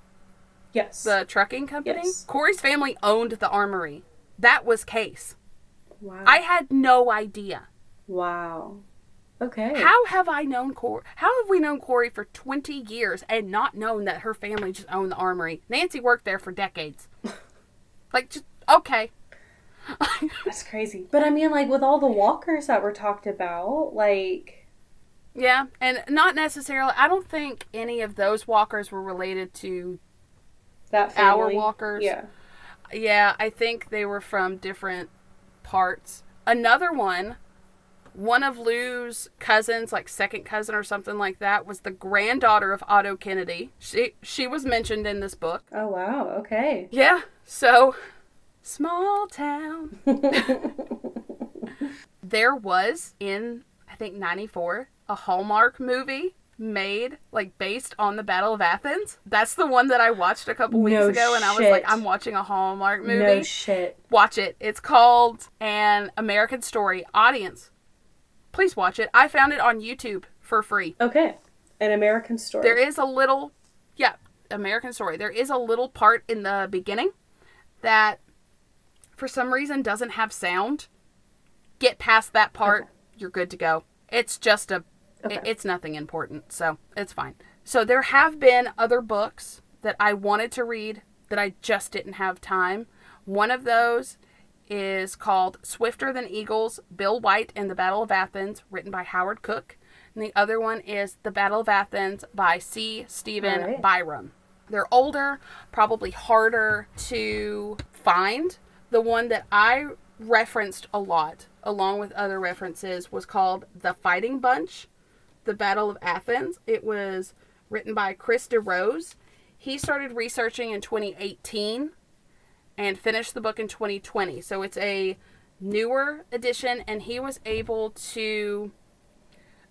Yes. The trucking company? Yes. Corey's family owned the armory. That was Case. Wow. I had no idea. Wow. Okay. How have I known Corey? How have we known Corey for 20 years and not known that her family just owned the armory? Nancy worked there for decades. Like, just, okay. That's crazy. But I mean, like, with all the walkers that were talked about, like... Yeah, and not necessarily, I don't think any of those walkers were related to that family. our walkers. Yeah. Yeah, I think they were from different parts. Another one of Lou's cousins, like second cousin or something like that, was the granddaughter of Otto Kennedy. She was mentioned in this book. Oh, wow. Okay. Yeah, so, small town. There was, in, I think, 94, a Hallmark movie made, like, based on the Battle of Athens. That's the one that I watched a couple weeks ago, and I was like, I'm watching a Hallmark movie. No shit. Watch it. It's called An American Story. Audience, please watch it. I found it on YouTube for free. Okay. An American Story. There is a little, American Story. There is a little part in the beginning that, for some reason, doesn't have sound. Get past that part, you're good to go. It's just it's nothing important, so it's fine. So there have been other books that I wanted to read that I just didn't have time. One of those is called Swifter Than Eagles, Bill White and the Battle of Athens, written by Howard Cook. And the other one is The Battle of Athens by C. Stephen Byram. They're older, probably harder to find. The one that I referenced a lot, along with other references, was called The Fighting Bunch, The Battle of Athens. It was written by Chris DeRose. He started researching in 2018 and finished the book in 2020. So it's a newer edition, and he was able to,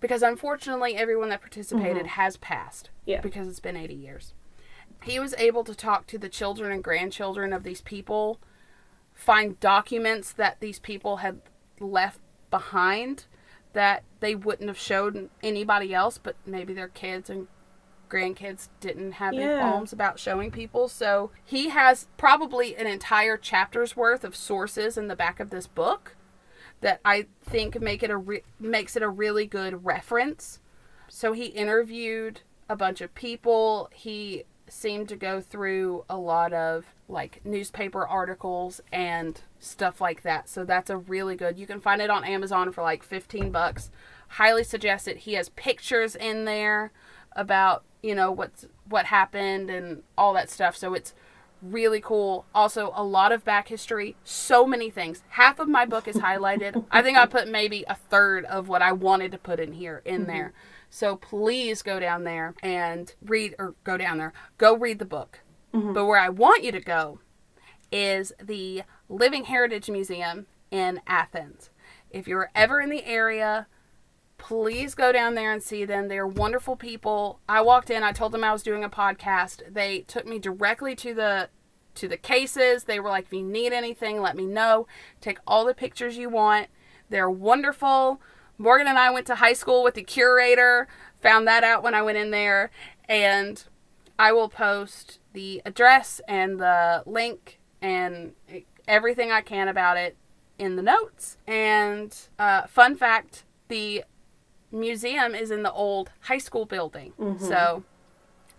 because unfortunately everyone that participated has passed, because it's been 80 years. He was able to talk to the children and grandchildren of these people, find documents that these people had left behind that they wouldn't have showed anybody else, but maybe their kids and grandkids didn't have any qualms about showing people. So he has probably an entire chapter's worth of sources in the back of this book that I think makes it a really good reference. So he interviewed a bunch of people. He seemed to go through a lot of like newspaper articles and stuff like that. So that's a really good. You can find it on Amazon for like $15. Highly suggest it. He has pictures in there about, you know, what happened and all that stuff. So it's really cool. Also, a lot of back history. So many things. Half of my book is highlighted. I think I put maybe a third of what I wanted to put in here in there. So please go down there and read, or go read the book. But where I want you to go is the Living Heritage Museum in Athens. If you're ever in the area, please go down there and see them. They're wonderful people. I walked in, I told them I was doing a podcast. They took me directly to to the cases. They were like, if you need anything, let me know. Take all the pictures you want. They're wonderful. Morgan and I went to high school with the curator. Found that out when I went in there. And I will post the address and the link and everything I can about it in the notes. And fun fact, the museum is in the old high school building. Mm-hmm. So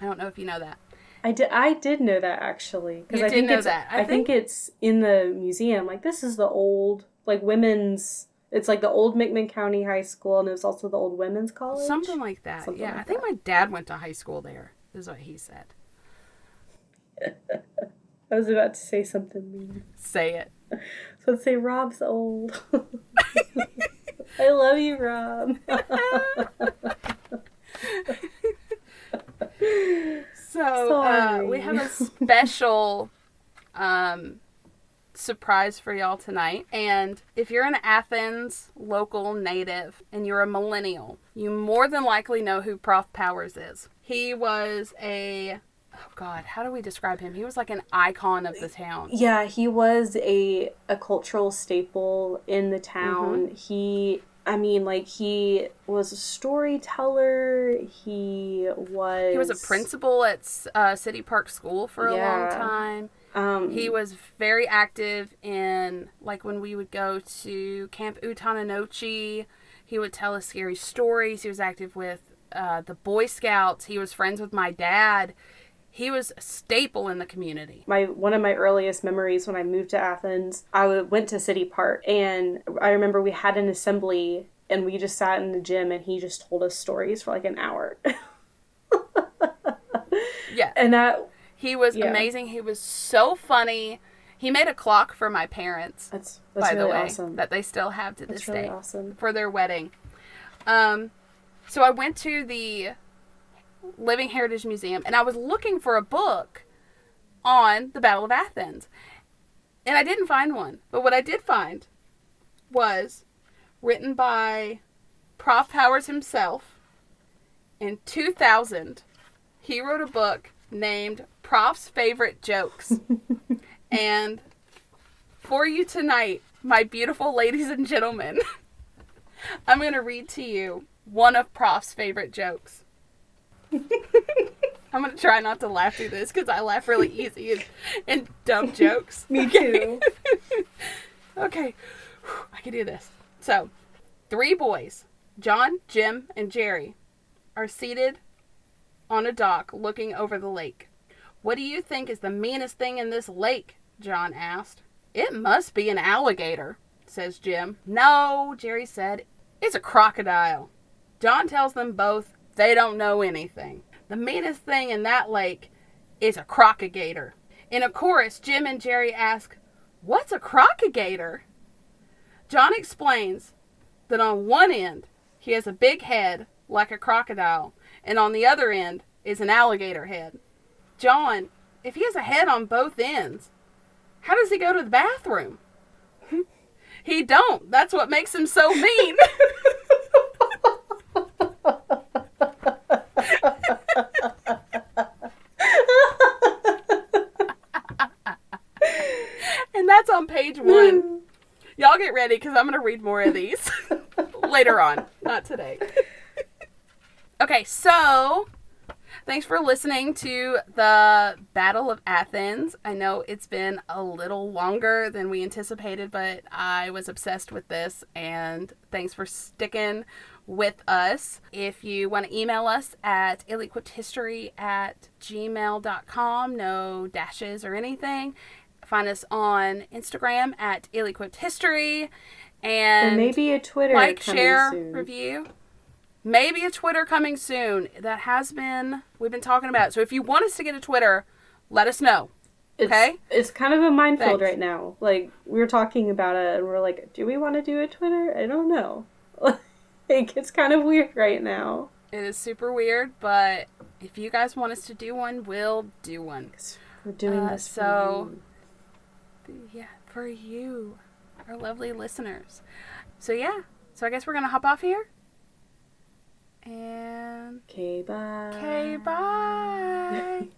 I don't know if you know that. I did know that, actually. You did know that. I think it's in the museum. Like, this is the old, like, women's... It's like the old McMinn County High School, and it was also the old women's college. Something like that. Something like I think my dad went to high school there, is what he said. I was about to say something mean. Say it. So let's say Rob's old. I love you, Rob. So we have a special surprise for y'all tonight. And if you're an Athens local native and you're a millennial, you more than likely know who Prof Powers is. He was how do we describe him? He was like an icon of the town. Yeah, he was a cultural staple in the town. Mm-hmm. He was a storyteller. He was a principal at City Park School for a long time. He was very active in, like, when we would go to Camp Utananochi, he would tell us scary stories. He was active with the Boy Scouts. He was friends with my dad. He was a staple in the community. One of my earliest memories when I moved to Athens, I went to City Park, and I remember we had an assembly, and we just sat in the gym, and he just told us stories for like an hour. Yeah. And that... He was amazing. He was so funny. He made a clock for my parents. That's by really the way, awesome. That they still have to this really day awesome. For their wedding. So I went to the Living Heritage Museum, and I was looking for a book on the Battle of Athens. And I didn't find one. But what I did find was written by Prof Powers himself in 2000. He wrote a book named Prof's Favorite Jokes. And for you tonight, my beautiful ladies and gentlemen, I'm going to read to you one of Prof's favorite jokes. I'm going to try not to laugh through this because I laugh really easy in dumb jokes. Me too. Okay. I can do this. So, 3 boys, John, Jim, and Jerry, are seated on a dock looking over the lake. What do you think is the meanest thing in this lake? John asked. It must be an alligator, says Jim. No, Jerry said. It's a crocodile. John tells them both they don't know anything. The meanest thing in that lake is a crocagator. In a chorus, Jim and Jerry ask, what's a crocagator? John explains that on one end, he has a big head like a crocodile, and on the other end is an alligator head. John, if he has a head on both ends, how does he go to the bathroom? He don't. That's what makes him so mean. And that's on page 1. Y'all get ready because I'm going to read more of these later on. Not today. Okay, so thanks for listening to the Battle of Athens. I know it's been a little longer than we anticipated, but I was obsessed with this, and thanks for sticking with us. If you want to email us at illequippedhistory@gmail.com, no dashes or anything. Find us on Instagram at illequippedhistory, and maybe a Twitter like, coming share, soon. review. Maybe a Twitter coming soon. We've been talking about it. So if you want us to get a Twitter, let us know. Okay? It's kind of a minefield Thanks. right now. Like, we were talking about it, and we're like, do we want to do a Twitter? I don't know. Like, it's kind of weird right now. It is super weird, but if you guys want us to do one, we'll do one. We're doing this for you, our lovely listeners. So I guess we're going to hop off here. And... Okay, bye. Okay, bye.